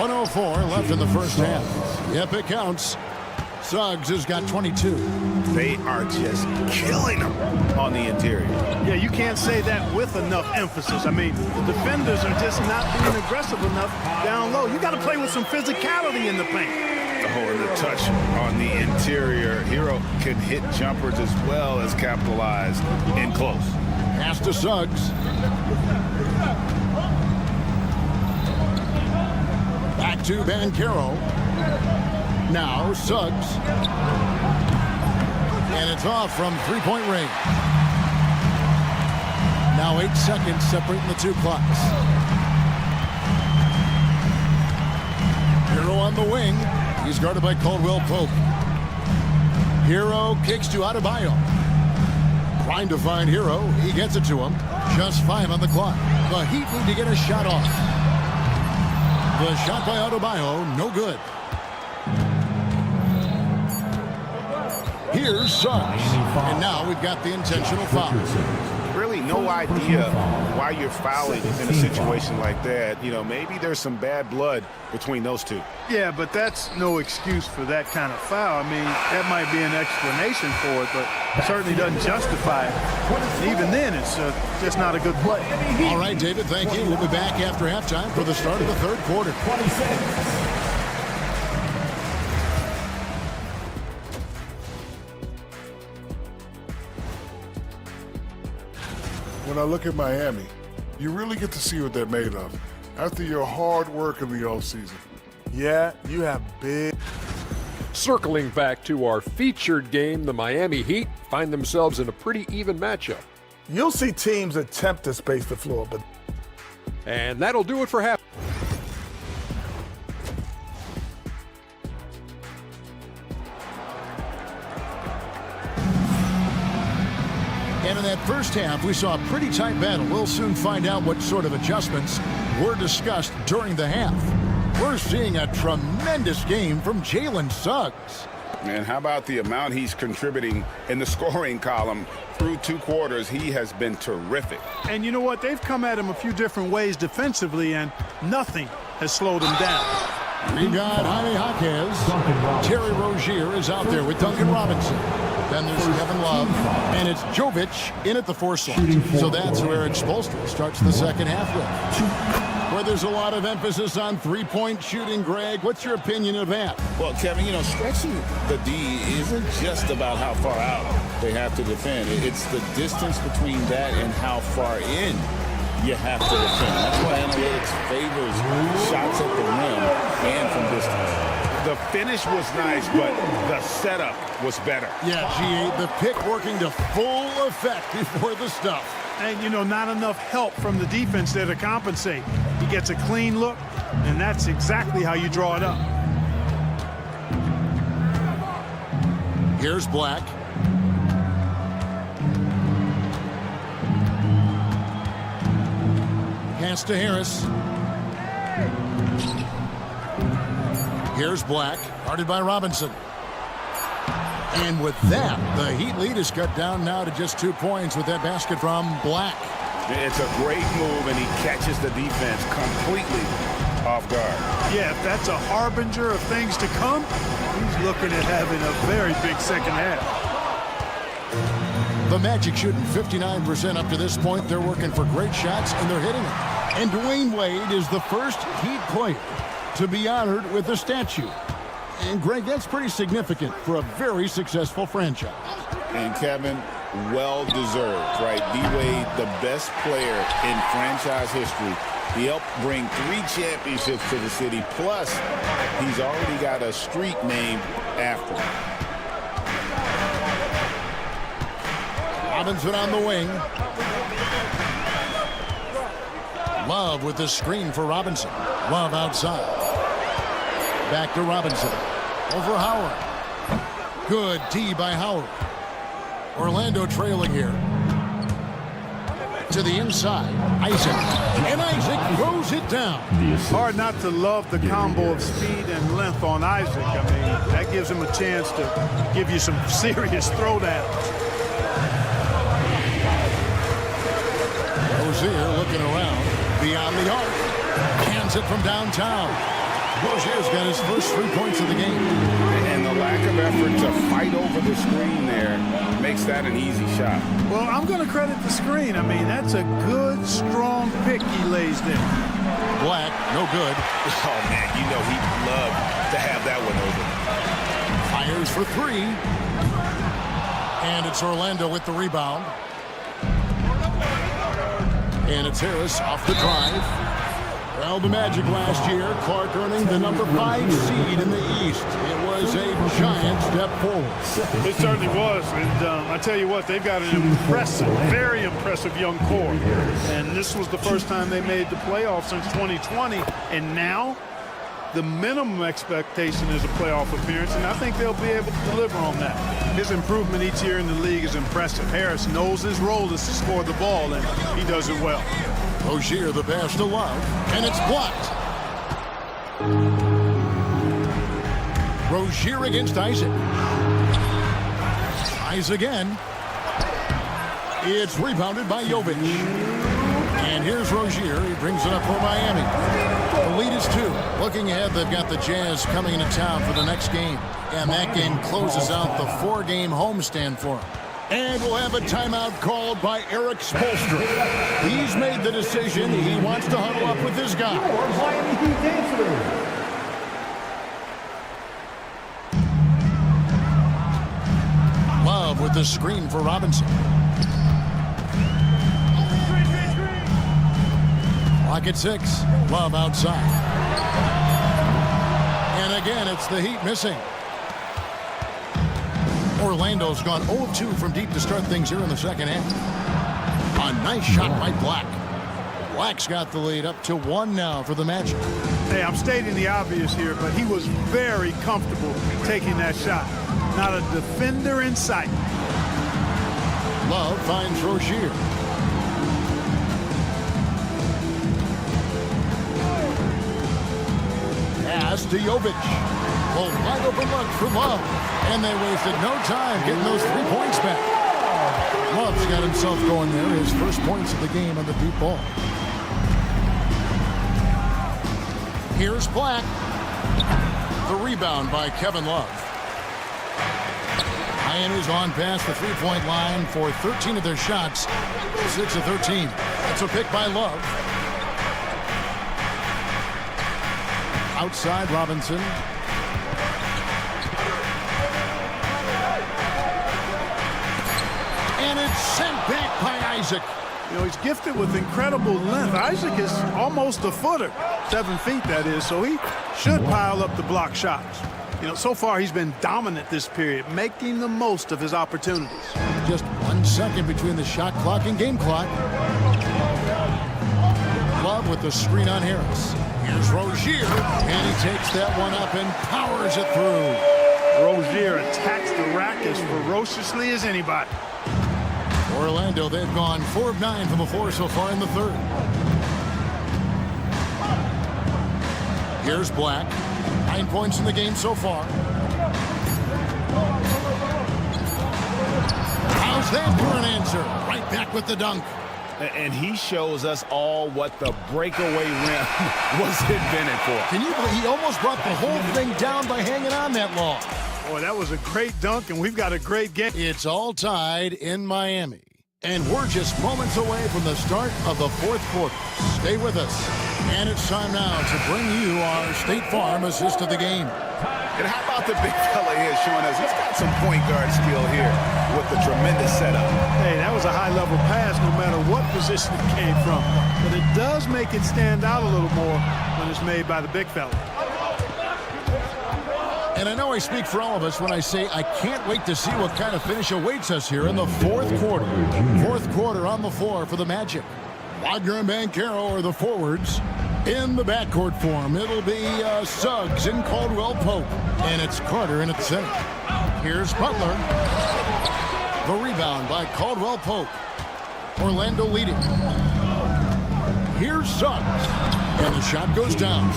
104 left in the first half. Yep, it counts. Suggs has got 22. They are just killing them on the interior. Yeah, you can't say that with enough emphasis. I mean, the defenders are just not being aggressive enough down low. You got to play with some physicality in the paint. Oh, and the touch on the interior. Hero can hit jumpers as well as capitalize in close. Pass to Suggs. Back to Banchero. Now Suggs. And it's off from 3-point range. Now 8 seconds separating the 2 clocks. Hero on the wing. He's guarded by Caldwell Pope. Hero kicks to Adebayo. Trying to find Hero. He gets it to him. Just 5 on the clock. The Heat need to get a shot off. The shot by Adebayo, no good. Here's Suggs. And now we've got the intentional foul. Really no idea why you're fouling in a situation like that. You know, maybe there's some bad blood between those two. Yeah, but that's no excuse for that kind of foul. I mean, that might be an explanation for it, but certainly doesn't justify it. Even then, it's just not a good play. All right, David, thank you. We'll be back after halftime for the start of the 3rd quarter. When I look at Miami, you really get to see what they're made of after your hard work in the offseason. Yeah, you have big. Circling back to our featured game, the Miami Heat find themselves in a pretty even matchup. You'll see teams attempt to space the floor, but... And that'll do it for half. And in that first half, we saw a pretty tight battle. We'll soon find out what sort of adjustments were discussed during the half. We're seeing a tremendous game from Jalen Suggs. Man, how about the amount he's contributing in the scoring column? Through 2 quarters, he has been terrific. And you know what? They've come at him a few different ways defensively, and nothing has slowed him down. We got Jaime Jaquez. Terry Rozier is out there with Duncan Robinson. Then there's Kevin Love. And it's Jovic in at the 4 slot. So that's where Eric Spoelstra starts the second half with. Where there's a lot of emphasis on 3-point shooting, Greg. What's your opinion of that? Well, Kevin, you know, stretching the D isn't just about how far out they have to defend. It's the distance between that and how far in you have to defend. That's why analytics favors shots at the rim and from distance. The finish was nice, but the setup was better. Yeah, G8, the pick working to full effect before the stuff. And, you know, not enough help from the defense there to compensate. He gets a clean look, and that's exactly how you draw it up. Here's Black. Pass to Harris. Here's Black, guarded by Robinson. And with that, the Heat lead is cut down now to just 2 points with that basket from Black. It's a great move, and he catches the defense completely off guard. Yeah, if that's a harbinger of things to come, he's looking at having a very big second half. The Magic shooting 59% up to this point. They're working for great shots, and they're hitting them. And Dwayne Wade is the first Heat player to be honored with a statue. And, Greg, that's pretty significant for a very successful franchise. And, Kevin, well-deserved, right? D-Wade, the best player in franchise history. He helped bring 3 championships to the city, plus he's already got a street named after him. Robinson on the wing. Love with the screen for Robinson. Love outside. Back to Robinson. Over Howard. Good D by Howard. Orlando trailing here. To the inside. Isaac. And Isaac throws it down. Hard not to love the combo of speed and length on Isaac. I mean, that gives him a chance to give you some serious throwdowns. Rozier looking around. Beyond the arc. Hands it from downtown. Rozier's got his first 3 points of the game. And the lack of effort to fight over the screen there makes that an easy shot. Well, I'm going to credit the screen. I mean, that's a good, strong pick he lays there. Black, no good. Oh, man, you know he'd love to have that one over. Fires for 3. And it's Orlando with the rebound. And it's Harris off the drive. Well, the Magic last year, Clark earning the number 5 seed in the East. It was a giant step forward. It certainly was. And I tell you what, they've got an impressive, very impressive young core. And this was the first time they made the playoffs since 2020. And now the minimum expectation is a playoff appearance, and I think they'll be able to deliver on that. His improvement each year in the league is impressive. Harris knows his role is to score the ball, and he does it well. Rozier the pass to Love, and it's blocked. Rozier against Isaac. Tries again. It's rebounded by Jovic. And here's Rozier. He brings it up for Miami. The lead is 2. Looking ahead, they've got the Jazz coming into town for the next game. And that game closes out the 4-game homestand for them. And we'll have a timeout called by Eric Spoelstra. He's made the decision. He wants to huddle up with his guy. Love with the screen for Robinson. Clock at 6. Love outside. And again, it's the Heat missing. Orlando's gone 0-2 from deep to start things here in the second half. A nice shot by Black. Black's got the lead up to 1 now for the Magic. Hey, I'm stating the obvious here, but he was very comfortable taking that shot. Not a defender in sight. Love finds Rozier. Pass to Jovic. Well, wide open look for Love. And they wasted no time getting those 3 points back. Love's got himself going there. His first points of the game on the deep ball. Here's Black. The rebound by Kevin Love. Miami's on past the 3-point line for 13 of their shots. 6 of 13. That's a pick by Love. Outside Robinson. And it's sent back by Isaac. You know, he's gifted with incredible length. Isaac is almost a footer. 7 feet, that is, so he should pile up the block shots. You know, so far he's been dominant this period, making the most of his opportunities. Just 1 second between the shot clock and game clock. Love with the screen on Harris. Here's Rozier, and he takes that one up and powers it through. Rozier attacks the rack as ferociously as anybody. Orlando, they've gone 4 of 9 from the floor so far in the third. Here's Black. 9 points in the game so far. How's that for an answer? Right back with the dunk. And he shows us all what the breakaway rim was invented for. Can you believe he almost brought the whole thing down by hanging on that long? Boy, that was a great dunk, and we've got a great game. It's all tied in Miami. And we're just moments away from the start of the fourth quarter. Stay with us. And it's time now to bring you our State Farm assist of the game. And how about the big fella here showing us he's got some point guard skill here with the tremendous setup. Hey, that was a high-level pass no matter what position it came from. But it does make it stand out a little more when it's made by the big fella. And I know I speak for all of us when I say I can't wait to see what kind of finish awaits us here in the fourth quarter. Fourth quarter on the floor for the Magic. Wagner and Banchero are the forwards. In the backcourt form, it'll be Suggs and Caldwell Pope. And it's Carter in at center. Here's Butler. The rebound by Caldwell Pope. Orlando leading. Here's Suggs. And the shot goes down.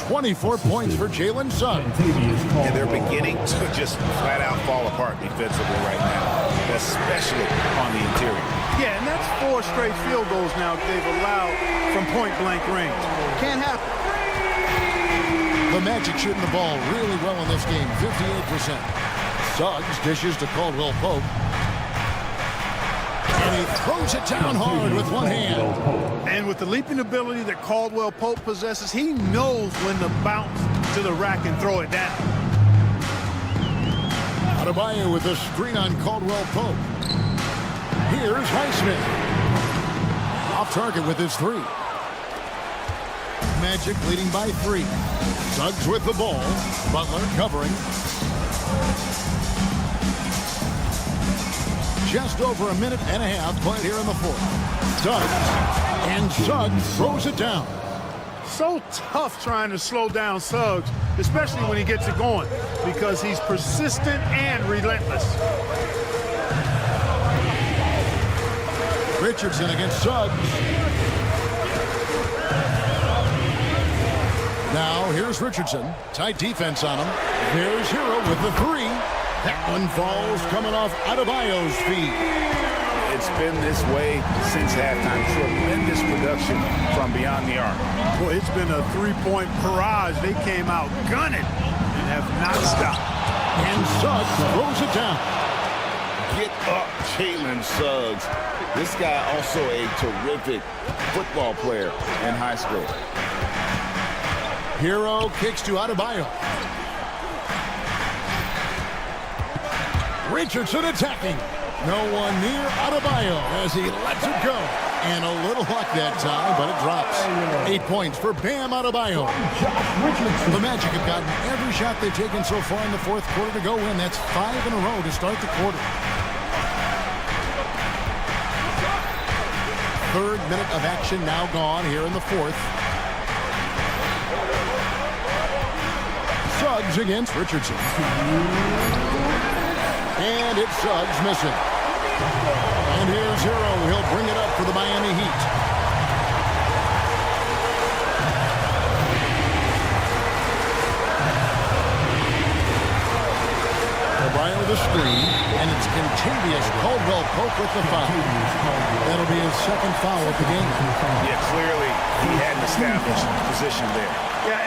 24 points for Jalen Suggs. And they're beginning to just flat out fall apart defensively right now, especially on the interior. Yeah, and that's 4 straight field goals now they've allowed from point-blank range. Can't happen. The Magic shooting the ball really well in this game, 58%. Suggs dishes to Caldwell Pope. And he throws it down hard with one hand. And with the leaping ability that Caldwell Pope possesses, he knows when to bounce to the rack and throw it down. Adebayo with a screen on Caldwell Pope. Here's Highsmith. Off target with his 3. Magic leading by 3. Suggs with the ball. Butler covering. Just over a minute and a half played here in the fourth. Suggs. And Suggs throws it down. So tough trying to slow down Suggs, especially when he gets it going, because he's persistent and relentless. Richardson against Suggs. Now here's Richardson. Tight defense on him. There's Hero with the 3. That one falls coming off Adebayo's feet. It's been this way since halftime. Tremendous production from beyond the arc. Boy, it's been a 3-point barrage. They came out gunning and have not stopped. And Suggs throws it down. Get up, Jalen Suggs. This guy also a terrific football player in high school. Hero kicks to Adebayo. Richardson attacking. No one near Adebayo as he lets it go. And a little luck that time, but it drops. 8 points for Bam Adebayo. The Magic have gotten every shot they've taken so far in the fourth quarter to go in. That's 5 in a row to start the quarter. Third minute of action now gone here in the fourth. Suggs against Richardson. And it's Suggs missing. And here's Hero. He'll bring it up for the Miami Heat. O'Brien with a screen, and it's contagious. Caldwell Pope with the foul. That'll be his second foul of the game. Yeah, clearly he had an established position there. Yeah,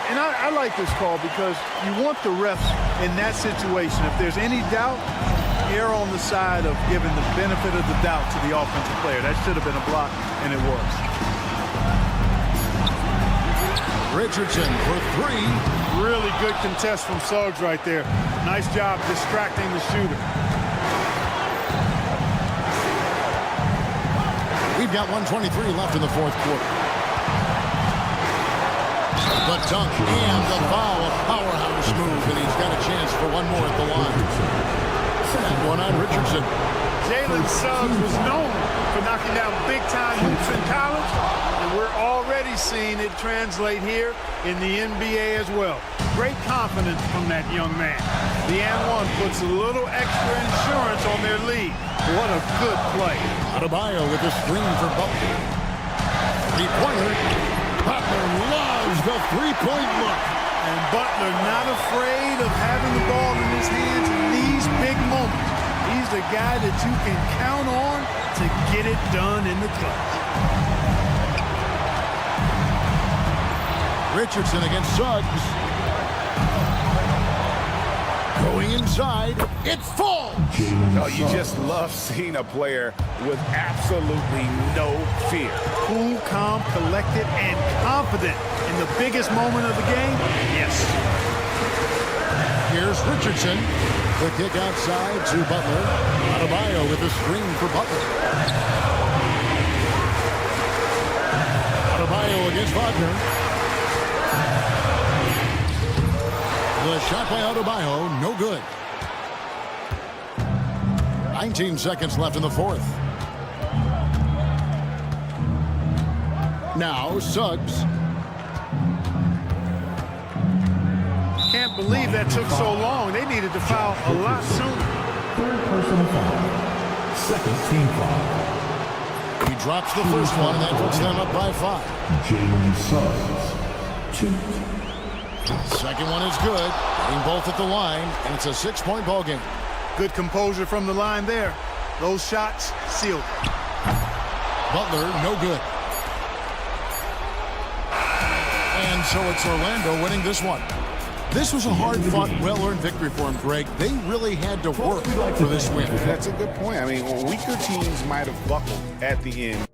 and I like this call because you want the refs in that situation. If there's any doubt, err on the side of giving the benefit of the doubt to the offensive player. That should have been a block, and it was. Richardson for 3. Really good contest from Suggs right there. Nice job distracting the shooter. We've got 1:23 left in the fourth quarter. The dunk and the foul, a powerhouse move, and he's got a chance for one more at the line. And one on Richardson. Jalen Suggs was known for knocking down big-time hoops in college, and we're already seeing it translate here in the NBA as well. Great confidence from that young man. The and-one puts a little extra insurance on their lead. What a good play. Adebayo with the screen for Butler. 3-pointer. Butler loves the three-point look. And Butler not afraid of having the ball in his hands in these big moments. He's the guy that you can count on to get it done in the clutch. Richardson against Suggs. Going inside, it falls. No, you just love seeing a player with absolutely no fear. Cool, calm, collected, and confident in the biggest moment of the game. Yes. Here's Richardson. The kick outside to Butler. Adebayo with the screen for Butler. Adebayo against Wagner. The shot by Adebayo, no good. 19 seconds left in the fourth. Now Suggs. Can't believe that took so long. They needed to foul a lot sooner. Third personal foul. Second team foul. He drops the first one, and that puts them up by 5. Jalen Suggs, 2. Second one is good. Getting both at the line, and it's a 6-point ball game. Good composure from the line there. Those shots sealed. Butler, no good. And so it's Orlando winning this one. This was a hard-fought, well-earned victory for him, Greg. They really had to work for this win. That's a good point. I mean, weaker teams might have buckled at the end.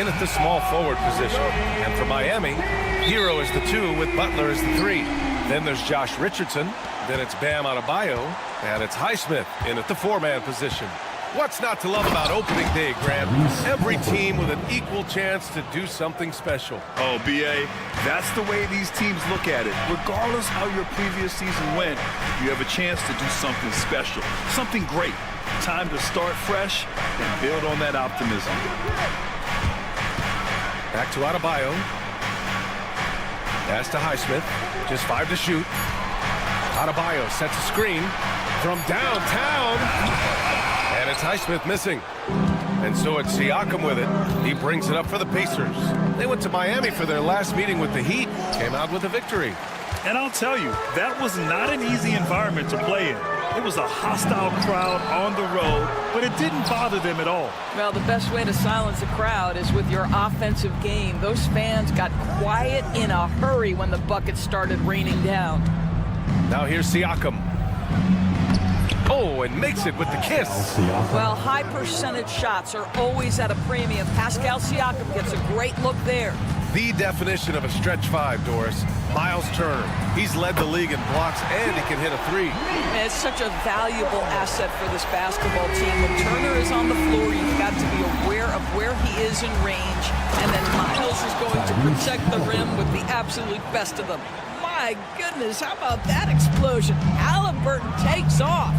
in at the small forward position. And for Miami, Hero is the 2 with Butler as the 3. Then there's Josh Richardson. Then it's Bam Adebayo. And it's Highsmith in at the 4-man position. What's not to love about opening day, Grant? Every team with an equal chance to do something special. Oh, B.A., that's the way these teams look at it. Regardless how your previous season went, you have a chance to do something special, something great. Time to start fresh and build on that optimism. Back to Adebayo. Pass to Highsmith. Just 5 to shoot. Adebayo sets a screen from downtown. And it's Highsmith missing. And so it's Siakam with it. He brings it up for the Pacers. They went to Miami for their last meeting with the Heat. Came out with a victory. And I'll tell you, that was not an easy environment to play in. It was a hostile crowd on the road, but it didn't bother them at all. Well, the best way to silence a crowd is with your offensive game. Those fans got quiet in a hurry when the buckets started raining down. Now here's Siakam. Oh, and makes it with the kiss. Well, high percentage shots are always at a premium. Pascal Siakam gets a great look there. The definition of a stretch 5, Doris. Miles Turner. He's led the league in blocks, and he can hit a 3. And it's such a valuable asset for this basketball team. When Turner is on the floor, you've got to be aware of where he is in range. And then Miles is going to protect the rim with the absolute best of them. My goodness, how about that explosion? Halliburton takes off.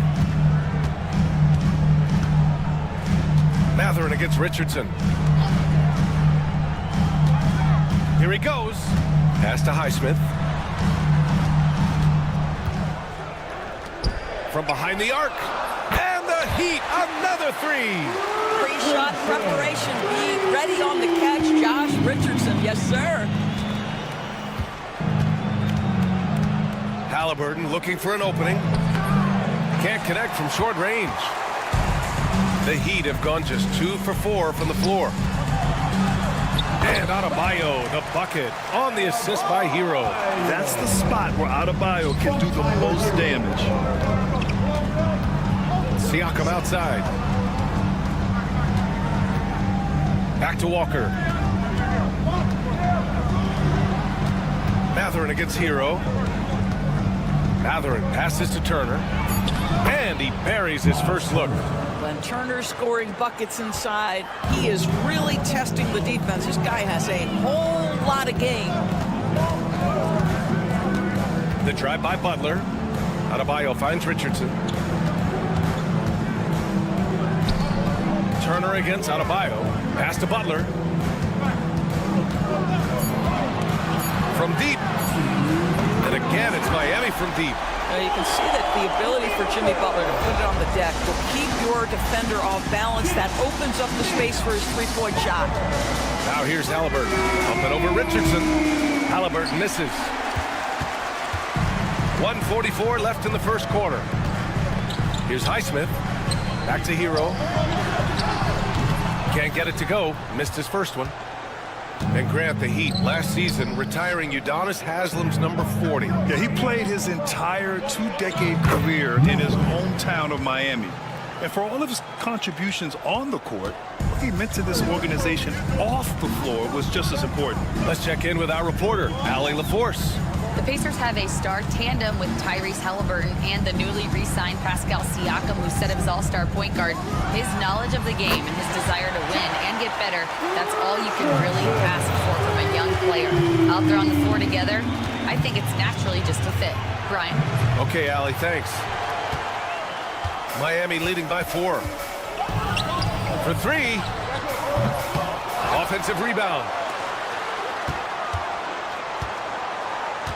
Mathurin against Richardson. Here he goes. Pass to Highsmith. From behind the arc. And the Heat, another 3. Pre-shot preparation. Be ready on the catch, Josh Richardson. Yes, sir. Halliburton looking for an opening. Can't connect from short range. The Heat have gone just 2 for 4 from the floor. And Adebayo, the bucket, on the assist by Hero. That's the spot where Adebayo can do the most damage. Siakam outside. Back to Walker. Mathurin against Hero. Mathurin passes to Turner. And he buries his first look. When Turner's scoring buckets inside, he is really testing the defense. This guy has a whole lot of game. The drive by Butler. Adebayo finds Richardson. Turner against Adebayo. Pass to Butler. From deep. And again, it's Miami from deep. Now you can see that the ability for Jimmy Butler to put it on the deck will keep your defender off balance. That opens up the space for his three-point shot. Now here's Halliburton. Up and over Richardson. Halliburton misses. 1:44 left in the first quarter. Here's Highsmith. Back to Hero. Can't get it to go. Missed his first one. And Grant, the Heat, last season, retiring Udonis Haslam's number 40. Yeah, he played his entire 2-decade career in his hometown of Miami. And for all of his contributions on the court, what he meant to this organization off the floor was just as important. Let's check in with our reporter, Allie LaForce. The Pacers have a star tandem with Tyrese Halliburton and the newly re-signed Pascal Siakam, who set up his all-star point guard. His knowledge of the game and his desire to win and get better, that's all you can really ask for from a young player. Out there on the floor together, I think it's naturally just a fit. Brian. Okay, Allie, thanks. Miami leading by 4. For 3. Offensive rebound.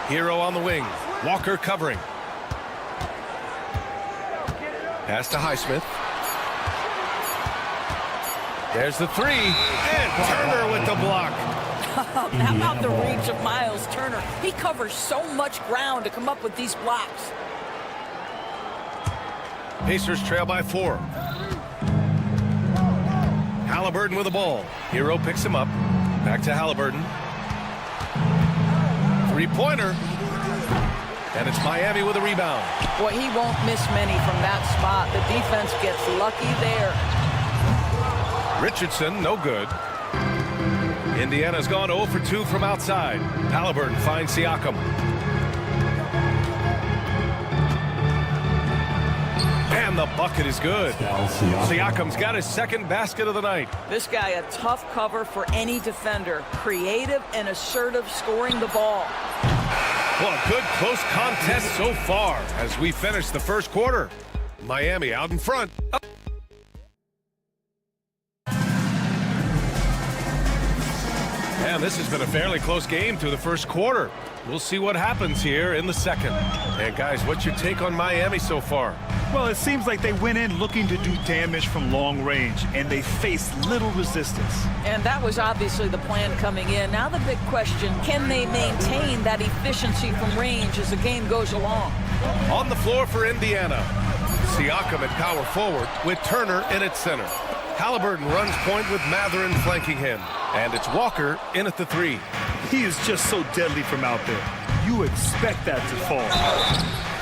Hero on the wing. Walker covering. Pass to Highsmith. There's the 3. And Turner with the block. How about the reach of Miles Turner? He covers so much ground to come up with these blocks. Pacers trail by 4. Halliburton with the ball. Hero picks him up. Back to Halliburton. Three-pointer. And it's Miami with a rebound. Boy, he won't miss many from that spot. The defense gets lucky there. Richardson, no good. Indiana's gone 0 for 2 from outside. Halliburton finds Siakam. And the bucket is good. Siakam's got his second basket of the night. This guy, a tough cover for any defender. Creative and assertive scoring the ball. Well, a good close contest so far as we finish the first quarter. Miami out in front. And this has been a fairly close game through the first quarter. We'll see what happens here in the second. And guys, what's your take on Miami so far? Well, it seems like they went in looking to do damage from long range, and they faced little resistance. And that was obviously the plan coming in. Now the big question, can they maintain that efficiency from range as the game goes along? On the floor for Indiana, Siakam at power forward with Turner in at center. Halliburton runs point with Mathurin flanking him. And it's Walker in at the 3. He is just so deadly from out there. You expect that to fall.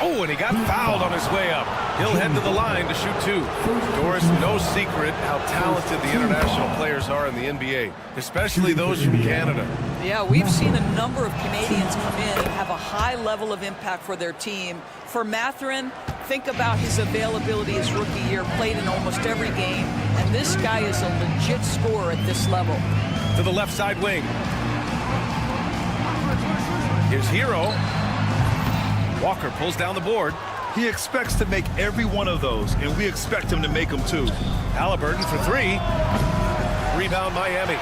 Oh, and he got fouled on his way up. He'll head to the line to shoot 2. Doris, no secret how talented the international players are in the NBA, especially those from Canada. Yeah, we've seen a number of Canadians come in and have a high level of impact for their team. For Mathurin, think about his availability his rookie year, played in almost every game, and this guy is a legit scorer at this level. To the left side wing. Here's Hero. Walker pulls down the board. He expects to make every one of those, and we expect him to make them too. Halliburton for 3. Rebound Miami.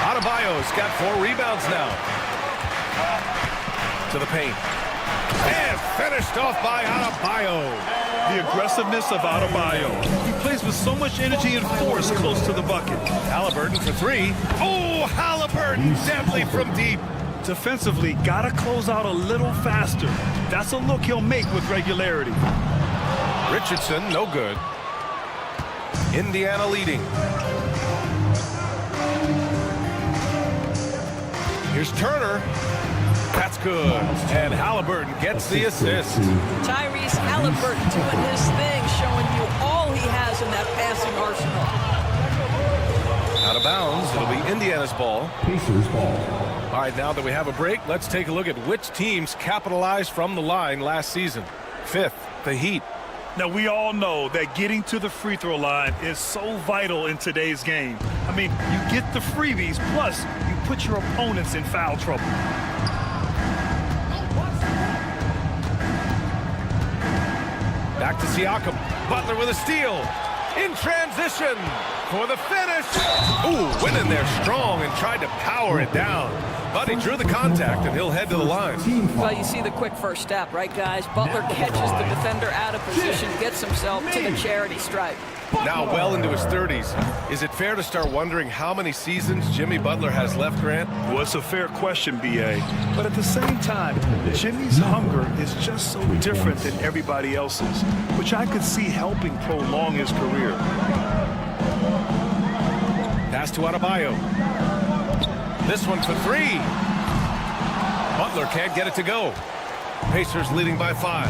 Adebayo's got 4 rebounds now. To the paint. And finished off by Adebayo. The aggressiveness of Adebayo. He plays with so much energy and force close to the bucket. Halliburton for 3. Oh, Halliburton deadly from deep. Defensively, gotta close out a little faster. That's a look he'll make with regularity. Richardson, no good. Indiana leading. Here's Turner. That's good. And Halliburton gets the assist. Tyrese Halliburton doing his thing, showing you all he has in that passing arsenal. Out of bounds. It'll be Indiana's ball. Pacers ball. All right, now that we have a break, let's take a look at which teams capitalized from the line last season. 5th, the Heat. Now, we all know that getting to the free throw line is so vital in today's game. I mean, you get the freebies, plus you put your opponents in foul trouble. Back to Siakam. Butler with a steal. In transition for the finish. Ooh, went in there strong and tried to power it down. But he drew the contact, and he'll head to the line. Well, you see the quick first step, right, guys? Butler catches the defender out of position, gets himself to the charity stripe. Now well into his 30s. Is it fair to start wondering how many seasons Jimmy Butler has left, Grant? Well, it's a fair question, B.A. But at the same time, Jimmy's hunger is just so different than everybody else's, which I could see helping prolong his career. Pass to Adebayo. This one for 3. Butler can't get it to go. Pacers leading by 5.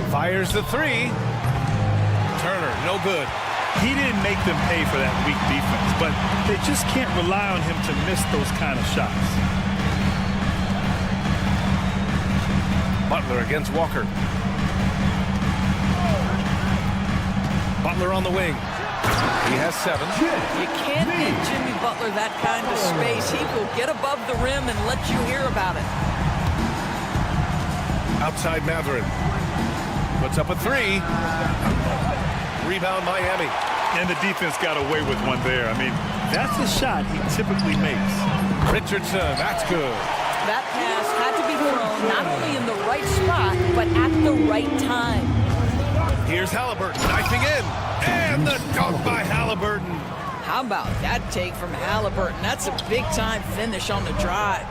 Fires the 3. Turner, no good. He didn't make them pay for that weak defense, but they just can't rely on him to miss those kind of shots. Butler against Walker. Butler on the wing. He has 7. You can't give Jimmy Butler that kind of space. He will get above the rim and let you hear about it. Outside Mathurin. Puts up a 3. Rebound Miami. And the defense got away with one there. I mean, that's a shot he typically makes. Richardson, that's good. That pass had to be thrown not only in the right spot, but at the right time. Here's Halliburton knifing in. And the dunk by Halliburton. How about that take from Halliburton? That's a big-time finish on the drive.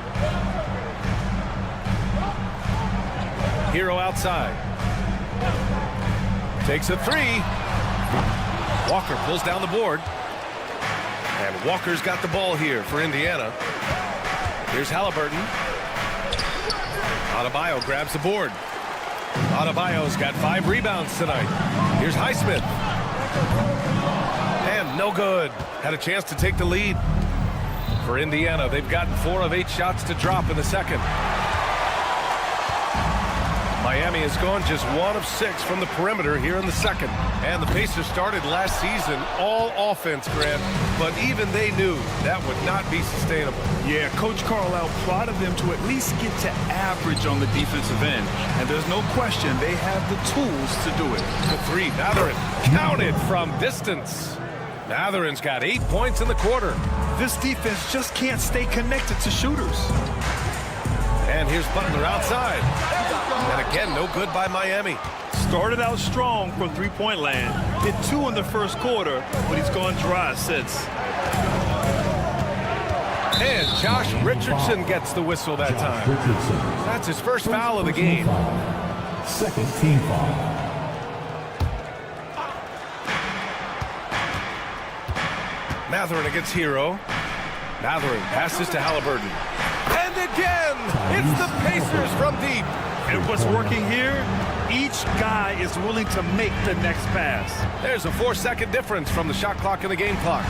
Hero outside. Takes a 3. Walker pulls down the board. And Walker's got the ball here for Indiana. Here's Halliburton. Adebayo grabs the board. Adebayo's got 5 rebounds tonight. Here's Highsmith. And No good. Had a chance to take the lead. For Indiana, they've gotten 4 of 8 shots to drop in the second. Miami has gone just 1 of 6 from the perimeter here in the second. And the Pacers started last season all offense, Grant, but even they knew that would not be sustainable. Yeah, Coach Carlisle prodded them to at least get to average on the defensive end. And there's no question they have the tools to do it. The 3, Mathurin, counted from distance. Mathurin's got 8 points in the quarter. This defense just can't stay connected to shooters. And here's Butler outside. And again, no good by Miami. Started out strong from three-point land. Hit 2 in the first quarter, but he's gone dry since. And Josh Richardson gets the whistle that time. That's his first foul of the game. Second team foul. Mathurin against Hero. Mathurin passes to Halliburton. And again, it's the Pacers from deep. And what's working here? Each guy is willing to make the next pass. There's a 4-second difference from the shot clock and the game clock.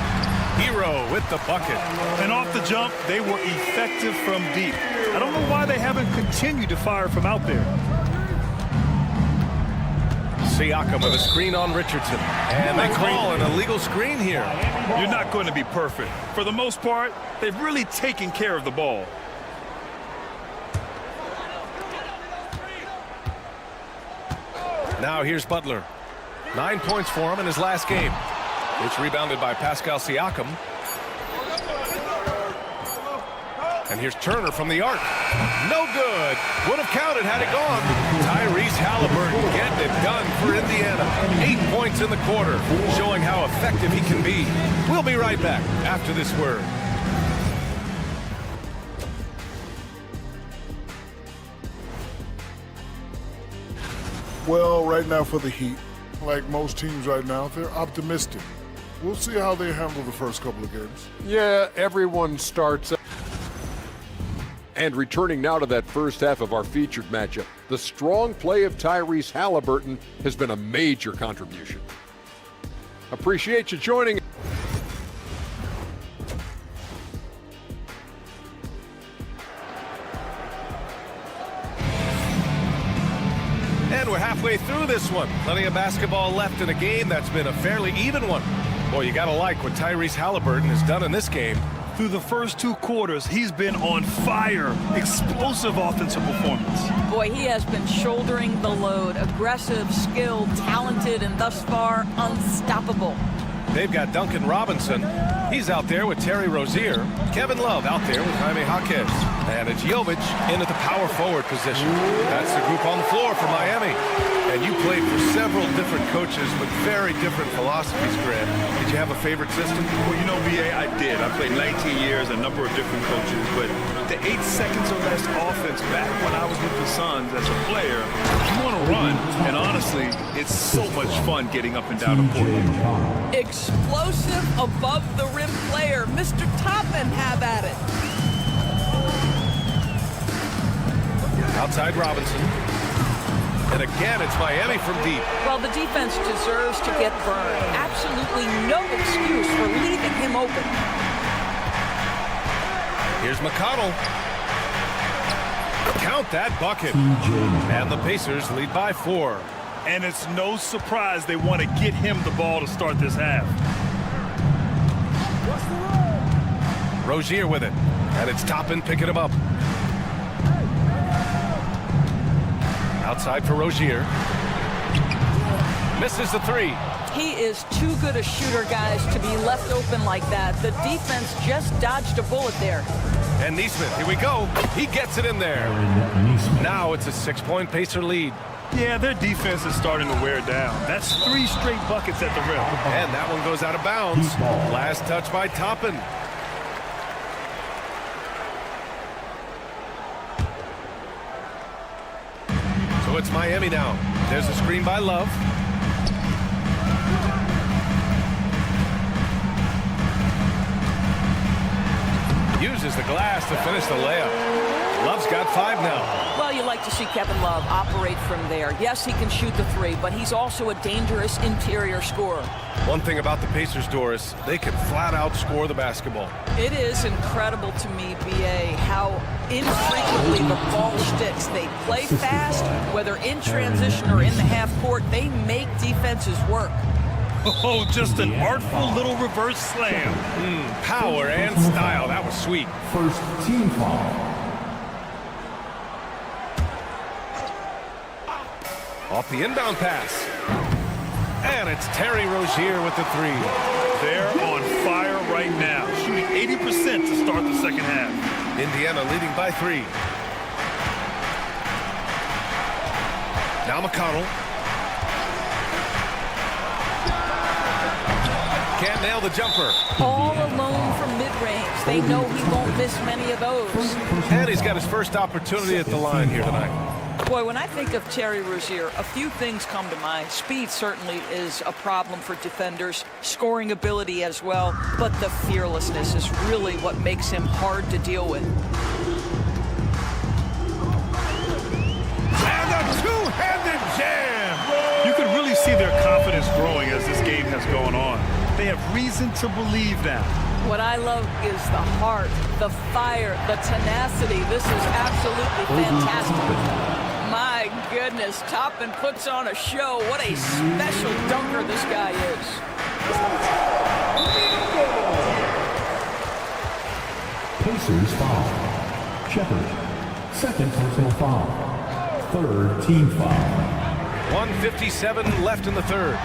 Hero with the bucket. And off the jump, they were effective from deep. I don't know why they haven't continued to fire from out there. Siakam with a screen on Richardson. And they call an illegal screen here. You're not going to be perfect. For the most part, they've really taken care of the ball. Now here's Butler. 9 points for him in his last game. It's rebounded by Pascal Siakam. And here's Turner from the arc. No good. Would have counted had it gone. Tyrese Halliburton getting it done for Indiana. 8 points in the quarter, showing how effective he can be. We'll be right back after this word. Well, right now for the Heat, like most teams right now, they're optimistic. We'll see how they handle the first couple of games. Yeah, everyone starts. And returning now to that first half of our featured matchup, the strong play of Tyrese Halliburton has been a major contribution. Appreciate you joining. And we're halfway through this one. Plenty of basketball left in a game that's been a fairly even one. Boy, you gotta like what Tyrese Halliburton has done in this game. Through the first 2 quarters, he's been on fire. Explosive offensive performance. Boy, he has been shouldering the load. Aggressive, skilled, talented, and thus far unstoppable. They've got Duncan Robinson. He's out there with Terry Rozier. Kevin Love out there with Jaime Jaquez. And it's Jovic in at the power forward position. That's the group on the floor for Miami. And you played for several different coaches with very different philosophies, Grant. Did you have a favorite system? Well, you know, BA, I did. I played 19 years, a number of different coaches. But the 8 seconds or less offense back when I was with the Suns as a player, you want to run. And honestly, it's so much fun getting up and down the court. Explosive above the rim player. Mr. Toppin have at it. Outside Robinson. And again, it's Miami from deep. Well, the defense deserves to get burned. Absolutely no excuse for leaving him open. Here's McConnell. Count that bucket. And the Pacers lead by 4. And it's no surprise they want to get him the ball to start this half. Rozier with it. And it's Toppin picking him up. Outside for Rozier. Misses the 3. He is too good a shooter, guys, to be left open like that. The defense just dodged a bullet there. And Neesmith, here we go. He gets it in there. Now it's a 6-point Pacer lead. Yeah, their defense is starting to wear down. That's 3 straight buckets at the rim. And that one goes out of bounds. Last touch by Toppin. So it's Miami now. There's a screen by Love. Uses the glass to finish the layup. Love's got 5 now. Well, you like to see Kevin Love operate from there. Yes, he can shoot the 3, but he's also a dangerous interior scorer. One thing about the Pacers, Doris, they can flat out score the basketball. It is incredible to me, B.A., how infrequently the ball sticks. They play fast, whether in transition or in the half court. They make defenses work. Oh, just an artful little reverse slam. Power and style. That was sweet. First team foul. Off the inbound pass. And it's Terry Rozier with the 3. They're on fire right now, shooting 80% to start the second half. Indiana leading by 3. Now McConnell. Can't nail the jumper. All alone from mid-range. They know he won't miss many of those. And he's got his first opportunity at the line here tonight. Boy, when I think of Terry Rozier, a few things come to mind. Speed certainly is a problem for defenders, scoring ability as well, but the fearlessness is really what makes him hard to deal with. And a two-handed jam! You can really see their confidence growing as this game has gone on. They have reason to believe now. What I love is the heart, the fire, the tenacity. This is absolutely fantastic. My goodness, Toppin puts on a show. What a special dunker this guy is. Pacers foul. Shepard, second personal foul. Third team foul. 1:57 left in the third.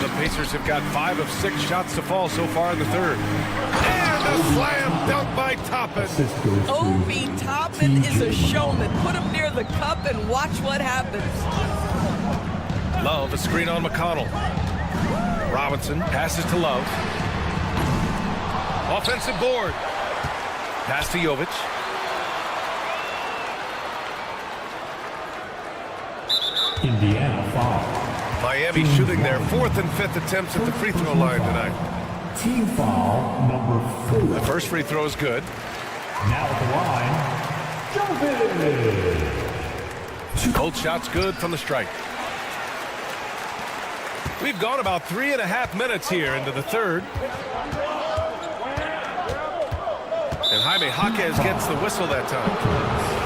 The Pacers have got 5 of 6 shots to fall so far in the third. And a slam dunk by Toppin. Obi Toppin is a showman. Put him near the cup and watch what happens. Love, a screen on McConnell. Robinson passes to Love. Offensive board. Pass to Jovic. Indiana foul. Miami shooting their 4th and 5th attempts at the free throw line tonight. Team foul number 4. The first free throw is good. Now at the line, Jovic. Both shots good from the stripe. We've gone about 3.5 minutes here into the third. And Jaime Jaquez gets the whistle that time.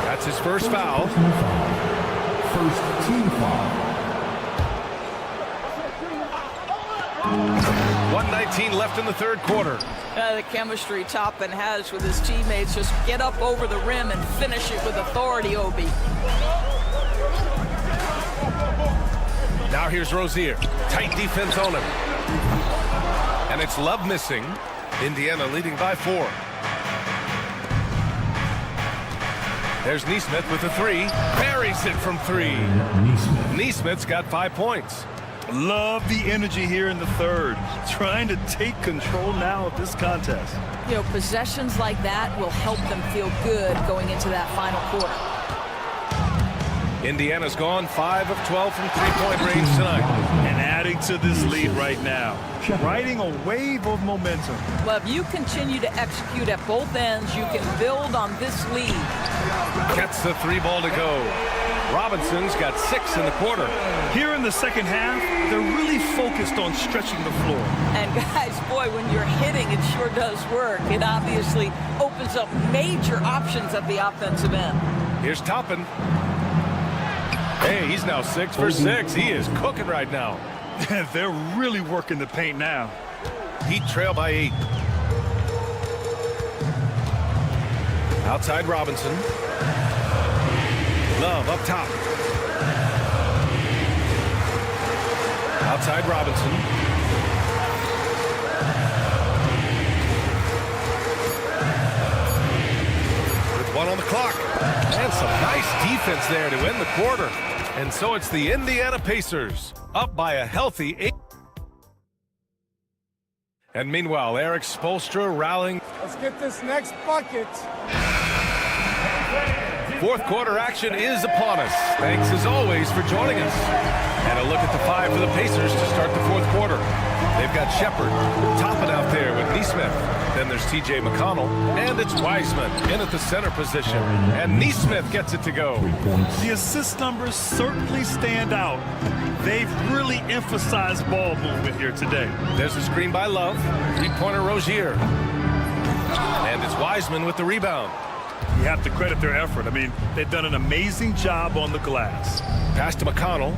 That's his first foul. First team foul. 1:19 left in the third quarter. The chemistry Toppin has with his teammates. Just get up over the rim and finish it with authority, Obi. Now here's Rozier. Tight defense on him. And it's Love missing. Indiana leading by 4. There's Nesmith with a 3. Buries it from 3. Nesmith's got 5 points. Love the energy here in the third. Trying to take control now of this contest. You know, possessions like that will help them feel good going into that final quarter. Indiana's gone 5 of 12 from three-point range tonight. And adding to this lead right now. Riding a wave of momentum. Well, if you continue to execute at both ends, you can build on this lead. Gets the 3 ball to go. Robinson's got 6 in the quarter. Here in the second half, they're really focused on stretching the floor. And guys, boy, when you're hitting, it sure does work. It obviously opens up major options at the offensive end. Here's Toppin. Hey, he's now 6 for 6. He is cooking right now. They're really working the paint now. Heat trail by 8. Outside Robinson. Love up top. Outside Robinson. With 1 on the clock. And some nice defense there to end the quarter. And so it's the Indiana Pacers up by a healthy 8. And meanwhile, Eric Spoelstra rallying. Let's get this next bucket. Fourth quarter action is upon us. Thanks as always for joining us. And a look at the 5 for the Pacers to start the fourth quarter. They've got Shepard topping out there with Neesmith. Then there's T.J. McConnell, and it's Wiseman in at the center position. And Neesmith gets it to go. The assist numbers certainly stand out. They've really emphasized ball movement here today. There's a screen by Love. Three-pointer Rozier. And it's Wiseman with the rebound. You have to credit their effort. I mean, they've done an amazing job on the glass. Pass to McConnell.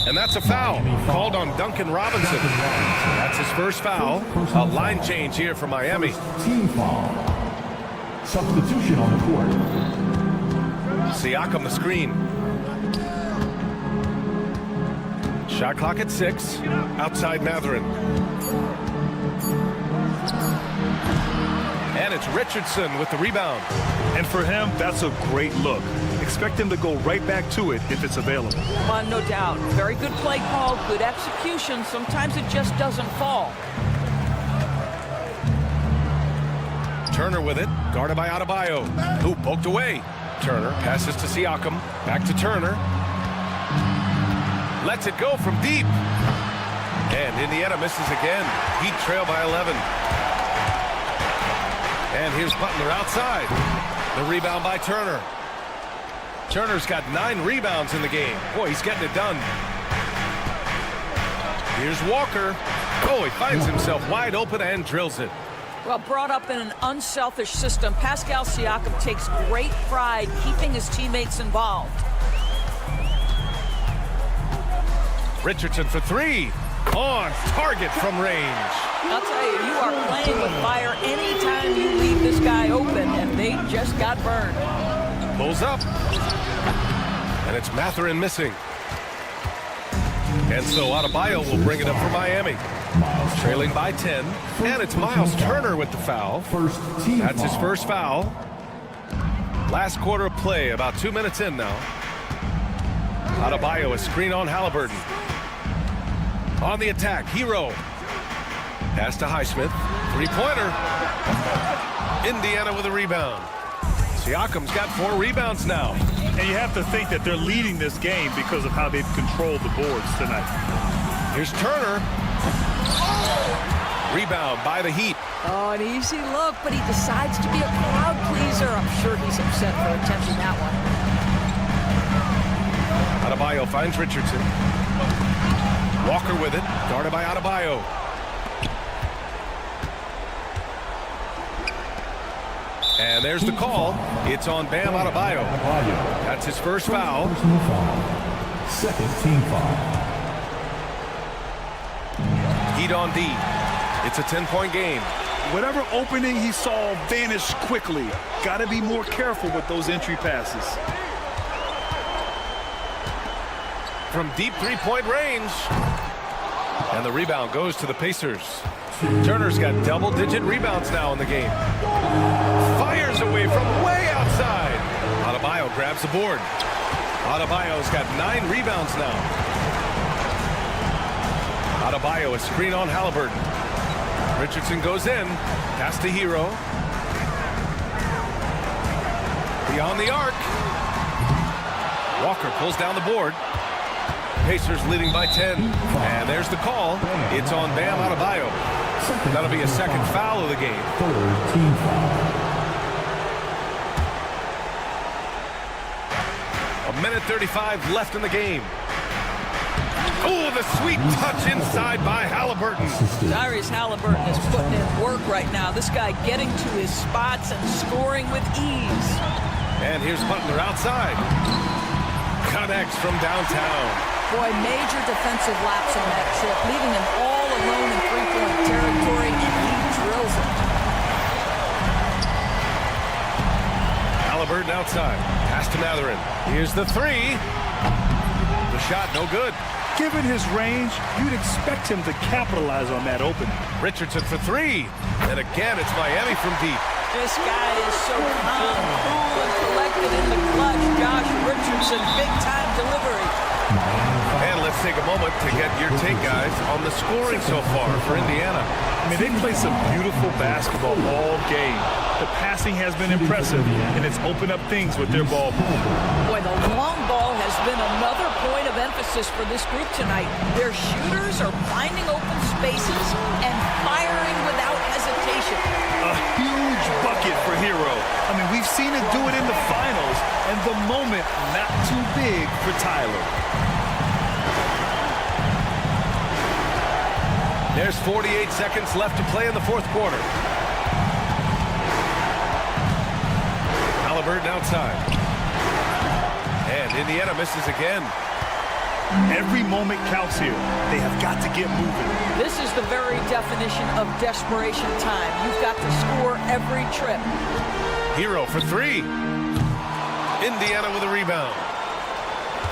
And that's a foul called on Duncan Robinson. That's his first foul. A line change here for Miami. Team foul. Substitution on the court. Siakam the screen. Shot clock at 6. Outside Mathurin. And it's Richardson with the rebound. And for him, that's a great look. Expect him to go right back to it if it's available. No doubt. Very good play call, good execution. Sometimes it just doesn't fall. Turner with it, guarded by Adebayo, who poked away. Turner passes to Siakam, back to Turner. Lets it go from deep. And Indiana misses again. Heat trail by 11. And here's Butler outside. The rebound by Turner. Turner's got 9 rebounds in the game. Boy, he's getting it done. Here's Walker. Oh, he finds himself wide open and drills it. Well, brought up in an unselfish system, Pascal Siakam takes great pride keeping his teammates involved. Richardson for 3. On target from range. I'll tell you, you are playing with fire anytime you leave this guy open, and they just got burned. Pulls up. And it's Mathurin missing. And so Adebayo will bring it up for Miami. Trailing by 10. And it's Miles Turner with the foul. That's his first foul. Last quarter of play, about 2 minutes in now. Adebayo, a screen on Halliburton. On the attack, Hero. Pass to Highsmith. Three-pointer. Indiana with a rebound. Siakam's got 4 rebounds now. And you have to think that they're leading this game because of how they've controlled the boards tonight. Here's Turner. Rebound by the Heat. Oh, an easy look, but he decides to be a crowd pleaser. I'm sure he's upset for attempting that one. Adebayo finds Richardson. Walker with it, guarded by Adebayo. And there's the call. It's on Bam Adebayo. That's his first foul. Second team foul. Heat on D. It's a 10-point game. Whatever opening he saw vanished quickly. Got to be more careful with those entry passes. From deep three-point range. And the rebound goes to the Pacers. Turner's got double-digit rebounds now in the game. Fires away from way outside. Adebayo grabs the board. Adebayo's got 9 rebounds now. Adebayo, a screen on Halliburton. Richardson goes in. Pass to Hero. Beyond the arc. Walker pulls down the board. Pacers leading by 10. And there's the call. It's on Bam Adebayo. That'll be a second foul of the game. Third team foul. A minute 35 left in the game. Oh, the sweet touch inside by Halliburton. Tyrese Halliburton is putting in work right now. This guy getting to his spots and scoring with ease. And here's Butler outside. Connects from downtown. Boy, major defensive lapse on that trip, leaving him all alone in three-point territory, and he drills it. Halliburton outside. Pass to Mathurin. Here's the 3. The shot no good. Given his range, you'd expect him to capitalize on that opening. Richardson for 3. And again, it's Miami from deep. This guy is so calm, cool, and collected in the clutch. Josh Richardson, big-time delivery. And let's take a moment to get your take, guys, on the scoring so far for Indiana. I mean, they play some beautiful basketball all game. The passing has been impressive, and it's opened up things with their ball. Boy, the long ball has been another point of emphasis for this group tonight. Their shooters are finding open spaces and firing without hesitation. A huge bucket for Hero. I mean, we've seen it do it in the finals, and the moment not too big for Tyler. There's 48 seconds left to play in the fourth quarter. Halliburton outside. And Indiana misses again. Every moment counts here. They have got to get moving. This is the very definition of desperation time. You've got to score every trip. Hero for three. Indiana with a rebound.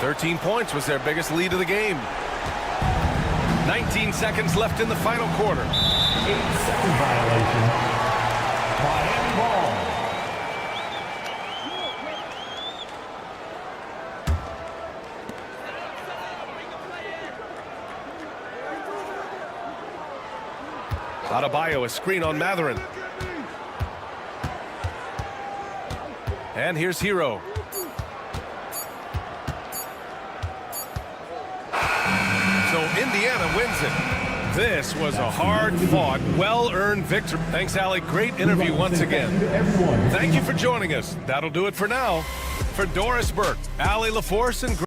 13 points was their biggest lead of the game. 19 seconds left in the final quarter. 8-second violation. Miami ball. Adebayo, a screen on Matherin. And here's Hero. So Indiana wins it. This was a hard-fought, well-earned victory. Thanks, Allie. Great interview once again. Thank you for joining us. That'll do it for now. For Doris Burke, Allie LaForce, and